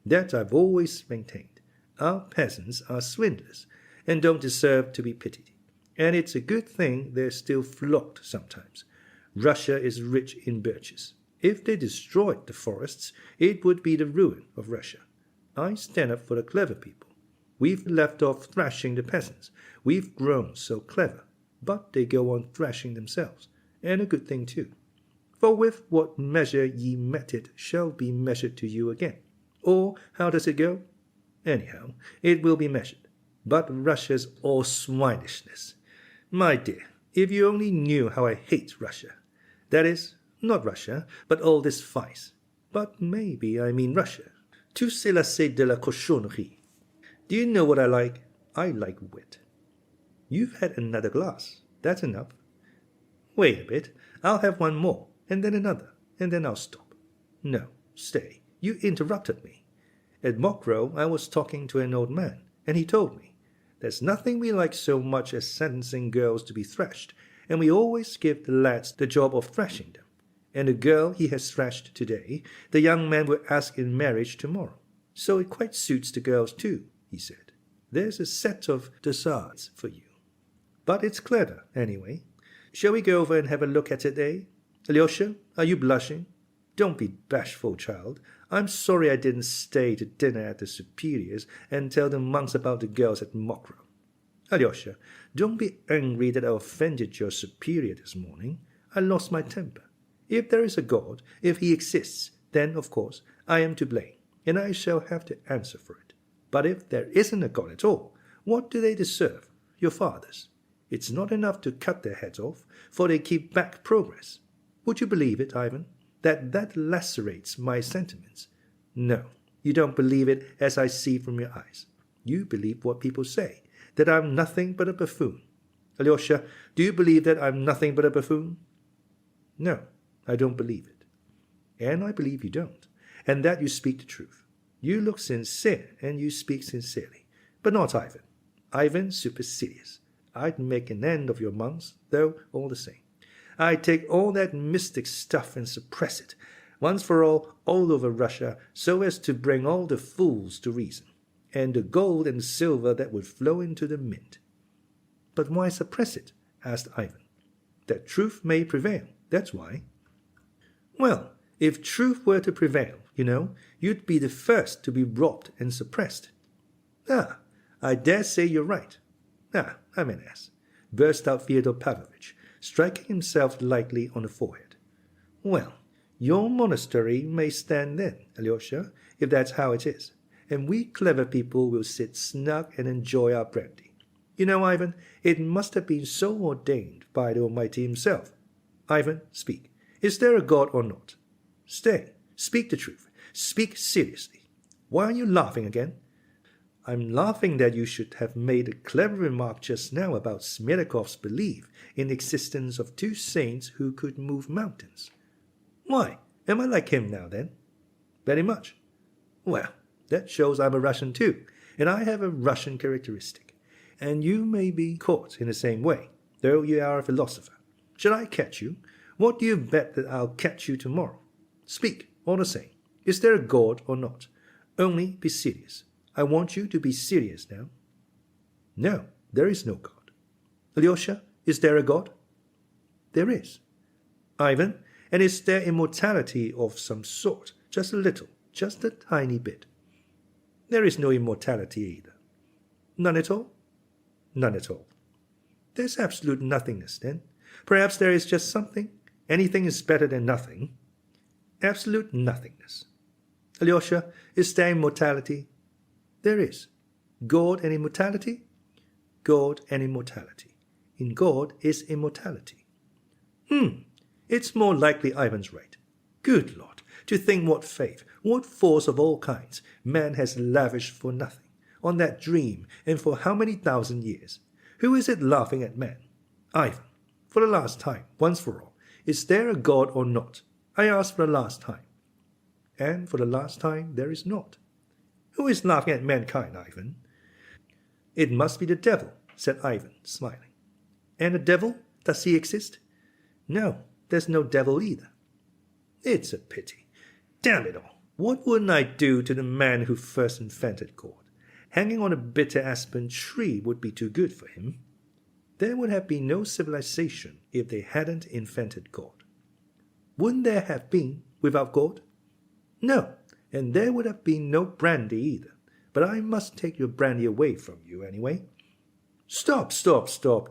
That I've always maintained. Our peasants are swindlers, and don't deserve to be pitied. And it's a good thing they're still flogged sometimes. Russia is rich in birches. If they destroyed the forests, it would be the ruin of Russia. I stand up for the clever people. We've left off thrashing the peasants. We've grown so clever. But they go on thrashing themselves, and a good thing too. For with what measure ye met it shall be measured to you again. Or how does it go? Anyhow, it will be measured. But Russia's all swinishness. My dear, if you only knew how I hate Russia. That is, not Russia, but all this vice. But maybe I mean Russia. Tout cela c'est de la cochonnerie. Do you know what I like? I like wit. You've had another glass. That's enough. Wait a bit. I'll have one more, and then another, and then I'll stop. No, stay. You interrupted me. At Mokrow, I was talking to an old man, and he told me, there's nothing we like so much as sentencing girls to be thrashed, and we always give the lads the job of thrashing them. And the girl he has thrashed today, the young man will ask in marriage tomorrow. So it quite suits the girls too, he said. There's a set of dessarts for you. But it's clever, anyway. Shall we go over and have a look at it, eh? Alyosha, are you blushing? Don't be bashful, child. I'm sorry I didn't stay to dinner at the superior's and tell the monks about the girls at Mokrow. Alyosha, don't be angry that I offended your superior this morning. I lost my temper. If there is a God, if he exists, then, of course, I am to blame, and I shall have to answer for it. But if there isn't a God at all, what do they deserve, your fathers? It's not enough to cut their heads off, for they keep back progress. Would you believe it, Ivan, that lacerates my sentiments? No, you don't believe it as I see from your eyes. You believe what people say, that I'm nothing but a buffoon. Alyosha, do you believe that I'm nothing but a buffoon? No, I don't believe it. And I believe you don't, and that you speak the truth. You look sincere, and you speak sincerely. But not Ivan. Ivan's supercilious. I'd make an end of your monks, though, all the same. I'd take all that mystic stuff and suppress it, once for all over Russia, so as to bring all the fools to reason, and the gold and silver that would flow into the mint. But why suppress it? Asked Ivan. That truth may prevail, that's why. Well, if truth were to prevail, you'd be the first to be robbed and suppressed. Ah, I dare say you're right. Ah, I'm an ass, burst out Fyodor Pavlovitch, striking himself lightly on the forehead. Well, your monastery may stand then, Alyosha, if that's how it is, and we clever people will sit snug and enjoy our brandy. Ivan, it must have been so ordained by the Almighty himself. Ivan, speak. Is there a God or not? Stay. Speak the truth. Speak seriously. Why are you laughing again? I'm laughing that you should have made a clever remark just now about Smerdyakov's belief in the existence of two saints who could move mountains. Why, am I like him now, then? Very much. Well, that shows I'm a Russian too, and I have a Russian characteristic. And you may be caught in the same way, though you are a philosopher. Should I catch you? What do you bet that I'll catch you tomorrow? Speak, all the same. Is there a God or not? Only be serious. I want you to be serious now. No, there is no God. Alyosha, is there a God? There is. Ivan, and is there immortality of some sort? Just a little, just a tiny bit. There is no immortality either. None at all? None at all. There's absolute nothingness, then. Perhaps there is just something. Anything is better than nothing. Absolute nothingness. Alyosha, is there immortality? There is. God and immortality? God and immortality. In God is immortality. It's more likely Ivan's right. Good Lord, to think what faith, what force of all kinds man has lavished for nothing, on that dream, and for how many thousand years. Who is it laughing at man? Ivan, for the last time, once for all, is there a God or not? I ask for the last time. And for the last time there is not. Who is laughing at mankind, Ivan? It must be the devil, said Ivan, smiling. And the devil, does he exist? No, there's no devil either. It's a pity. Damn it all, what wouldn't I do to the man who first invented God? Hanging on a bitter aspen tree would be too good for him. There would have been no civilization if they hadn't invented God. Wouldn't there have been without God? No, and there would have been no brandy either. But I must take your brandy away from you anyway. Stop,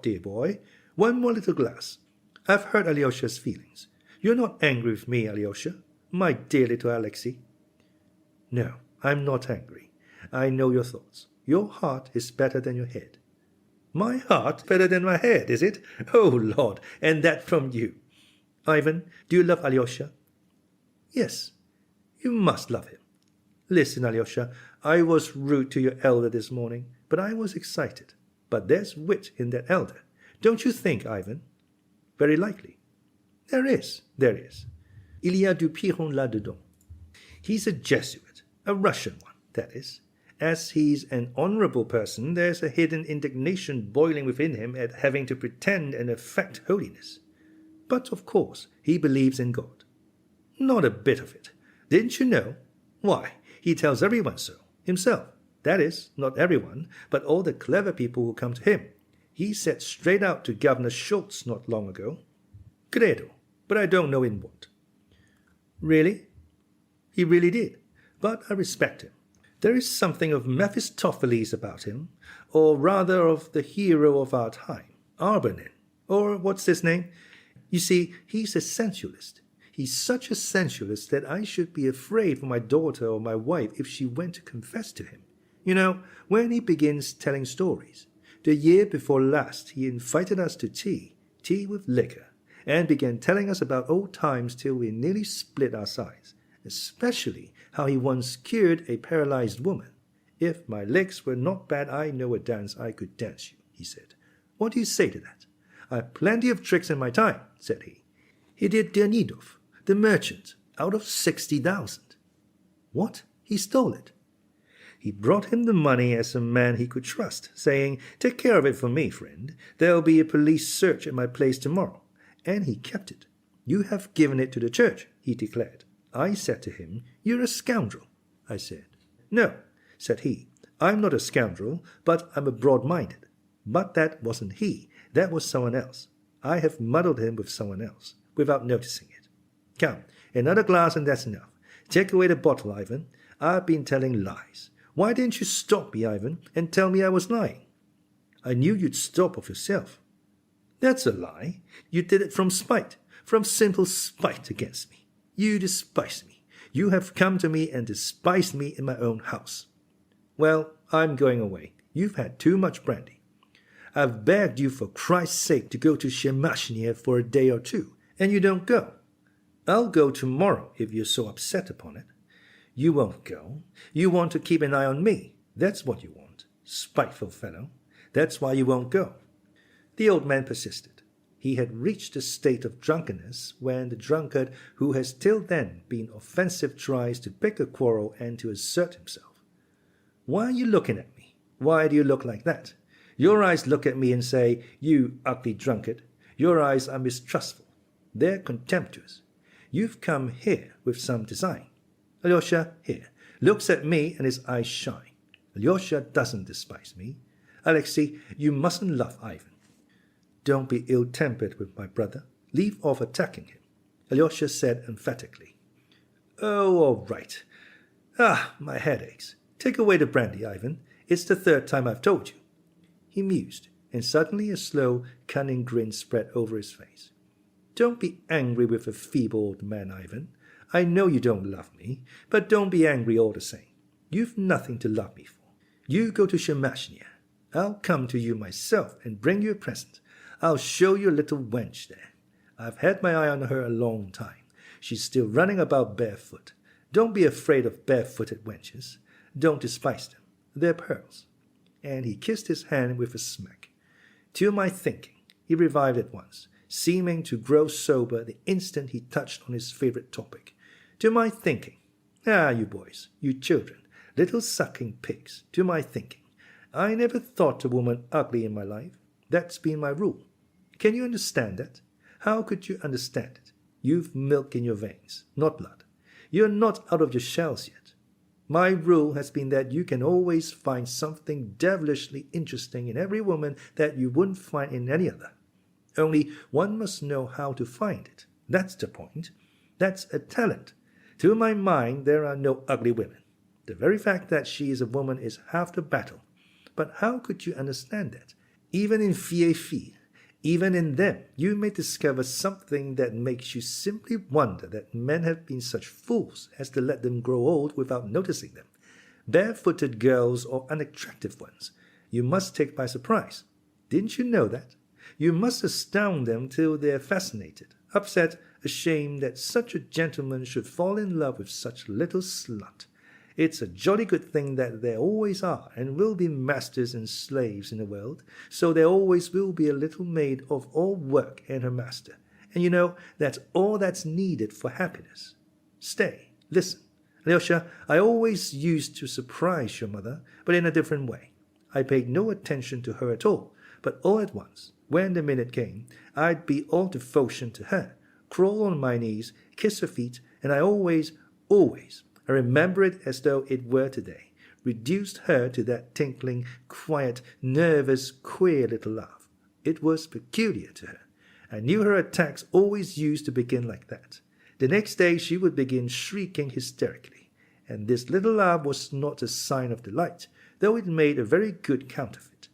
dear boy. One more little glass. I've hurt Alyosha's feelings. You're not angry with me, Alyosha, my dear little Alexei. No, I'm not angry. I know your thoughts. Your heart is better than your head. My heart better than my head, is it? Oh, Lord, and that from you. Ivan, do you love Alyosha? Yes, you must love him. Listen, Alyosha, I was rude to your elder this morning, but I was excited. But there's wit in that elder. Don't you think, Ivan? Very likely. There is. Il y a du piron là-dedans. He's a Jesuit, a Russian one, that is. As he's an honorable person, there's a hidden indignation boiling within him at having to pretend and affect holiness. But, of course, he believes in God. Not a bit of it. Didn't you know? Why, he tells everyone so, himself. That is, not everyone, but all the clever people who come to him. He said straight out to Governor Schultz not long ago. Credo, but I don't know in what. Really? He really did, but I respect him. There is something of Mephistopheles about him, or rather of the hero of our time, Arbanin, or what's his name? You see, he's a sensualist. He's such a sensualist that I should be afraid for my daughter or my wife if she went to confess to him. You know, when he begins telling stories. The year before last, he invited us to tea with liquor, and began telling us about old times till we nearly split our sides, especially how he once cured a paralyzed woman. If my legs were not bad, I know a dance I could dance you, he said. What do you say to that? I have plenty of tricks in my time, said he. He did Dionidov, the merchant, out of 60,000. What? He stole it. He brought him the money as a man he could trust, saying, "Take care of it for me, friend. There'll be a police search at my place tomorrow." And he kept it. "You have given it to the church," he declared. I said to him, "You're a scoundrel." I said. "No," said he, "I'm not a scoundrel, but I'm a broad-minded." But that wasn't he. That was someone else. I have muddled him with someone else, without noticing it. Come, another glass and that's enough. Take away the bottle, Ivan. I've been telling lies. Why didn't you stop me, Ivan, and tell me I was lying? I knew you'd stop of yourself. That's a lie. You did it from spite, from simple spite against me. You despise me. You have come to me and despised me in my own house. Well, I'm going away. You've had too much brandy. I've begged you for Christ's sake to go to Shemashnia for a day or two, and you don't go. I'll go tomorrow if you're so upset upon it. You won't go. You want to keep an eye on me. That's what you want. Spiteful fellow. That's why you won't go. The old man persisted. He had reached a state of drunkenness when the drunkard who has till then been offensive tries to pick a quarrel and to assert himself. Why are you looking at me? Why do you look like that? Your eyes look at me and say, "You ugly drunkard." Your eyes are mistrustful. They're contemptuous. You've come here with some design. Alyosha, here, looks at me and his eyes shine. Alyosha doesn't despise me. Alexei, you mustn't love Ivan. Don't be ill-tempered with my brother. Leave off attacking him, Alyosha said emphatically. Oh, all right. My head aches. Take away the brandy, Ivan. It's the third time I've told you. He mused, and suddenly a slow, cunning grin spread over his face. Don't be angry with a feeble old man, Ivan. I know you don't love me, but don't be angry all the same. You've nothing to love me for. You go to Shemashnia. I'll come to you myself and bring you a present. I'll show you a little wench there. I've had my eye on her a long time. She's still running about barefoot. Don't be afraid of barefooted wenches. Don't despise them. They're pearls. And he kissed his hand with a smack. To my thinking, he revived at once, seeming to grow sober the instant he touched on his favorite topic. To my thinking. You boys, you children, little sucking pigs, to my thinking. I never thought a woman ugly in my life. That's been my rule. Can you understand that? How could you understand it? You've milk in your veins, not blood. You're not out of your shells yet. My rule has been that you can always find something devilishly interesting in every woman that you wouldn't find in any other. Only one must know how to find it. That's the point. That's a talent. To my mind, there are no ugly women. The very fact that she is a woman is half the battle. But how could you understand that? Even in filles, even in them, you may discover something that makes you simply wonder that men have been such fools as to let them grow old without noticing them. Barefooted girls or unattractive ones, you must take by surprise. Didn't you know that? You must astound them till they're fascinated, upset, ashamed that such a gentleman should fall in love with such a little slut. It's a jolly good thing that there always are and will be masters and slaves in the world, so there always will be a little maid of all work and her master. And you know, that's all that's needed for happiness. Stay, listen. Alyosha, I always used to surprise your mother, but in a different way. I paid no attention to her at all, but all at once, when the minute came, I'd be all devotion to her, crawl on my knees, kiss her feet, and I always, I remember it as though it were today, reduced her to that tinkling, quiet, nervous, queer little laugh. It was peculiar to her. I knew her attacks always used to begin like that. The next day she would begin shrieking hysterically, and this little laugh was not a sign of delight, though it made a very good counterfeit.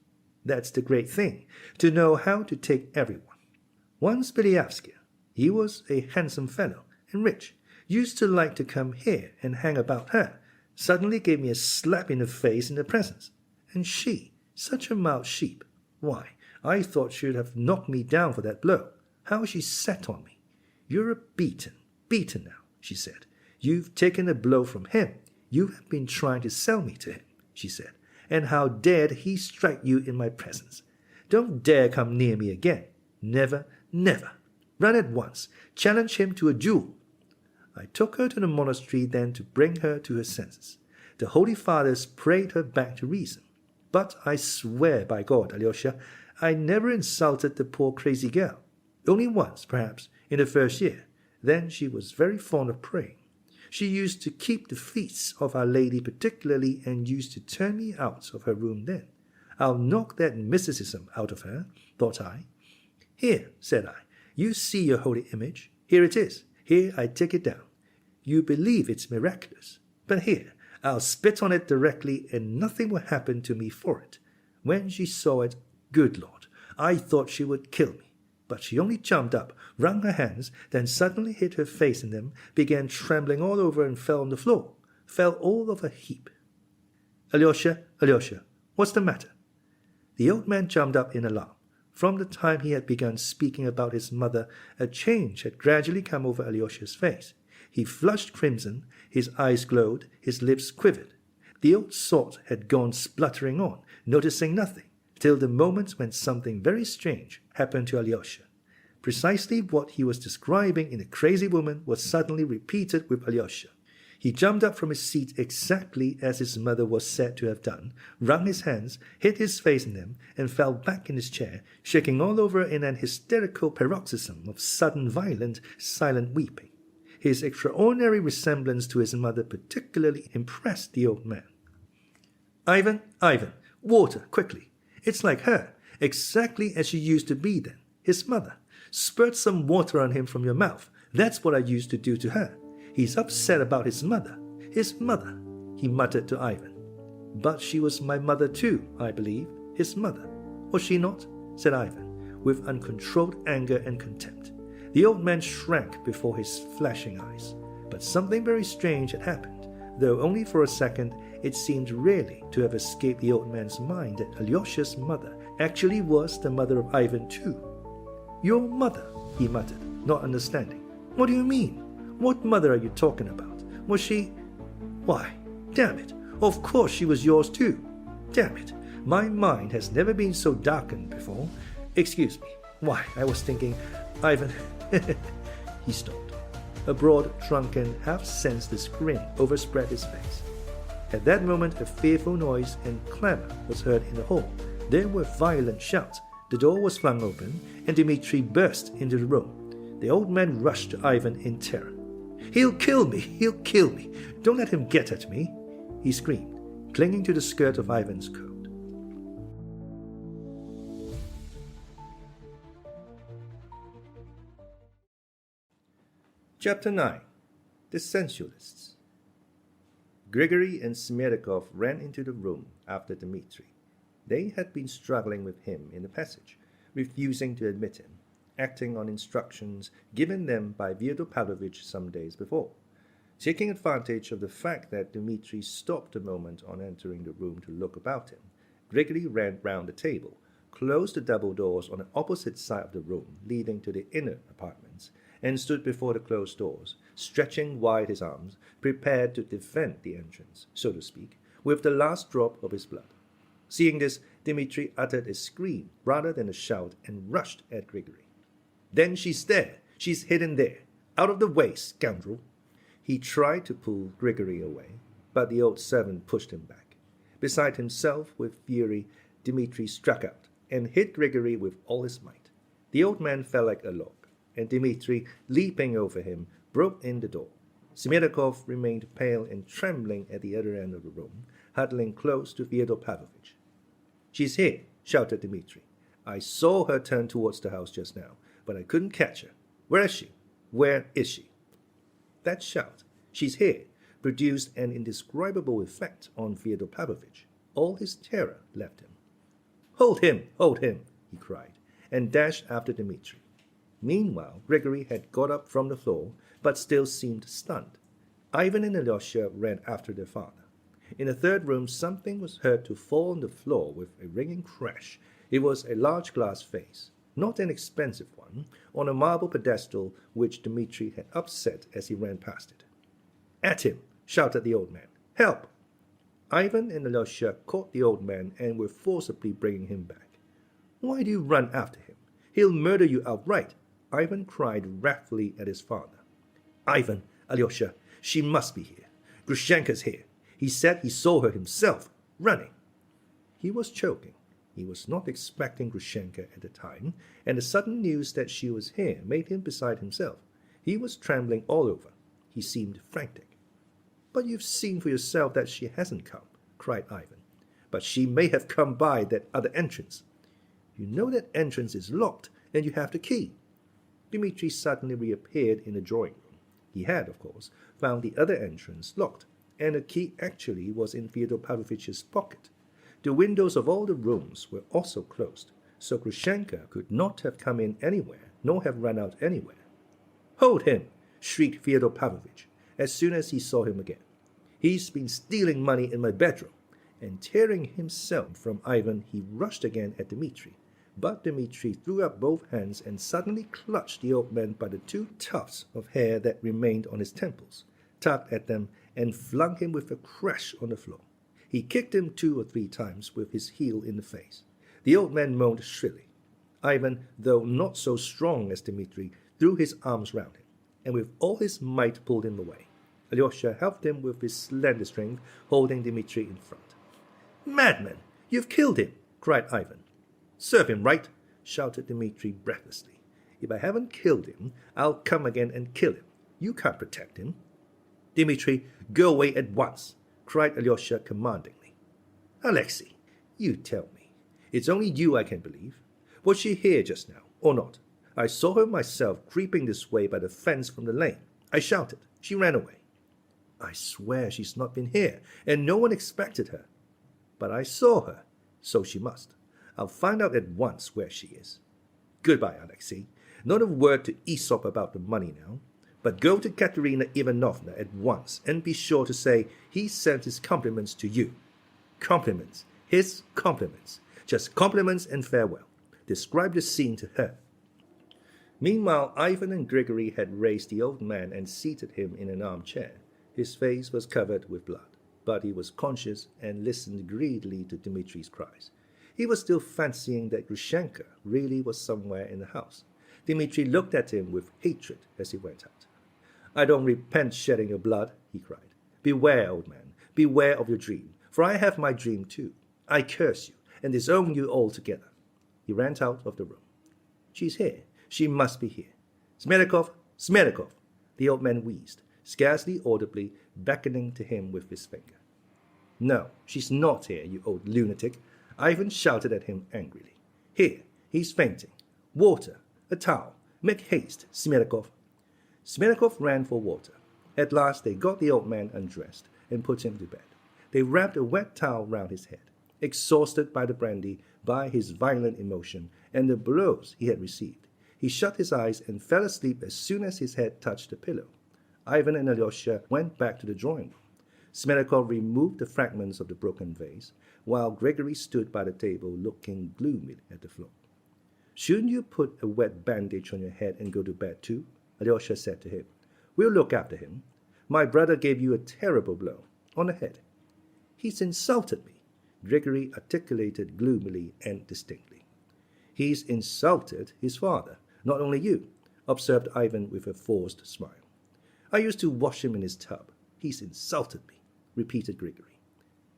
That's the great thing, to know how to take everyone. Once Beliavsky, he was a handsome fellow, and rich, used to like to come here and hang about her, suddenly gave me a slap in the face in the presence. And she, such a mild sheep. Why, I thought she would have knocked me down for that blow. How she sat on me. You're beaten now, she said. You've taken a blow from him. You have been trying to sell me to him, she said. And how dared he strike you in my presence? Don't dare come near me again. Never, never. Run at once. Challenge him to a duel. I took her to the monastery then to bring her to her senses. The Holy Fathers prayed her back to reason. But I swear by God, Alyosha, I never insulted the poor crazy girl. Only once, perhaps, in the first year. Then she was very fond of praying. She used to keep the feasts of Our Lady particularly and used to turn me out of her room then. I'll knock that mysticism out of her, thought I. Here, said I, you see your holy image. Here it is. Here I take it down. You believe it's miraculous. But here, I'll spit on it directly and nothing will happen to me for it. When she saw it, good Lord, I thought she would kill me. But she only jumped up, wrung her hands, then suddenly hid her face in them, began trembling all over and fell on the floor, fell all of a heap. Alyosha, Alyosha, what's the matter? The old man jumped up in alarm. From the time he had begun speaking about his mother, a change had gradually come over Alyosha's face. He flushed crimson, his eyes glowed, his lips quivered. The old sot had gone spluttering on, noticing nothing, till the moment when something very strange happened to Alyosha. Precisely what he was describing in The Crazy Woman was suddenly repeated with Alyosha. He jumped up from his seat exactly as his mother was said to have done, wrung his hands, hid his face in them, and fell back in his chair, shaking all over in an hysterical paroxysm of sudden violent, silent weeping. His extraordinary resemblance to his mother particularly impressed the old man. Ivan, water, quickly. It's like her, exactly as she used to be then, his mother. Spurt some water on him from your mouth. That's what I used to do to her. He's upset about his mother, he muttered to Ivan. But she was my mother too, I believe, his mother. Was she not? Said Ivan, with uncontrolled anger and contempt. The old man shrank before his flashing eyes. But something very strange had happened, though only for a second it seemed really to have escaped the old man's mind that Alyosha's mother actually was the mother of Ivan too. Your mother, he muttered, not understanding. What do you mean? What mother are you talking about? Was she... Why, damn it, of course she was yours too. Damn it, my mind has never been so darkened before. Excuse me. Why, I was thinking, Ivan... He stopped. A broad, drunken, half-senseless grin overspread his face. At that moment a fearful noise and clamor was heard in the hall. There were violent shouts. The door was flung open, and Dmitri burst into the room. The old man rushed to Ivan in terror. He'll kill me! He'll kill me! Don't let him get at me! He screamed, clinging to the skirt of Ivan's coat. Chapter 9. The Sensualists. Grigory and Smerdyakov ran into the room after Dmitri. They had been struggling with him in the passage, refusing to admit him, acting on instructions given them by Fyodor Pavlovitch some days before. Taking advantage of the fact that Dmitri stopped a moment on entering the room to look about him, Grigory ran round the table, closed the double doors on the opposite side of the room leading to the inner apartments, and stood before the closed doors, stretching wide his arms, prepared to defend the entrance, so to speak, with the last drop of his blood. Seeing this, Dmitri uttered a scream rather than a shout and rushed at Grigory. Then she's there. She's hidden there. Out of the way, scoundrel. He tried to pull Grigory away, but the old servant pushed him back. Beside himself with fury, Dmitri struck out and hit Grigory with all his might. The old man fell like a log, and Dmitri, leaping over him, broke in the door. Smerdyakov remained pale and trembling at the other end of the room, huddling close to Fyodor Pavlovitch. She's here, shouted Dmitri. I saw her turn towards the house just now, but I couldn't catch her. Where is she? Where is she? That shout, she's here, produced an indescribable effect on Fyodor Pavlovitch. All his terror left him. Hold him, he cried, and dashed after Dmitri. Meanwhile, Grigory had got up from the floor, but still seemed stunned. Ivan and Alyosha ran after their father. In the third room, something was heard to fall on the floor with a ringing crash. It was a large glass vase, not an expensive one, on a marble pedestal which Dmitri had upset as he ran past it. "At him!" shouted the old man. "Help!" Ivan and Alyosha caught the old man and were forcibly bringing him back. "Why do you run after him? He'll murder you outright," Ivan cried wrathfully at his father. "Ivan, Alyosha, she must be here. Grushenka's here. He said he saw her himself, running." He was choking. He was not expecting Grushenka at the time, and the sudden news that she was here made him beside himself. He was trembling all over. He seemed frantic. "But you've seen for yourself that she hasn't come," cried Ivan. "But she may have come by that other entrance." "You know that entrance is locked, and you have the key." Dmitri suddenly reappeared in the drawing room. He had, of course, found the other entrance locked, and the key actually was in Fyodor Pavlovich's pocket. The windows of all the rooms were also closed, so Grushenka could not have come in anywhere, nor have run out anywhere. "Hold him!" shrieked Fyodor Pavlovich, as soon as he saw him again. "He's been stealing money in my bedroom." And tearing himself from Ivan, he rushed again at Dmitri. But Dmitri threw up both hands and suddenly clutched the old man by the two tufts of hair that remained on his temples, tugged at them, and flung him with a crash on the floor. He kicked him 2 or 3 times with his heel in the face. The old man moaned shrilly. Ivan, though not so strong as Dmitri, threw his arms round him, and with all his might pulled him away. Alyosha helped him with his slender strength, holding Dmitri in front. "Madman! You've killed him!" cried Ivan. "Serve him right!" shouted Dmitri breathlessly. "If I haven't killed him, I'll come again and kill him. You can't protect him." "Dmitri, go away at once!" cried Alyosha commandingly. "Alexei, you tell me. It's only you I can believe. Was she here just now, or not? I saw her myself creeping this way by the fence from the lane. I shouted. She ran away." "I swear she's not been here, and no one expected her." "But I saw her, so she must. I'll find out at once where she is. Goodbye, Alexei. Not a word to Aesop about the money now. But go to Katerina Ivanovna at once, and be sure to say he sent his compliments to you. Compliments. His compliments. Just compliments and farewell. Describe the scene to her." Meanwhile, Ivan and Grigory had raised the old man and seated him in an armchair. His face was covered with blood, but he was conscious and listened greedily to Dmitri's cries. He was still fancying that Grushenka really was somewhere in the house. Dmitri looked at him with hatred as he went out. "I don't repent shedding your blood," he cried. "Beware, old man, beware of your dream, for I have my dream too. I curse you and disown you altogether." He ran out of the room. "She's here. She must be here. Smerdyakov, Smerdyakov!" The old man wheezed, scarcely audibly, beckoning to him with his finger. "No, she's not here, you old lunatic," Ivan shouted at him angrily. "Here, he's fainting. Water, a towel. Make haste, Smerdyakov." Smerdyakov ran for water. At last they got the old man undressed and put him to bed. They wrapped a wet towel round his head. Exhausted by the brandy, by his violent emotion, and the blows he had received, he shut his eyes and fell asleep as soon as his head touched the pillow. Ivan and Alyosha went back to the drawing room. Smerdyakov removed the fragments of the broken vase, while Grigory stood by the table looking gloomily at the floor. "Shouldn't you put a wet bandage on your head and go to bed too?" Alyosha said to him. "We'll look after him. My brother gave you a terrible blow on the head." "He's insulted me," Grigory articulated gloomily and distinctly. "He's insulted his father, not only you," observed Ivan with a forced smile. "I used to wash him in his tub. He's insulted me," repeated Grigory.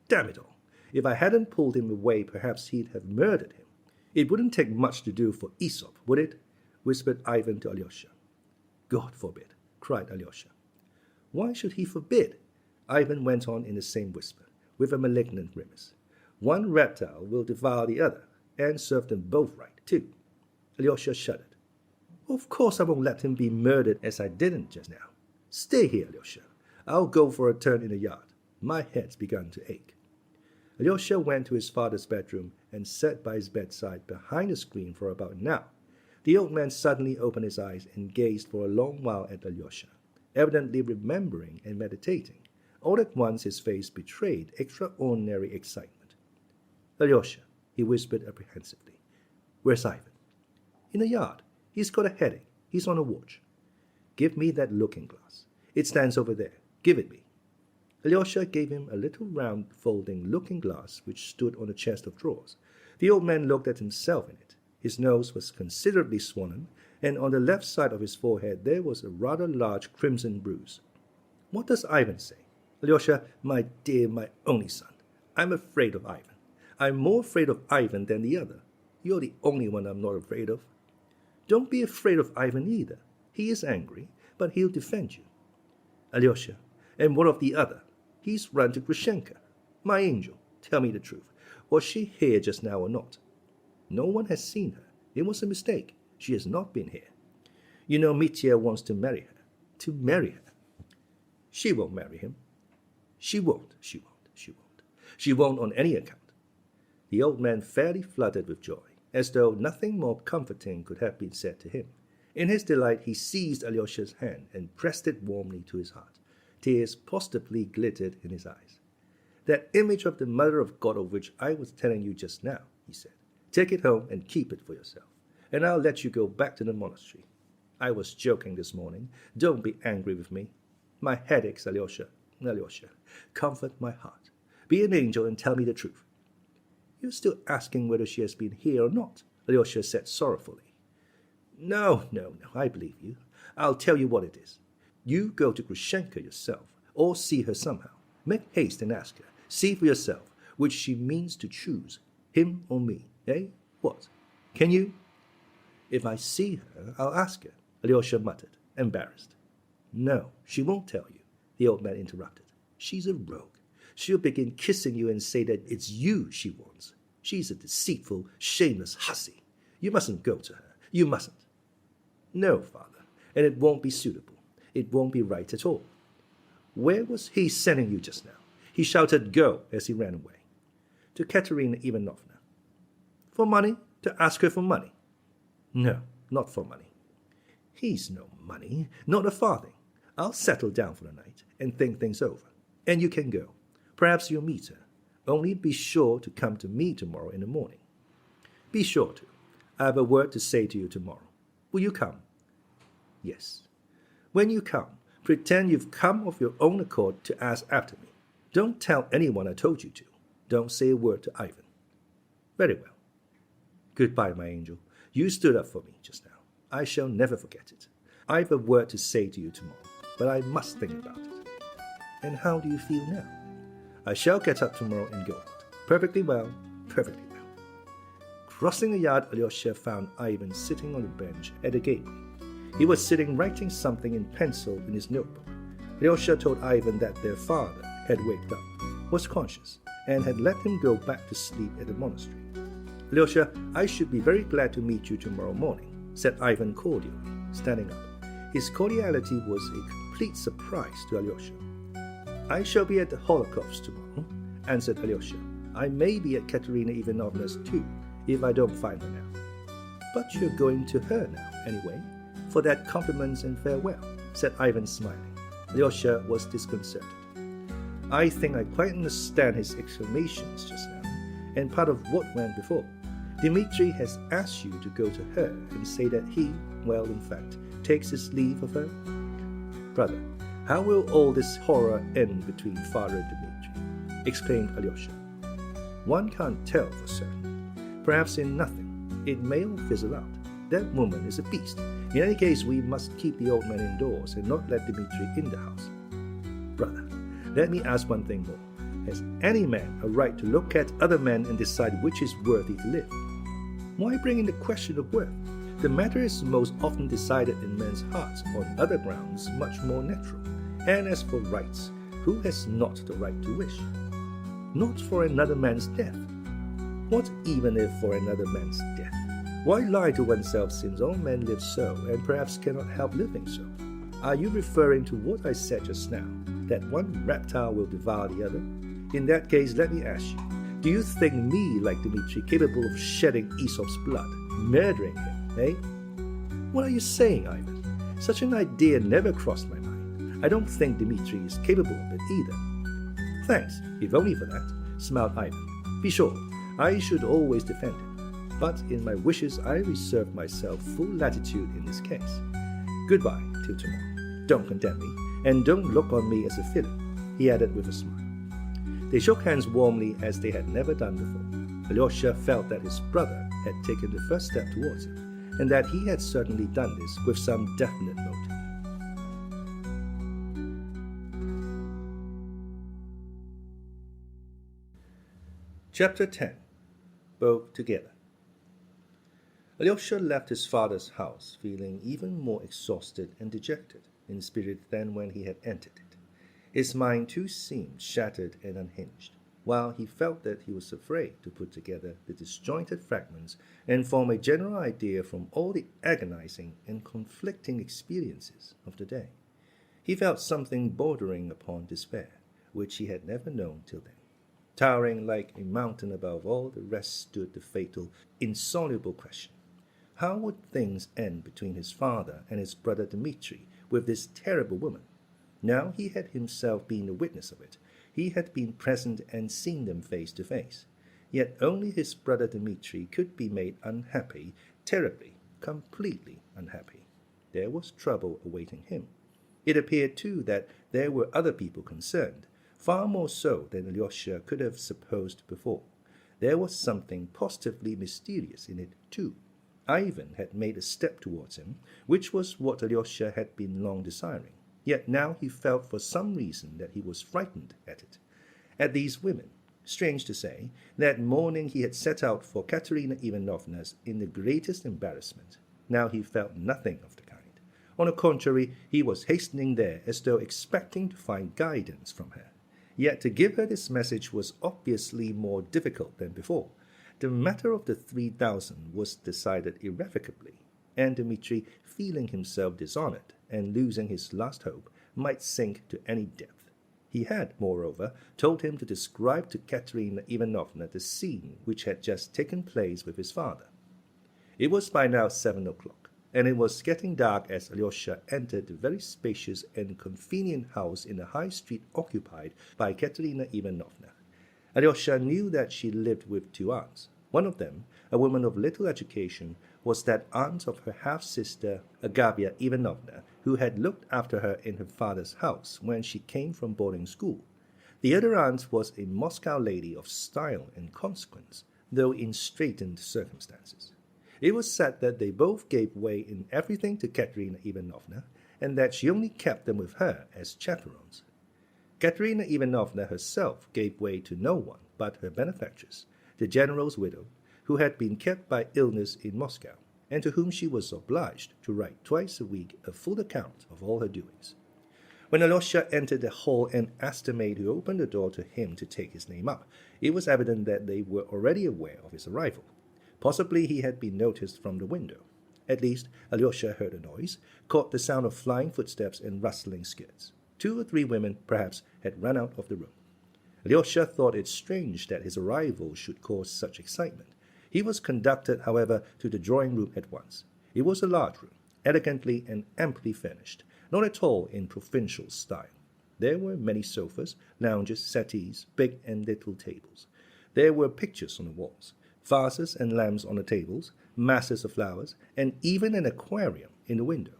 "Damn it all. If I hadn't pulled him away, perhaps he'd have murdered him. It wouldn't take much to do for Aesop, would it?" whispered Ivan to Alyosha. "God forbid," cried Alyosha. "Why should he forbid?" Ivan went on in the same whisper, with a malignant grimace. "One reptile will devour the other, and serve them both right, too." Alyosha shuddered. "Of course I won't let him be murdered as I didn't just now. Stay here, Alyosha. I'll go for a turn in the yard. My head's begun to ache." Alyosha went to his father's bedroom and sat by his bedside behind the screen for about an hour. The old man suddenly opened his eyes and gazed for a long while at Alyosha, evidently remembering and meditating. All at once his face betrayed extraordinary excitement. "Alyosha," he whispered apprehensively. "Where's Ivan?" "In the yard. He's got a headache. He's on a watch." "Give me that looking-glass. It stands over there. Give it me." Alyosha gave him a little round folding looking-glass which stood on a chest of drawers. The old man looked at himself in it. His nose was considerably swollen, and on the left side of his forehead there was a rather large crimson bruise. "What does Ivan say?" "Alyosha, my dear, my only son, I'm afraid of Ivan. I'm more afraid of Ivan than the other. You're the only one I'm not afraid of." "Don't be afraid of Ivan either. He is angry, but he'll defend you." "Alyosha, and what of the other? He's run to Grushenka. My angel, tell me the truth. Was she here just now or not?" "No one has seen her. It was a mistake. She has not been here." "You know Mitya wants to marry her." "To marry her?" "She won't marry him." She won't. She won't on any account." The old man fairly fluttered with joy, as though nothing more comforting could have been said to him. In his delight he seized Alyosha's hand and pressed it warmly to his heart. Tears positively glittered in his eyes. "That image of the Mother of God of which I was telling you just now," he said. "Take it home and keep it for yourself, and I'll let you go back to the monastery. I was joking this morning. Don't be angry with me. My head aches, Alyosha. Alyosha, comfort my heart. Be an angel and tell me the truth." "You're still asking whether she has been here or not," Alyosha said sorrowfully. No, I believe you. I'll tell you what it is. You go to Grushenka yourself, or see her somehow. Make haste and ask her. See for yourself which she means to choose, him or me, eh? What? Can you?" "If I see her, I'll ask her," Alyosha muttered, embarrassed. "No, she won't tell you," the old man interrupted. "She's a rogue. She'll begin kissing you and say that it's you she wants. She's a deceitful, shameless hussy. You mustn't go to her. You mustn't." "No, father, and it won't be suitable. It won't be right at all." "Where was he sending you just now?" He shouted "Go" as he ran away. "To Katerina Ivanovna." "For money? To ask her for money?" "No, not for money." "He's no money, not a farthing. I'll settle down for the night and think things over. And you can go. Perhaps you'll meet her. Only be sure to come to me tomorrow in the morning." "Be sure to. I have a word to say to you tomorrow. Will you come?" "Yes." "When you come, pretend you've come of your own accord to ask after me. Don't tell anyone I told you to. Don't say a word to Ivan." "Very well." "Goodbye, my angel. You stood up for me just now. I shall never forget it. I've a word to say to you tomorrow, but I must think about it." "And how do you feel now?" "I shall get up tomorrow and go out. Perfectly well, perfectly well." Crossing the yard, Alyosha found Ivan sitting on the bench at the gateway. He was sitting writing something in pencil in his notebook. Alyosha told Ivan that their father had waked up, was conscious, and had let him go back to sleep at the monastery. "Alyosha, I should be very glad to meet you tomorrow morning," said Ivan cordially, standing up. His cordiality was a complete surprise to Alyosha. "I shall be at the Hohlakovs tomorrow," answered Alyosha. "I may be at Katerina Ivanovna's too, if I don't find her now." "But you're going to her now, anyway, for that compliments and farewell," said Ivan, smiling. Alyosha was disconcerted. "I think I quite understand his exclamations just now, and part of what went before. Dmitri has asked you to go to her and say that he, well, in fact, takes his leave of her. Brother, how will all this horror end between father and Dmitri?" exclaimed Alyosha. "One can't tell for certain. Perhaps in nothing. It may all fizzle out. That woman is a beast. In any case, we must keep the old man indoors and not let Dmitri in the house. Brother, let me ask one thing more. Has any man a right to look at other men and decide which is worthy to live? Why bring in the question of worth? The matter is most often decided in men's hearts on other grounds much more natural. And as for rights, who has not the right to wish? Not for another man's death. What even if for another man's death? Why lie to oneself since all men live so and perhaps cannot help living so? Are you referring to what I said just now, that one reptile will devour the other? In that case, let me ask you, do you think me like Dmitri capable of shedding Aesop's blood, murdering him, eh? What are you saying, Ivan? Such an idea never crossed my mind. I don't think Dmitri is capable of it either. Thanks, if only for that, smiled Ivan. Be sure, I should always defend him. But in my wishes, I reserve myself full latitude in this case. Goodbye till tomorrow. Don't condemn me, and don't look on me as a villain, he added with a smile. They shook hands warmly as they had never done before. Alyosha felt that his brother had taken the first step towards him, and that he had certainly done this with some definite motive. Chapter 10. Both Together. Alyosha left his father's house feeling even more exhausted and dejected in spirit than when he had entered it. His mind too seemed shattered and unhinged, while he felt that he was afraid to put together the disjointed fragments and form a general idea from all the agonizing and conflicting experiences of the day. He felt something bordering upon despair, which he had never known till then. Towering like a mountain above all the rest stood the fatal, insoluble question. How would things end between his father and his brother Dmitri with this terrible woman? Now he had himself been a witness of it. He had been present and seen them face to face. Yet only his brother Dmitri could be made unhappy, terribly, completely unhappy. There was trouble awaiting him. It appeared, too, that there were other people concerned, far more so than Alyosha could have supposed before. There was something positively mysterious in it, too. Ivan had made a step towards him, which was what Alyosha had been long desiring. Yet now he felt for some reason that he was frightened at it, at these women. Strange to say, that morning he had set out for Katerina Ivanovna's in the greatest embarrassment. Now he felt nothing of the kind. On the contrary, he was hastening there as though expecting to find guidance from her. Yet to give her this message was obviously more difficult than before. The matter of the 3,000 was decided irrevocably, and Dmitri, feeling himself dishonored and losing his last hope, might sink to any depth. He had, moreover, told him to describe to Katerina Ivanovna the scene which had just taken place with his father. It was by now 7 o'clock, and it was getting dark as Alyosha entered the very spacious and convenient house in the high street occupied by Katerina Ivanovna. Alyosha knew that she lived with 2 aunts. One of them, a woman of little education, was that aunt of her half-sister, Agafya Ivanovna, who had looked after her in her father's house when she came from boarding school. The other aunt was a Moscow lady of style and consequence, though in straitened circumstances. It was said that they both gave way in everything to Katerina Ivanovna, and that she only kept them with her as chaperons. Katerina Ivanovna herself gave way to no one but her benefactress, the general's widow, who had been kept by illness in Moscow, and to whom she was obliged to write twice a week a full account of all her doings. When Alyosha entered the hall and asked the maid who opened the door to him to take his name up, it was evident that they were already aware of his arrival. Possibly he had been noticed from the window. At least, Alyosha heard a noise, caught the sound of flying footsteps and rustling skirts. 2 or 3 women, perhaps, had run out of the room. Alyosha thought it strange that his arrival should cause such excitement. He was conducted, however, to the drawing-room at once. It was a large room, elegantly and amply furnished, not at all in provincial style. There were many sofas, lounges, settees, big and little tables. There were pictures on the walls, vases and lamps on the tables, masses of flowers, and even an aquarium in the window.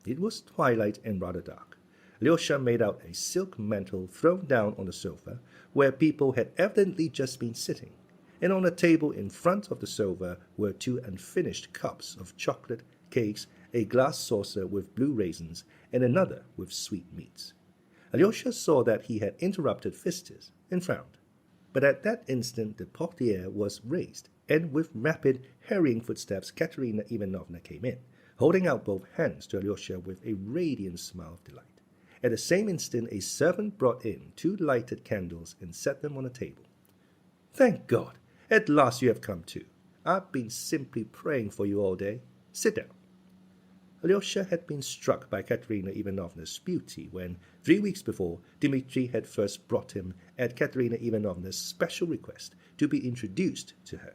It was twilight and rather dark. Alyosha made out a silk mantle thrown down on the sofa, where people had evidently just been sitting, and on a table in front of the sofa were 2 unfinished cups of chocolate, cakes, a glass saucer with blue raisins, and another with sweetmeats. Alyosha saw that he had interrupted visitors, and frowned. But at that instant the portiere was raised, and with rapid, hurrying footsteps Katerina Ivanovna came in, holding out both hands to Alyosha with a radiant smile of delight. At the same instant a servant brought in 2 lighted candles and set them on a table. "Thank God! At last you have come too. I've been simply praying for you all day. Sit down." Alyosha had been struck by Katerina Ivanovna's beauty when, 3 weeks before, Dmitri had first brought him, at Katerina Ivanovna's special request, to be introduced to her.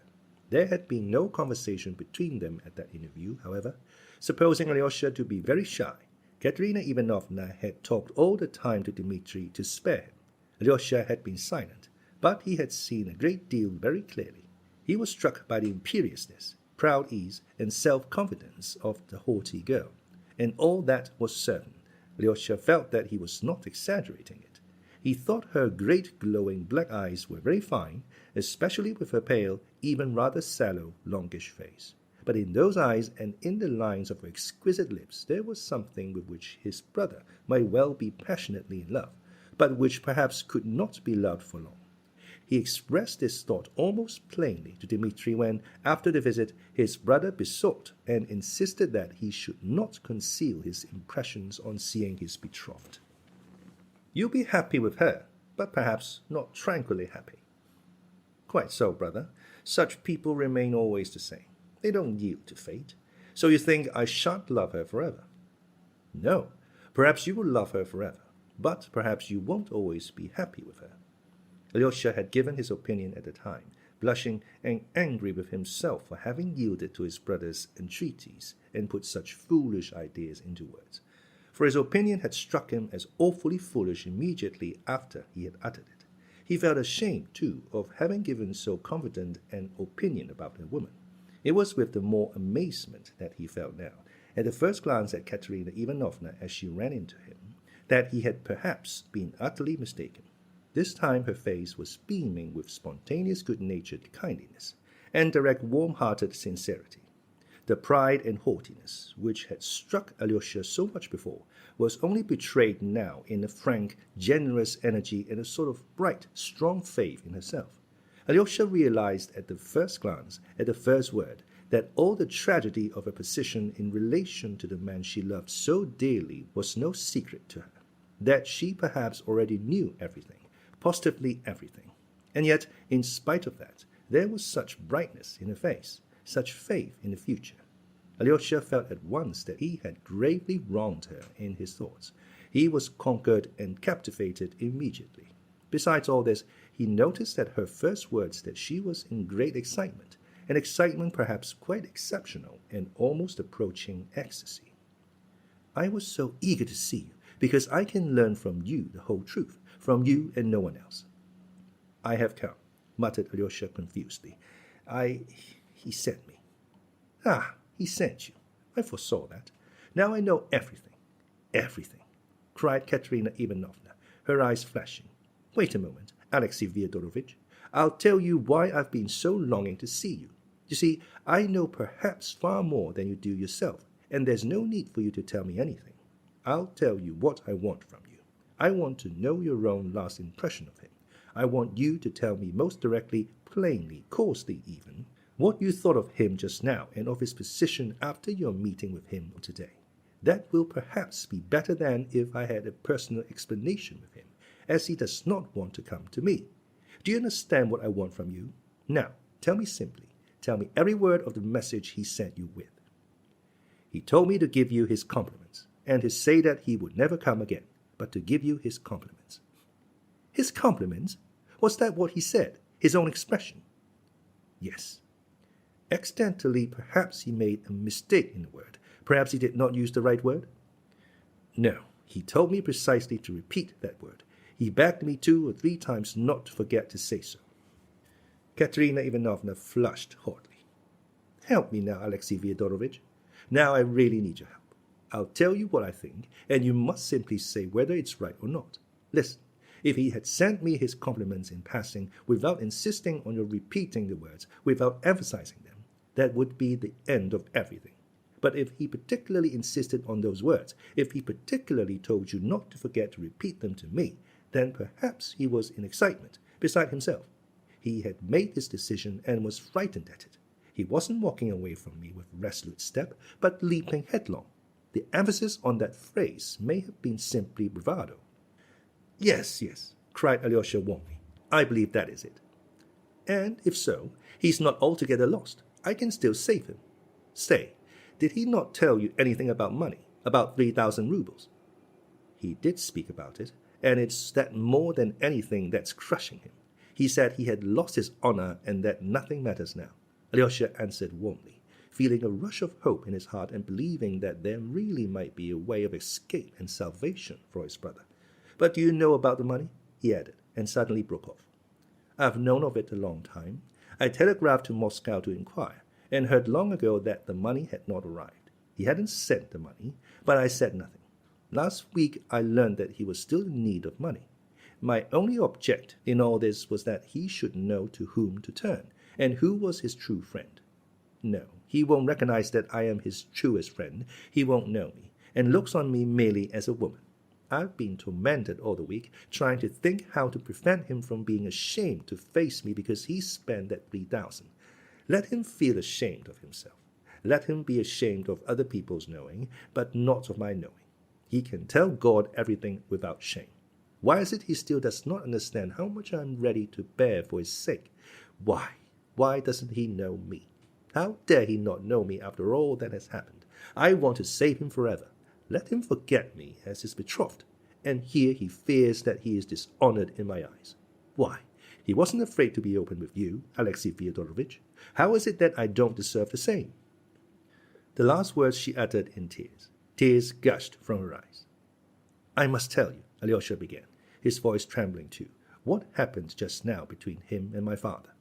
There had been no conversation between them at that interview, however. Supposing Alyosha to be very shy, Katerina Ivanovna had talked all the time to Dmitri to spare him. Alyosha had been silent, but he had seen a great deal very clearly. He was struck by the imperiousness, proud ease, and self-confidence of the haughty girl, and all that was certain. Alyosha felt that he was not exaggerating it. He thought her great glowing black eyes were very fine, especially with her pale, even rather sallow, longish face. But in those eyes and in the lines of her exquisite lips there was something with which his brother might well be passionately in love, but which perhaps could not be loved for long. He expressed this thought almost plainly to Dmitri when, after the visit, his brother besought and insisted that he should not conceal his impressions on seeing his betrothed. "You'll be happy with her, but perhaps not tranquilly happy." "Quite so, brother. Such people remain always the same. They don't yield to fate. So you think I shan't love her forever?" "No. Perhaps you will love her forever, but perhaps you won't always be happy with her." Alyosha had given his opinion at the time, blushing and angry with himself for having yielded to his brother's entreaties and put such foolish ideas into words. For his opinion had struck him as awfully foolish immediately after he had uttered it. He felt ashamed, too, of having given so confident an opinion about a woman. It was with the more amazement that he felt now, at the first glance at Katerina Ivanovna as she ran into him, that he had perhaps been utterly mistaken. This time her face was beaming with spontaneous good-natured kindliness and direct warm-hearted sincerity. The pride and haughtiness, which had struck Alyosha so much before, was only betrayed now in a frank, generous energy and a sort of bright, strong faith in herself. Alyosha realized at the first glance, at the first word, that all the tragedy of her position in relation to the man she loved so dearly was no secret to her, that she perhaps already knew everything, positively everything. And yet, in spite of that, there was such brightness in her face, such faith in the future. Alyosha felt at once that he had gravely wronged her in his thoughts. He was conquered and captivated immediately. Besides all this, he noticed that her first words that she was in great excitement, an excitement perhaps quite exceptional and almost approaching ecstasy. "I was so eager to see you, because I can learn from you the whole truth, from you and no one else." "I have come," muttered Alyosha confusedly. He sent me." "Ah, he sent you. I foresaw that. Now I know everything." "Everything," cried Katerina Ivanovna, her eyes flashing. "Wait a moment, Alexey Fyodorovitch. I'll tell you why I've been so longing to see you. You see, I know perhaps far more than you do yourself, and there's no need for you to tell me anything. I'll tell you what I want from you. I want to know your own last impression of him. I want you to tell me most directly, plainly, coarsely even, what you thought of him just now and of his position after your meeting with him today. That will perhaps be better than if I had a personal explanation with him, as he does not want to come to me. Do you understand what I want from you? Now, tell me simply. Tell me every word of the message he sent you with." "He told me to give you his compliments, and to say that he would never come again, but to give you his compliments." "His compliments? Was that what he said? His own expression?" "Yes." "Accidentally, perhaps he made a mistake in the word. Perhaps he did not use the right word?" "No, he told me precisely to repeat that word. He begged me 2 or 3 times not to forget to say so." Katerina Ivanovna flushed hotly. "Help me now, Alexey Fyodorovitch. Now I really need your help. I'll tell you what I think, and you must simply say whether it's right or not. Listen, if he had sent me his compliments in passing, without insisting on your repeating the words, without emphasizing them, that would be the end of everything. But if he particularly insisted on those words, if he particularly told you not to forget to repeat them to me, then perhaps he was in excitement, beside himself. He had made his decision and was frightened at it. He wasn't walking away from me with resolute step, but leaping headlong. The emphasis on that phrase may have been simply bravado." Yes, cried Alyosha warmly. "I believe that is it. And if so, he's not altogether lost. I can still save him. Say, did he not tell you anything about money, about 3,000 rubles?" "He did speak about it, and it's that more than anything that's crushing him. He said he had lost his honor and that nothing matters now," Alyosha answered warmly, feeling a rush of hope in his heart and believing that there really might be a way of escape and salvation for his brother. "But do you know about the money?" he added, and suddenly broke off. "I've known of it a long time. I telegraphed to Moscow to inquire, and heard long ago that the money had not arrived. He hadn't sent the money, but I said nothing. Last week I learned that he was still in need of money. My only object in all this was that he should know to whom to turn, and who was his true friend. No, he won't recognize that I am his truest friend. He won't know me, and looks on me merely as a woman. I've been tormented all the week, trying to think how to prevent him from being ashamed to face me because he spent that 3,000. Let him feel ashamed of himself. Let him be ashamed of other people's knowing, but not of my knowing. He can tell God everything without shame. Why is it he still does not understand how much I am ready to bear for his sake? Why doesn't he know me? How dare he not know me after all that has happened? I want to save him forever. Let him forget me as his betrothed. And here he fears that he is dishonored in my eyes. Why? He wasn't afraid to be open with you, Alexei Fyodorovitch. How is it that I don't deserve the same?" The last words she uttered in tears. Tears gushed from her eyes. "I must tell you," Alyosha began, his voice trembling too, "what happened just now between him and my father."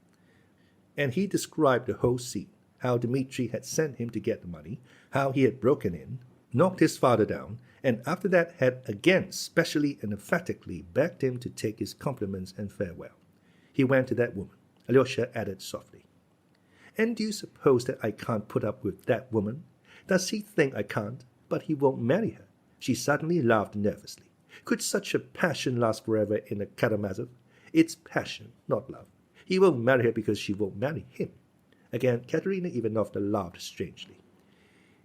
And he described the whole scene, how Dmitri had sent him to get the money, how he had broken in, knocked his father down, and after that had again specially and emphatically begged him to take his compliments and farewell. He went to that woman, Alyosha added softly. "And do you suppose that I can't put up with that woman? Does he think I can't? But he won't marry her." She suddenly laughed nervously. "Could such a passion last forever in a Karamazov? It's passion, not love. He won't marry her because she won't marry him." Again, Katerina Ivanovna laughed strangely.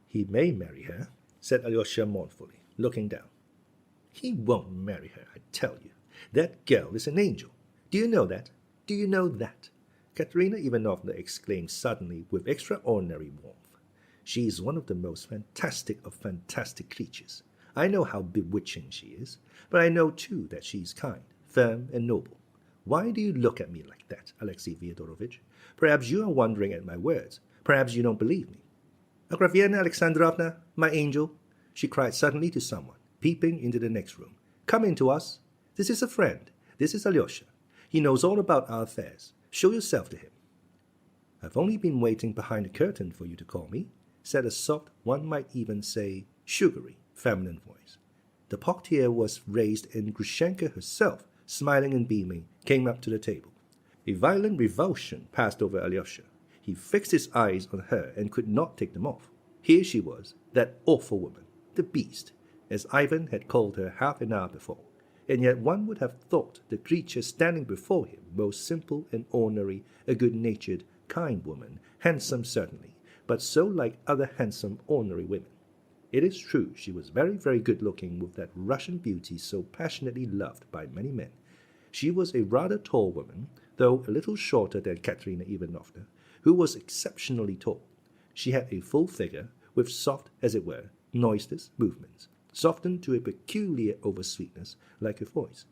"He may marry her," said Alyosha mournfully, looking down. "He won't marry her, I tell you. That girl is an angel. Do you know that? Do you know that?" Katerina Ivanovna exclaimed suddenly with extraordinary warmth. "She is one of the most fantastic of fantastic creatures. I know how bewitching she is, but I know too that she is kind, firm, and noble. Why do you look at me like that, Alexei Fyodorovitch? Perhaps you are wondering at my words. Perhaps you don't believe me." "Agrafiena Alexandrovna, my angel," she cried suddenly to someone, peeping into the next room. "Come in to us. This is a friend. This is Alyosha. He knows all about our affairs. Show yourself to him." "I've only been waiting behind the curtain for you to call me," said a soft, one might even say sugary, feminine voice. The portiere was raised, and Grushenka herself, smiling and beaming, came up to the table. A violent revulsion passed over Alyosha. He fixed his eyes on her and could not take them off. Here she was, that awful woman, the beast, as Ivan had called her half an hour before, and yet one would have thought the creature standing before him most simple and ordinary, a good-natured, kind woman, handsome certainly, but so like other handsome, ordinary women. It is true she was very, very good-looking, with that Russian beauty so passionately loved by many men. She was a rather tall woman, though a little shorter than Katerina Ivanovna, who was exceptionally tall. She had a full figure, with soft, as it were, noiseless movements, softened to a peculiar oversweetness, like her voice.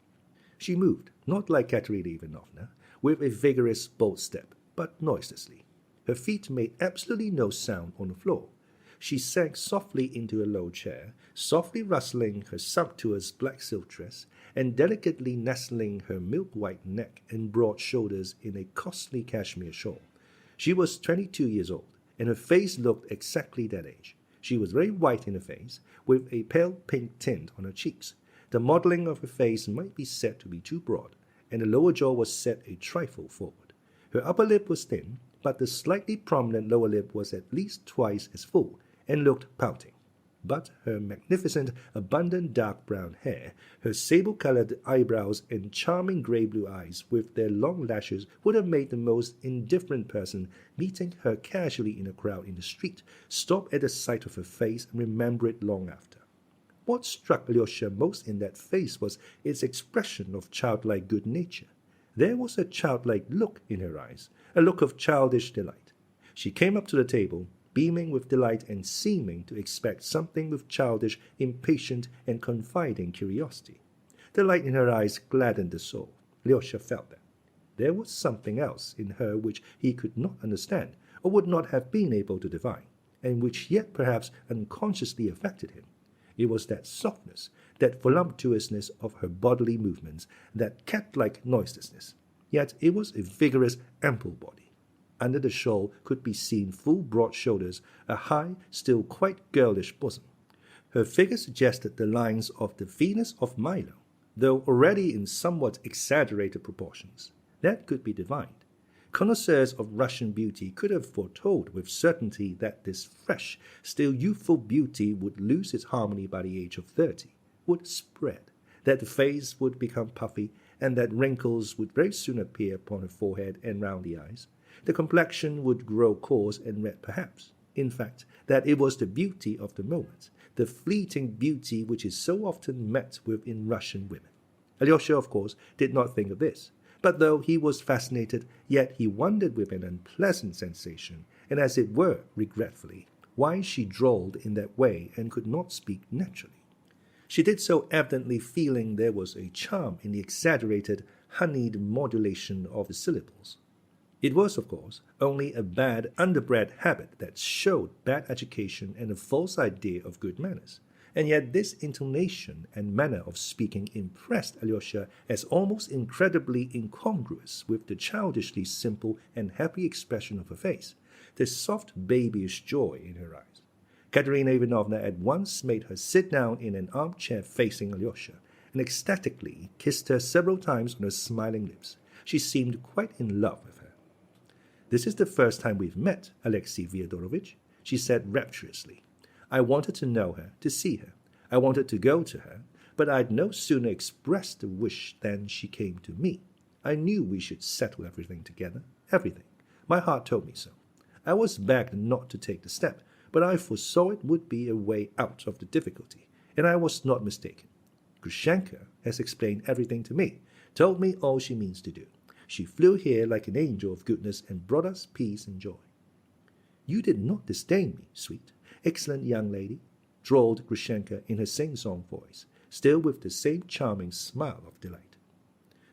She moved, not like Katerina Ivanovna, with a vigorous, bold step, but noiselessly. Her feet made absolutely no sound on the floor. She sank softly into a low chair, softly rustling her sumptuous black silk dress, and delicately nestling her milk-white neck and broad shoulders in a costly cashmere shawl. She was 22 years old, and her face looked exactly that age. She was very white in the face, with a pale pink tint on her cheeks. The modeling of her face might be said to be too broad, and the lower jaw was set a trifle forward. Her upper lip was thin, but the slightly prominent lower lip was at least twice as full, and looked pouting. But her magnificent, abundant dark brown hair, her sable-colored eyebrows, and charming grey-blue eyes with their long lashes would have made the most indifferent person, meeting her casually in a crowd in the street, stop at the sight of her face and remember it long after. What struck Alyosha most in that face was its expression of childlike good nature. There was a childlike look in her eyes, a look of childish delight. She came up to the table, beaming with delight and seeming to expect something with childish, impatient, and confiding curiosity. The light in her eyes gladdened the soul. Alyosha felt that. There was something else in her which he could not understand, or would not have been able to divine, and which yet perhaps unconsciously affected him. It was that softness, that voluptuousness of her bodily movements, that cat-like noiselessness. Yet it was a vigorous, ample body. Under the shawl could be seen full broad shoulders, a high, still quite girlish bosom. Her figure suggested the lines of the Venus of Milo, though already in somewhat exaggerated proportions. That could be divined. Connoisseurs of Russian beauty could have foretold with certainty that this fresh, still youthful beauty would lose its harmony by the age of 30, would spread, that the face would become puffy, and that wrinkles would very soon appear upon her forehead and round the eyes. The complexion would grow coarse and red perhaps. In fact, that it was the beauty of the moment, the fleeting beauty which is so often met with in Russian women. Alyosha, of course, did not think of this. But though he was fascinated, yet he wondered with an unpleasant sensation, and as it were regretfully, why she drawled in that way and could not speak naturally. She did so evidently feeling there was a charm in the exaggerated, honeyed modulation of the syllables. It was, of course, only a bad, underbred habit that showed bad education and a false idea of good manners. And yet this intonation and manner of speaking impressed Alyosha as almost incredibly incongruous with the childishly simple and happy expression of her face, the soft babyish joy in her eyes. Katerina Ivanovna at once made her sit down in an armchair facing Alyosha, and ecstatically kissed her several times on her smiling lips. She seemed quite in love with her. "This is the first time we've met, Alexey Fyodorovitch," she said rapturously. "I wanted to know her, to see her. I wanted to go to her, but I'd no sooner expressed the wish than she came to me. I knew we should settle everything together, everything. My heart told me so. I was begged not to take the step, but I foresaw it would be a way out of the difficulty, and I was not mistaken. Grushenka has explained everything to me, told me all she means to do. She flew here like an angel of goodness and brought us peace and joy." "You did not disdain me, sweet, excellent young lady," drawled Grushenka in her sing-song voice, still with the same charming smile of delight.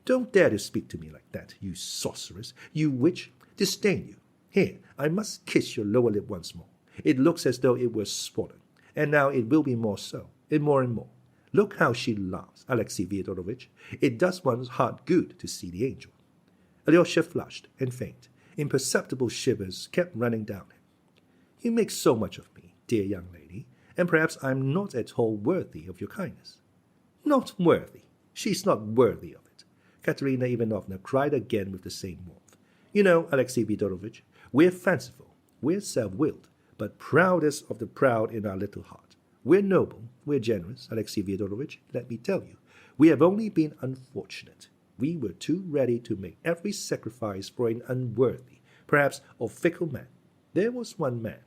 "Don't dare to speak to me like that, you sorceress, you witch. Disdain you. Here, I must kiss your lower lip once more. It looks as though it were swollen, and now it will be more so, and more and more. Look how she laughs, Alexey Fyodorovitch. It does one's heart good to see the angel." Alyosha flushed and faint. Imperceptible shivers kept running down him. "You make so much of me, dear young lady, and perhaps I'm not at all worthy of your kindness." "Not worthy? She's not worthy of it," Katerina Ivanovna cried again with the same warmth. "You know, Alexey Fyodorovitch, we're fanciful, we're self-willed, but proudest of the proud in our little heart. We're noble, we're generous, Alexey Fyodorovitch, let me tell you. We have only been unfortunate. We were too ready to make every sacrifice for an unworthy, perhaps a fickle man. There was one man,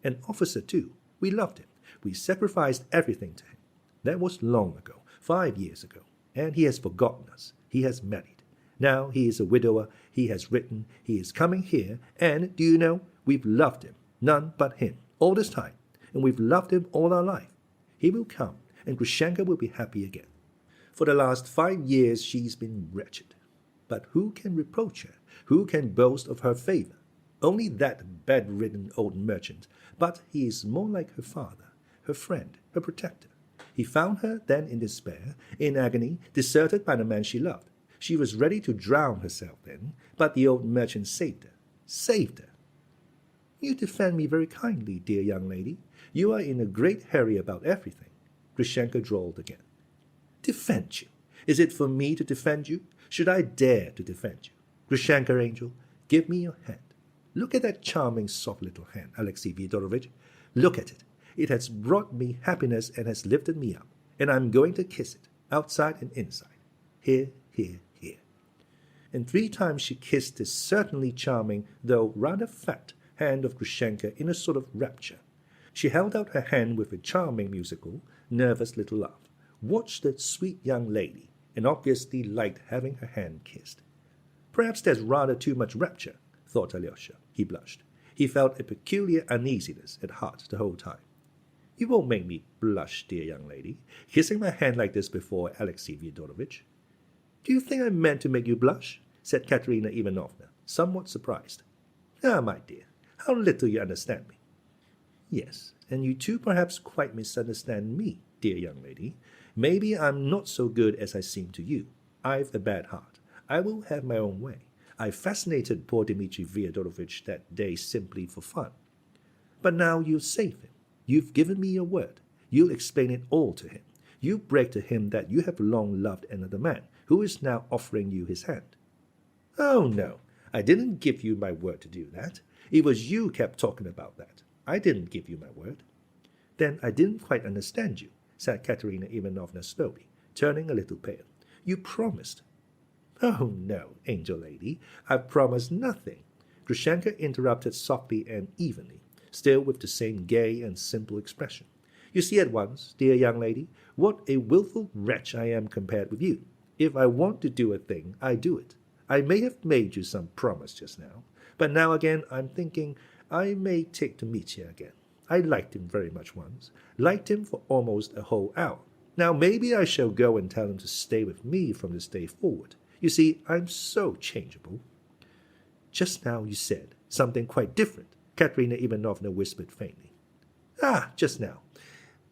an officer too. We loved him. We sacrificed everything to him. That was long ago, 5 years ago, and he has forgotten us. He has married. Now he is a widower, he has written, he is coming here, and, do you know, we've loved him, none but him, all this time, and we've loved him all our life. He will come, and Grushenka will be happy again. For the last 5 years she's been wretched. But who can reproach her? Who can boast of her favor? Only that bedridden old merchant, but he is more like her father, her friend, her protector. He found her then in despair, in agony, deserted by the man she loved. She was ready to drown herself then, but the old merchant saved her. Saved her. You defend me very kindly, dear young lady. You are in a great hurry about everything, Grushenka drawled again. Defend you? Is it for me to defend you? Should I dare to defend you? Grushenka, angel, give me your hand. Look at that charming, soft little hand, Alexey Fyodorovitch. Look at it. It has brought me happiness and has lifted me up, and I'm going to kiss it, outside and inside. Here, here, here. And 3 times she kissed the certainly charming, though rather fat, hand of Grushenka in a sort of rapture. She held out her hand with a charming, musical, nervous little laugh, watched the sweet young lady, and obviously liked having her hand kissed. Perhaps there's rather too much rapture, thought Alyosha. He blushed. He felt a peculiar uneasiness at heart the whole time. You won't make me blush, dear young lady, kissing my hand like this before Alexey Fyodorovitch. Do you think I meant to make you blush? Said Katerina Ivanovna, somewhat surprised. Ah, my dear, how little you understand me. Yes, and you too perhaps quite misunderstand me, dear young lady. Maybe I'm not so good as I seem to you. I've a bad heart. I will have my own way. I fascinated poor Dmitri Fyodorovitch that day simply for fun. But now you'll save him. You've given me your word. You'll explain it all to him. You break to him that you have long loved another man, who is now offering you his hand. Oh, no, I didn't give you my word to do that. It was you kept talking about that. I didn't give you my word. Then I didn't quite understand you, said Katerina Ivanovna slowly, turning a little pale. You promised. Oh, no, angel lady, I've promised nothing. Grushenka interrupted softly and evenly, still with the same gay and simple expression. You see at once, dear young lady, what a willful wretch I am compared with you. If I want to do a thing, I do it. I may have made you some promise just now, but now again I'm thinking I may take Dmitri again. I liked him very much once, liked him for almost a whole hour. Now maybe I shall go and tell him to stay with me from this day forward. You see, I'm so changeable. Just now you said something quite different, Katerina Ivanovna whispered faintly. Ah, just now.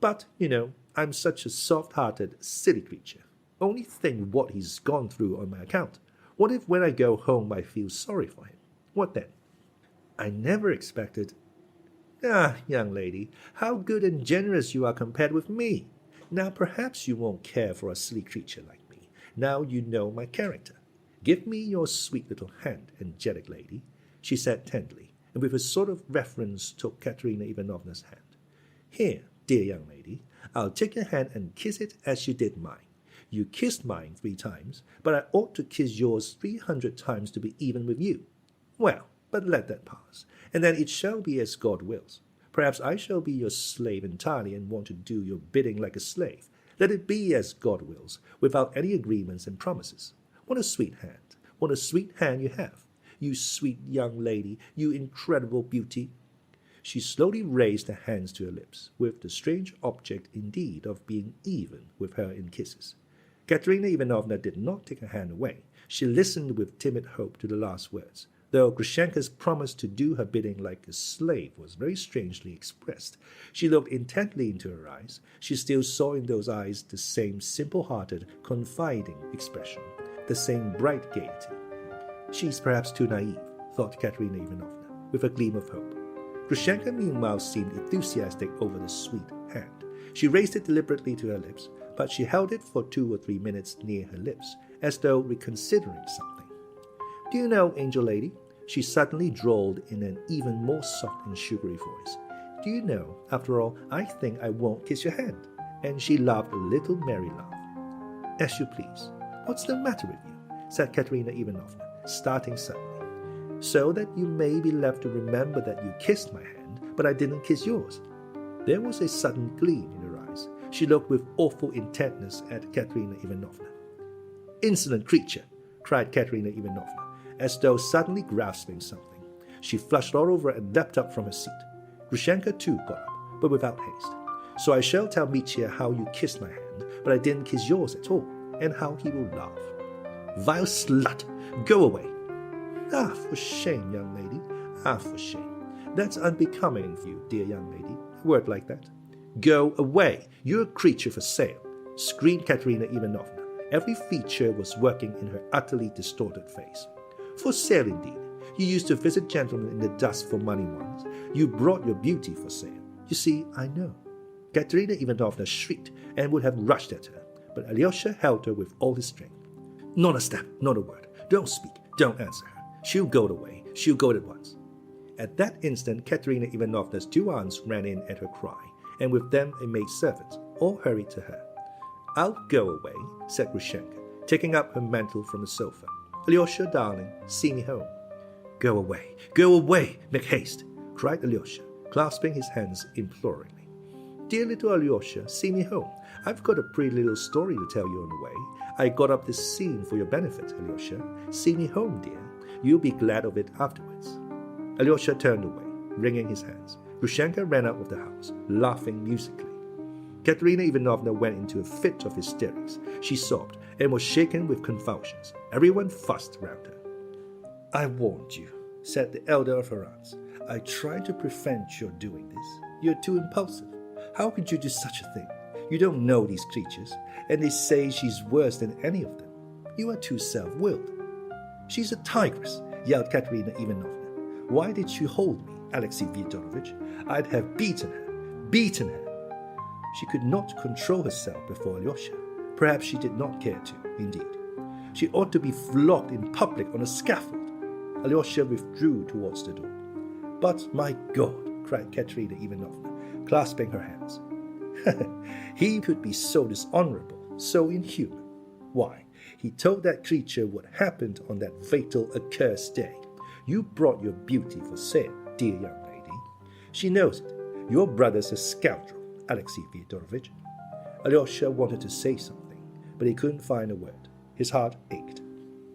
But, you know, I'm such a soft-hearted, silly creature. Only think what he's gone through on my account. What if when I go home I feel sorry for him? What then? I never expected... Ah, young lady, how good and generous you are compared with me. Now perhaps you won't care for a silly creature like me. Now you know my character. Give me your sweet little hand, angelic lady, she said tenderly, and with a sort of reverence took Katerina Ivanovna's hand. Here, dear young lady, I'll take your hand and kiss it as you did mine. You kissed mine 3 times, but I ought to kiss yours 300 times to be even with you. Well, but let that pass, and then it shall be as God wills. Perhaps I shall be your slave entirely and want to do your bidding like a slave. Let it be as God wills, without any agreements and promises. What a sweet hand, what a sweet hand you have, you sweet young lady, you incredible beauty. She slowly raised her hands to her lips, with the strange object indeed of being even with her in kisses. Katerina Ivanovna did not take her hand away. She listened with timid hope to the last words, though Grushenka's promise to do her bidding like a slave was very strangely expressed. She looked intently into her eyes. She still saw in those eyes the same simple-hearted, confiding expression, the same bright gaiety. She's perhaps too naive, thought Katerina Ivanovna, with a gleam of hope. Grushenka meanwhile seemed enthusiastic over the sweet hand. She raised it deliberately to her lips, but she held it for 2 or 3 minutes near her lips, as though reconsidering something. Do you know, angel lady, she suddenly drawled in an even more soft and sugary voice, do you know, after all, I think I won't kiss your hand. And she laughed a little merry laugh. As you please. What's the matter with you? Said Katerina Ivanovna, starting suddenly. So that you may be left to remember that you kissed my hand, but I didn't kiss yours. There was a sudden gleam in her eyes. She looked with awful intentness at Katerina Ivanovna. Insolent creature, cried Katerina Ivanovna, as though suddenly grasping something. She flushed all over and leapt up from her seat. Grushenka too got up, but without haste. So I shall tell Mitya how you kissed my hand, but I didn't kiss yours at all, and how he will laugh. Vile slut! Go away! Ah, for shame, young lady. Ah, for shame. That's unbecoming of you, dear young lady. A word like that. Go away! You're a creature for sale! Screamed Katerina Ivanovna. Every feature was working in her utterly distorted face. For sale, indeed. You used to visit gentlemen in the dust for money once. You brought your beauty for sale. You see, I know. Katerina Ivanovna shrieked and would have rushed at her, but Alyosha held her with all his strength. Not a step, not a word. Don't speak, don't answer her. She'll go away. She'll go at once. At that instant, Katerina Ivanovna's 2 aunts ran in at her cry, and with them a maidservant, all hurried to her. I'll go away, said Grushenka, taking up her mantle from the sofa. Alyosha, darling, see me home. Go away, make haste, cried Alyosha, clasping his hands imploringly. Dear little Alyosha, see me home. I've got a pretty little story to tell you on the way. I got up this scene for your benefit, Alyosha. See me home, dear. You'll be glad of it afterwards. Alyosha turned away, wringing his hands. Grushenka ran out of the house, laughing musically. Katerina Ivanovna went into a fit of hysterics. She sobbed and was shaken with convulsions. Everyone fussed round her. I warned you, said the elder of her aunts. "I tried to prevent your doing this. You're too impulsive. How could you do such a thing? You don't know these creatures, and they say she's worse than any of them. You are too self-willed." "She's a tigress," yelled Katerina Ivanovna. "Why did she hold me, Alexei Fyodorovich? I'd have beaten her. She could not control herself before Alyosha. Perhaps she did not care to, indeed. She ought to be flogged in public on a scaffold. Alyosha withdrew towards the door. "But, my God," cried Katerina Ivanovna, clasping her hands. "He could be so dishonorable, so inhuman. Why, he told that creature what happened on that fatal, accursed day. You brought your beauty for sale, dear young lady. She knows it. Your brother's a scoundrel, Alexei Fyodorovich." Alyosha wanted to say something, but he couldn't find a word. His heart ached.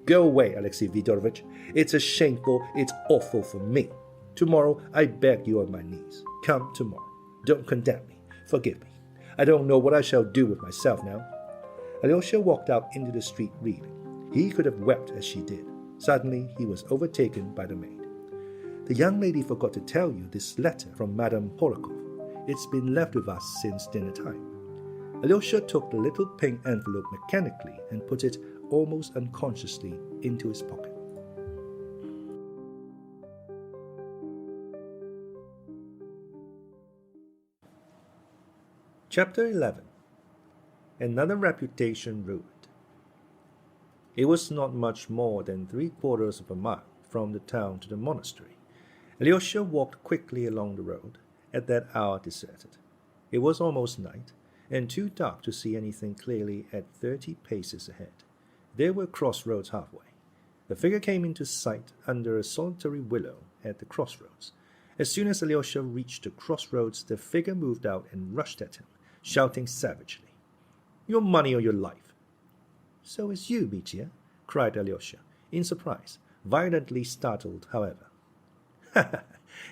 "Go away, Alexei Fyodorovich. It's shameful, it's awful for me. Tomorrow I beg you on my knees. Come tomorrow. Don't condemn me. Forgive me. I don't know what I shall do with myself now." Alyosha walked out into the street reeling. He could have wept as she did. Suddenly he was overtaken by the maid. "The young lady forgot to tell you this letter from Madame Hohlakov. It's been left with us since dinner time." Alyosha took the little pink envelope mechanically and put it almost unconsciously into his pocket. Chapter 11. Another reputation ruined. It was not much more than 3/4 of a mile from the town to the monastery. Alyosha walked quickly along the road, at that hour deserted. It was almost night, and too dark to see anything clearly at 30 paces ahead. There were crossroads halfway. The figure came into sight under a solitary willow at the crossroads. As soon as Alyosha reached the crossroads, the figure moved out and rushed at him, shouting savagely, "Your money or your life!" "So is you, Mitya," cried Alyosha, in surprise, violently startled, however. "Ha!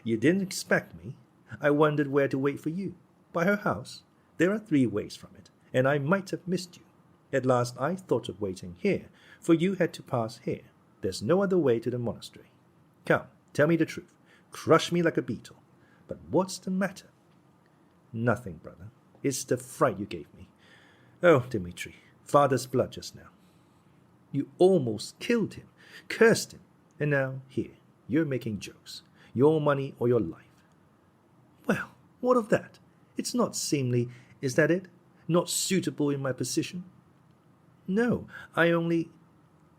You didn't expect me? I wondered where to wait for you. By her house? There are 3 ways from it, and I might have missed you. At last I thought of waiting here, for you had to pass here. There's no other way to the monastery. Come, tell me the truth. Crush me like a beetle. But what's the matter?" "Nothing, brother. It's the fright you gave me. Oh, Dmitri, father's blood just now. You almost killed him, cursed him, and now, here, you're making jokes. Your money or your life." "Well, what of that? It's not seemly, is that it? Not suitable in my position?" "No, I only—"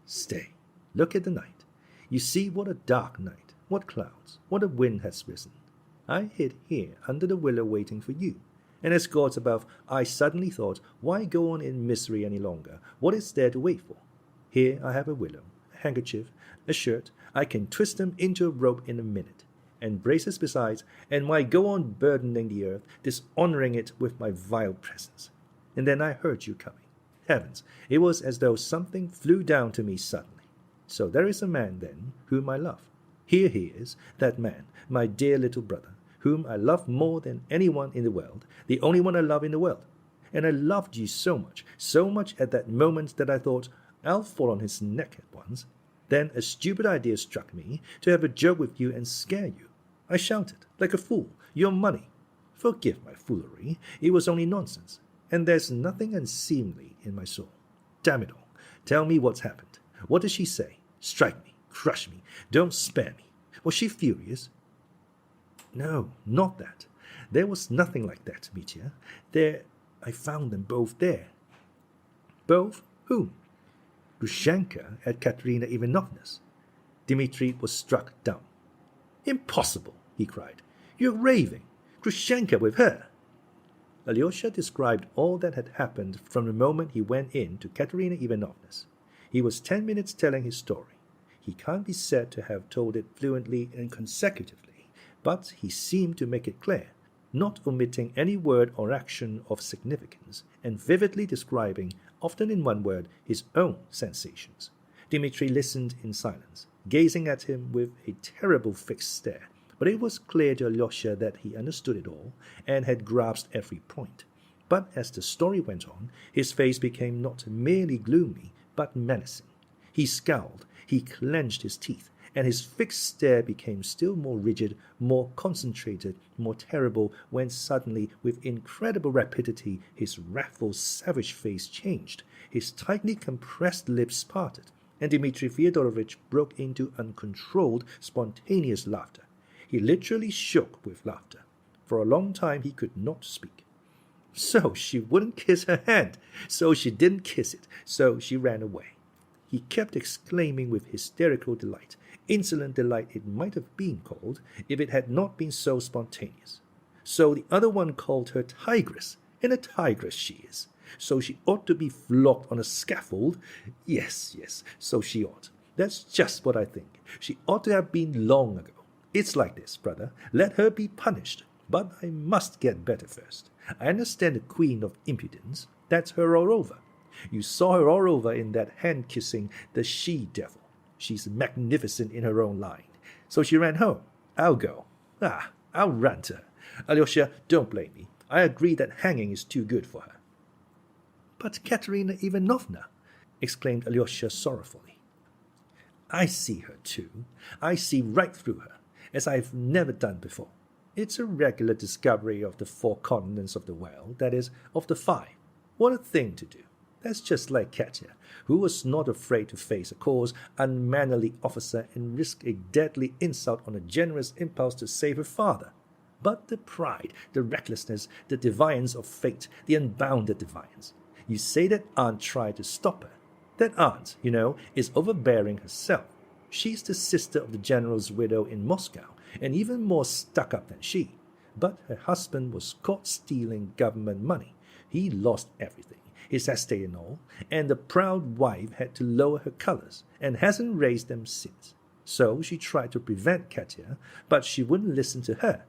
"Stay, look at the night. You see what a dark night, what clouds, what a wind has risen. I hid here under the willow waiting for you. And as gods above, I suddenly thought, why go on in misery any longer? What is there to wait for? Here I have a willow, a handkerchief, a shirt. I can twist them into a rope in a minute, and braces besides, and why go on burdening the earth, dishonoring it with my vile presence? And then I heard you coming. Heavens, it was as though something flew down to me suddenly. So there is a man, then, whom I love. Here he is, that man, my dear little brother, whom I love more than anyone in the world, the only one I love in the world. And I loved you so much at that moment that I thought, I'll fall on his neck at once. Then a stupid idea struck me, to have a joke with you and scare you. I shouted, like a fool, your money. Forgive my foolery, it was only nonsense, and there's nothing unseemly in my soul. Damn it all, tell me what's happened. What did she say? Strike me, crush me, don't spare me. Was she furious? No, not that. There was nothing like that, Mitya. I found them both there. Both? Whom? Grushenka at Katerina Ivanovna's. Dmitri was struck dumb. Impossible, he cried. You're raving. Grushenka with her. Alyosha described all that had happened from the moment he went in to Katerina Ivanovna's. He was 10 minutes telling his story. He can't be said to have told it fluently and consecutively, but he seemed to make it clear, not omitting any word or action of significance, and vividly describing, often in one word, his own sensations. Dmitri listened in silence, gazing at him with a terrible fixed stare, but it was clear to Alyosha that he understood it all, and had grasped every point. But as the story went on, his face became not merely gloomy, but menacing. He scowled, he clenched his teeth, and his fixed stare became still more rigid, more concentrated, more terrible, when suddenly, with incredible rapidity, his wrathful, savage face changed. His tightly compressed lips parted, and Dmitri Fyodorovich broke into uncontrolled, spontaneous laughter. He literally shook with laughter. For a long time he could not speak. So she wouldn't kiss her hand. So she didn't kiss it. So she ran away. He kept exclaiming with hysterical delight, insolent delight it might have been called, if it had not been so spontaneous. So the other one called her tigress, and a tigress she is. So she ought to be flogged on a scaffold. Yes, so she ought. That's just what I think. She ought to have been long ago. It's like this, brother. Let her be punished. But I must get better first. I understand the queen of impudence. That's her all over. You saw her all over in that hand-kissing, the she-devil. She's magnificent in her own line. So she ran home. I'll go. I'll run to her. Alyosha, don't blame me. I agree that hanging is too good for her. But Katerina Ivanovna, exclaimed Alyosha sorrowfully. I see her too. I see right through her, as I've never done before. It's a regular discovery of the 4 continents of the world, that is, of the 5. What a thing to do. That's just like Katya, who was not afraid to face a coarse, unmannerly officer and risk a deadly insult on a generous impulse to save her father. But the pride, the recklessness, the defiance of fate, the unbounded defiance. You say that aunt tried to stop her. That aunt, is overbearing herself. She's the sister of the general's widow in Moscow, and even more stuck-up than she. But her husband was caught stealing government money. He lost everything, his estate and all, and the proud wife had to lower her colors, and hasn't raised them since. So she tried to prevent Katya, but she wouldn't listen to her.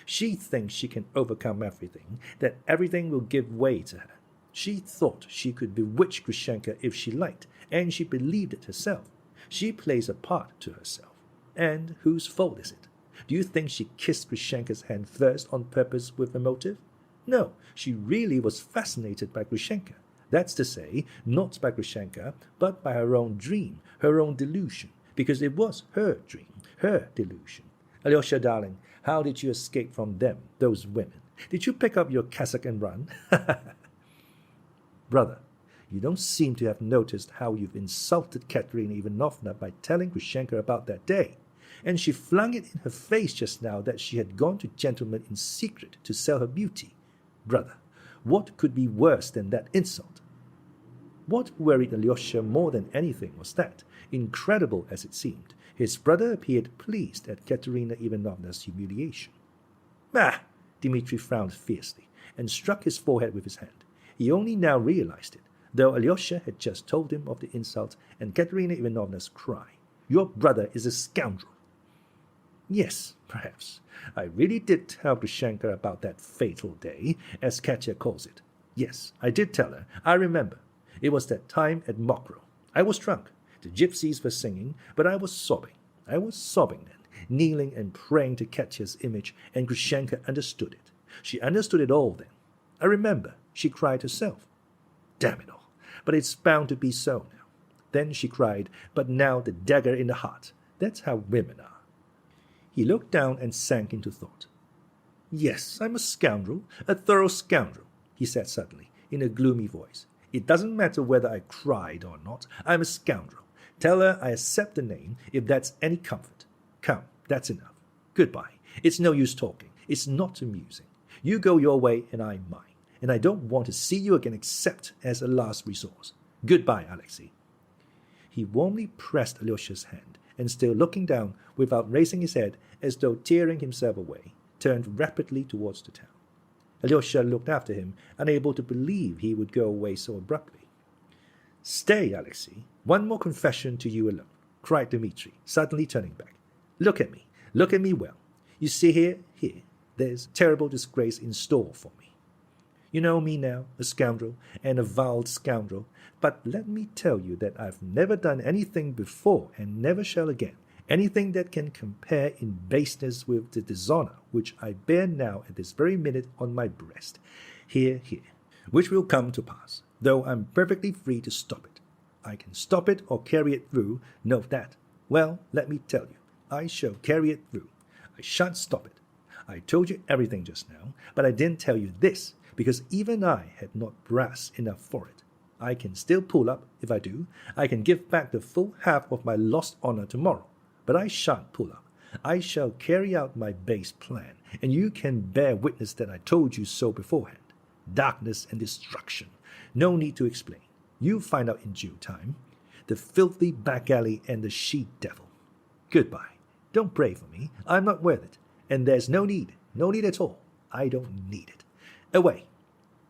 She thinks she can overcome everything, that everything will give way to her. She thought she could bewitch Grushenka if she liked, and she believed it herself. She plays a part to herself. And whose fault is it? Do you think she kissed Grushenka's hand first on purpose with a motive? No, she really was fascinated by Grushenka. That's to say, not by Grushenka, but by her own dream, her own delusion, because it was her dream, her delusion. Alyosha, darling, how did you escape from them, those women? Did you pick up your cassock and run? Brother, you don't seem to have noticed how you've insulted Katerina Ivanovna by telling Grushenka about that day. And she flung it in her face just now that she had gone to gentlemen in secret to sell her beauty. Brother, what could be worse than that insult? What worried Alyosha more than anything was that, incredible as it seemed, his brother appeared pleased at Katerina Ivanovna's humiliation. Dmitri frowned fiercely and struck his forehead with his hand. He only now realized it, though Alyosha had just told him of the insult and Katerina Ivanovna's cry. Your brother is a scoundrel. Yes, perhaps. I really did tell Grushenka about that fatal day, as Katya calls it. Yes, I did tell her. I remember. It was that time at Mokro. I was drunk. The gypsies were singing, but I was sobbing. I was sobbing then, kneeling and praying to Katya's image, and Grushenka understood it. She understood it all then. I remember. She cried herself. Damn it all. But it's bound to be so now. Then she cried, but now the dagger in the heart. That's how women are. He looked down and sank into thought. Yes, I'm a scoundrel, a thorough scoundrel, he said suddenly, in a gloomy voice. It doesn't matter whether I cried or not. I'm a scoundrel. Tell her I accept the name, if that's any comfort. Come, that's enough. Goodbye. It's no use talking. It's not amusing. You go your way and I mine. And I don't want to see you again except as a last resource. Goodbye, Alexei. He warmly pressed Alyosha's hand, and still looking down, without raising his head, as though tearing himself away, turned rapidly towards the town. Alyosha looked after him, unable to believe he would go away so abruptly. Stay, Alexei. One more confession to you alone, cried Dmitri, suddenly turning back. Look at me well. You see here, there's terrible disgrace in store for me. You know me now, a scoundrel, and a vile scoundrel, but let me tell you that I've never done anything before and never shall again, anything that can compare in baseness with the dishonor which I bear now at this very minute on my breast, here, which will come to pass, though I'm perfectly free to stop it. I can stop it or carry it through, note that. Well, let me tell you, I shall carry it through. I shan't stop it. I told you everything just now, but I didn't tell you this, because even I had not brass enough for it. I can still pull up, if I do. I can give back the full half of my lost honor tomorrow, but I shan't pull up. I shall carry out my base plan, and you can bear witness that I told you so beforehand. Darkness and destruction. No need to explain. You'll find out in due time. The filthy back alley and the she-devil. Goodbye. Don't pray for me. I'm not worth it. And there's no need at all. I don't need it. Away.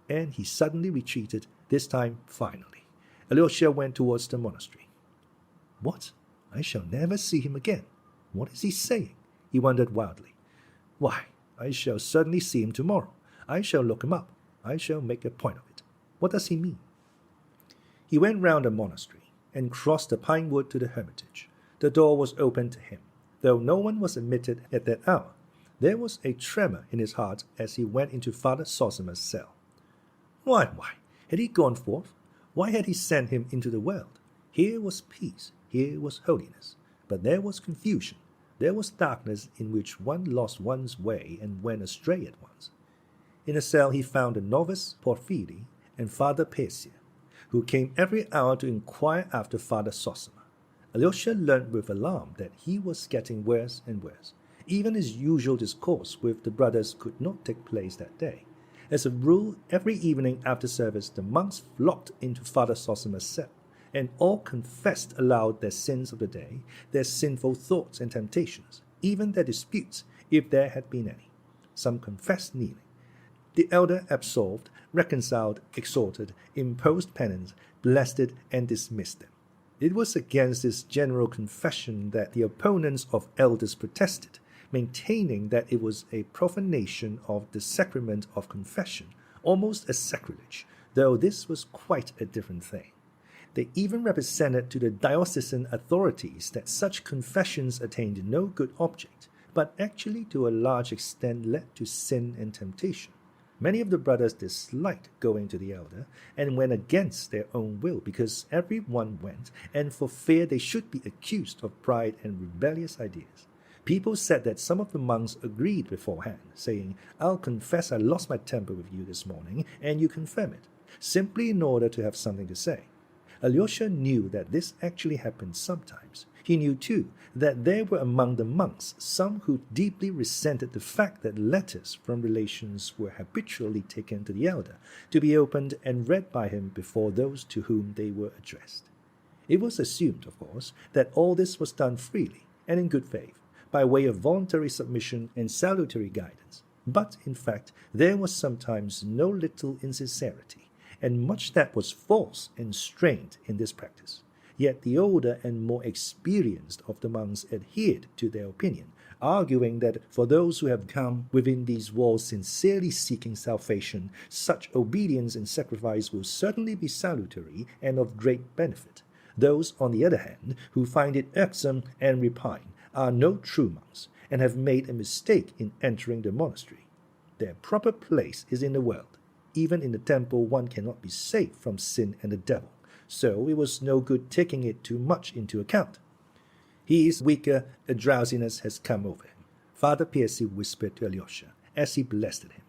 And he suddenly retreated, this time finally. Alyosha went towards the monastery. What? I shall never see him again. What is he saying? He wondered wildly. Why, I shall certainly see him tomorrow. I shall look him up. I shall make a point of it. What does he mean? He went round the monastery and crossed the pine wood to the hermitage. The door was open to him, though no one was admitted at that hour. There was a tremor in his heart as he went into Father Zossima's cell. Why, had he gone forth? Why had he sent him into the world? Here was peace, here was holiness, but there was confusion. There was darkness in which one lost one's way and went astray at once. In a cell he found the novice Porphyry and Father Persia, who came every hour to inquire after Father Zossima. Alyosha learned with alarm that he was getting worse and worse. Even his usual discourse with the brothers could not take place that day. As a rule, every evening after service, the monks flocked into Father Zossima's cell, and all confessed aloud their sins of the day, their sinful thoughts and temptations, even their disputes, if there had been any. Some confessed kneeling. The elder absolved, reconciled, exhorted, imposed penance, blessed, and dismissed them. It was against this general confession that the opponents of elders protested, maintaining that it was a profanation of the sacrament of confession, almost a sacrilege, though this was quite a different thing. They even represented to the diocesan authorities that such confessions attained no good object, but actually to a large extent led to sin and temptation. Many of the brothers disliked going to the elder and went against their own will because every one went, and for fear they should be accused of pride and rebellious ideas. People said that some of the monks agreed beforehand, saying, I'll confess I lost my temper with you this morning, and you confirm it, simply in order to have something to say. Alyosha knew that this actually happened sometimes. He knew, too, that there were among the monks some who deeply resented the fact that letters from relations were habitually taken to the elder, to be opened and read by him before those to whom they were addressed. It was assumed, of course, that all this was done freely and in good faith, by way of voluntary submission and salutary guidance. But, in fact, there was sometimes no little insincerity, and much that was false and strained in this practice. Yet the older and more experienced of the monks adhered to their opinion, arguing that for those who have come within these walls sincerely seeking salvation, such obedience and sacrifice will certainly be salutary and of great benefit. Those, on the other hand, who find it irksome and repine, are no true monks, and have made a mistake in entering the monastery. Their proper place is in the world. Even in the temple one cannot be safe from sin and the devil, so it was no good taking it too much into account. He is weaker, a drowsiness has come over him, Father Percy whispered to Alyosha as he blessed him.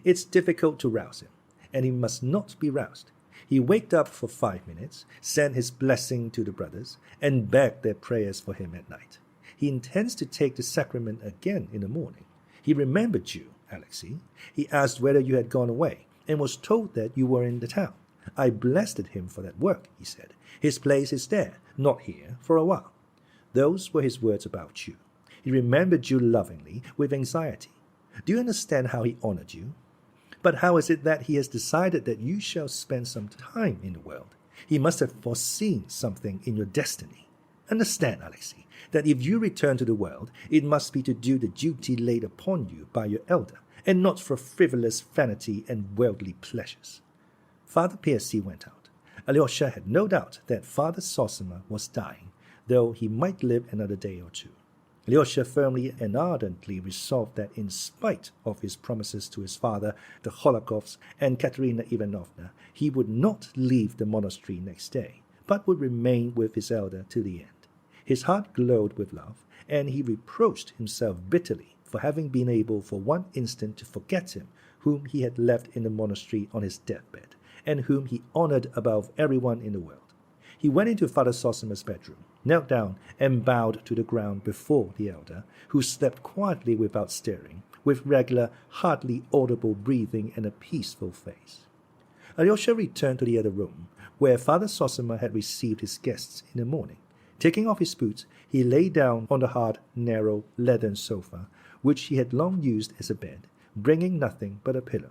It's difficult to rouse him, and he must not be roused. He waked up for 5 minutes, sent his blessing to the brothers, and begged their prayers for him at night. He intends to take the sacrament again in the morning. He remembered you, Alexei. He asked whether you had gone away, and was told that you were in the town. I blessed him for that work, he said. His place is there, not here, for a while. Those were his words about you. He remembered you lovingly, with anxiety. Do you understand how he honored you? But how is it that he has decided that you shall spend some time in the world? He must have foreseen something in your destiny. Understand, Alexei, that if you return to the world, it must be to do the duty laid upon you by your elder, and not for frivolous vanity and worldly pleasures. Father Percy went out. Alyosha had no doubt that Father Zossima was dying, though he might live another day or two. Alyosha firmly and ardently resolved that in spite of his promises to his father, the Hohlakovs, and Katerina Ivanovna, he would not leave the monastery next day, but would remain with his elder to the end. His heart glowed with love, and he reproached himself bitterly for having been able for one instant to forget him whom he had left in the monastery on his deathbed, and whom he honored above everyone in the world. He went into Father Zossima's bedroom, knelt down, and bowed to the ground before the elder, who slept quietly without stirring, with regular, hardly audible breathing and a peaceful face. Alyosha returned to the other room, where Father Zossima had received his guests in the morning. Taking off his boots, he lay down on the hard, narrow, leathern sofa, which he had long used as a bed, bringing nothing but a pillow.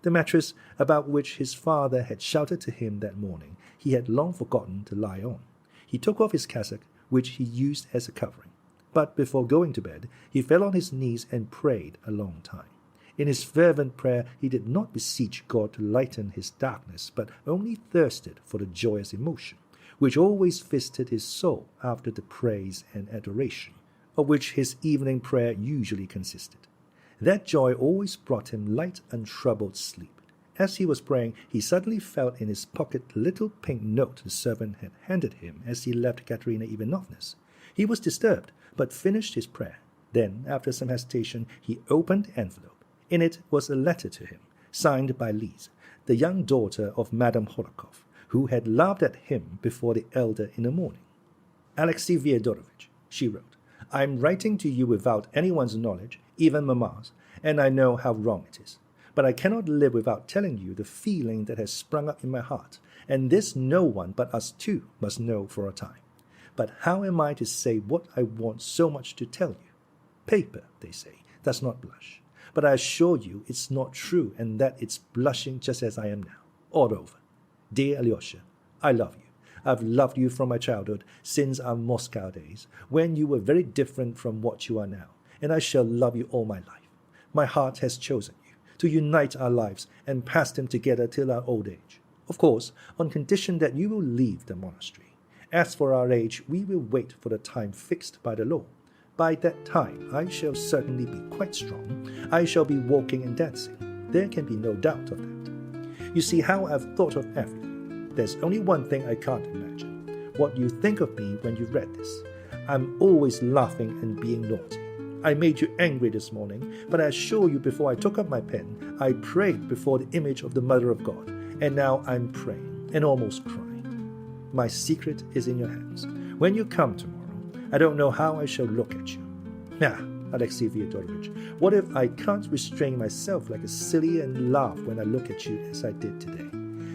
The mattress, about which his father had shouted to him that morning, he had long forgotten to lie on. He took off his cassock, which he used as a covering. But before going to bed, he fell on his knees and prayed a long time. In his fervent prayer, he did not beseech God to lighten his darkness, but only thirsted for the joyous emotion, which always visited his soul after the praise and adoration, of which his evening prayer usually consisted. That joy always brought him light, untroubled sleep. As he was praying, he suddenly felt in his pocket the little pink note the servant had handed him as he left Katerina Ivanovna's. He was disturbed, but finished his prayer. Then, after some hesitation, he opened the envelope. In it was a letter to him, signed by Lise, the young daughter of Madame Hohlakov, who had laughed at him before the elder in the morning. "Alexey Fyodorovich," she wrote, "I am writing to you without anyone's knowledge, even Mamma's, and I know how wrong it is. But I cannot live without telling you the feeling that has sprung up in my heart, and this no one but us two must know for a time. But how am I to say what I want so much to tell you? Paper, they say, does not blush. But I assure you it's not true, and that it's blushing just as I am now, all over. Dear Alyosha, I love you. I've loved you from my childhood, since our Moscow days, when you were very different from what you are now, and I shall love you all my life. My heart has chosen you, to unite our lives and pass them together till our old age. Of course, on condition that you will leave the monastery. As for our age, we will wait for the time fixed by the law. By that time, I shall certainly be quite strong. I shall be walking and dancing. There can be no doubt of that. You see how I've thought of everything. There's only one thing I can't imagine. What you think of me when you read this. I'm always laughing and being naughty. I made you angry this morning, but I assure you before I took up my pen, I prayed before the image of the Mother of God, and now I'm praying and almost crying. My secret is in your hands. When you come tomorrow, I don't know how I shall look at you. Now, Alexey Fyodorovich, what if I can't restrain myself like a silly and laugh when I look at you as I did today?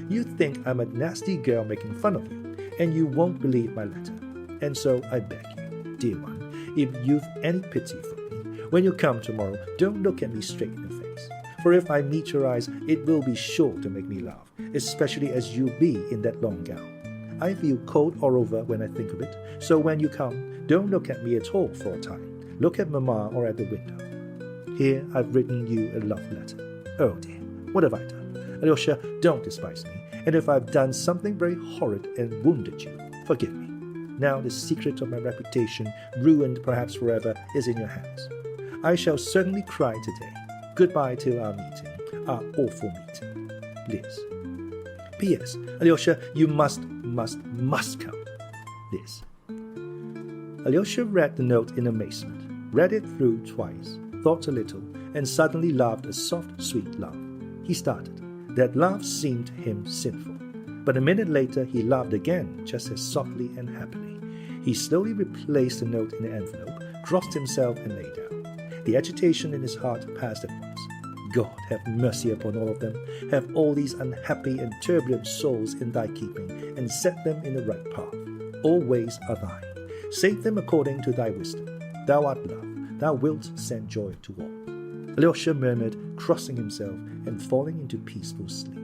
You think I'm a nasty girl making fun of you, and you won't believe my letter. And so I beg you, dear one, if you've any pity for me, when you come tomorrow, don't look at me straight in the face. For if I meet your eyes, it will be sure to make me laugh, especially as you'll be in that long gown. I feel cold all over when I think of it, so when you come, don't look at me at all for a time. Look at Mamma or at the window. Here I've written you a love letter. Oh dear, what have I done? Alyosha, don't despise me, and if I've done something very horrid and wounded you, forgive me. Now the secret of my reputation, ruined perhaps forever, is in your hands. I shall certainly cry today. Goodbye till our meeting, our awful meeting. Liz. P.S. Alyosha, you must come. Liz. Alyosha read the note in amazement, read it through twice, thought a little, and suddenly laughed a soft, sweet laugh. He started. That laugh seemed to him sinful. But a minute later he laughed again, just as softly and happily. He slowly replaced the note in the envelope, crossed himself, and lay down. The agitation in his heart passed at once. God, have mercy upon all of them. Have all these unhappy and turbulent souls in thy keeping, and set them in the right path. All ways are thine. Save them according to thy wisdom. Thou art love. Thou wilt send joy to all. Alyosha murmured, crossing himself and falling into peaceful sleep.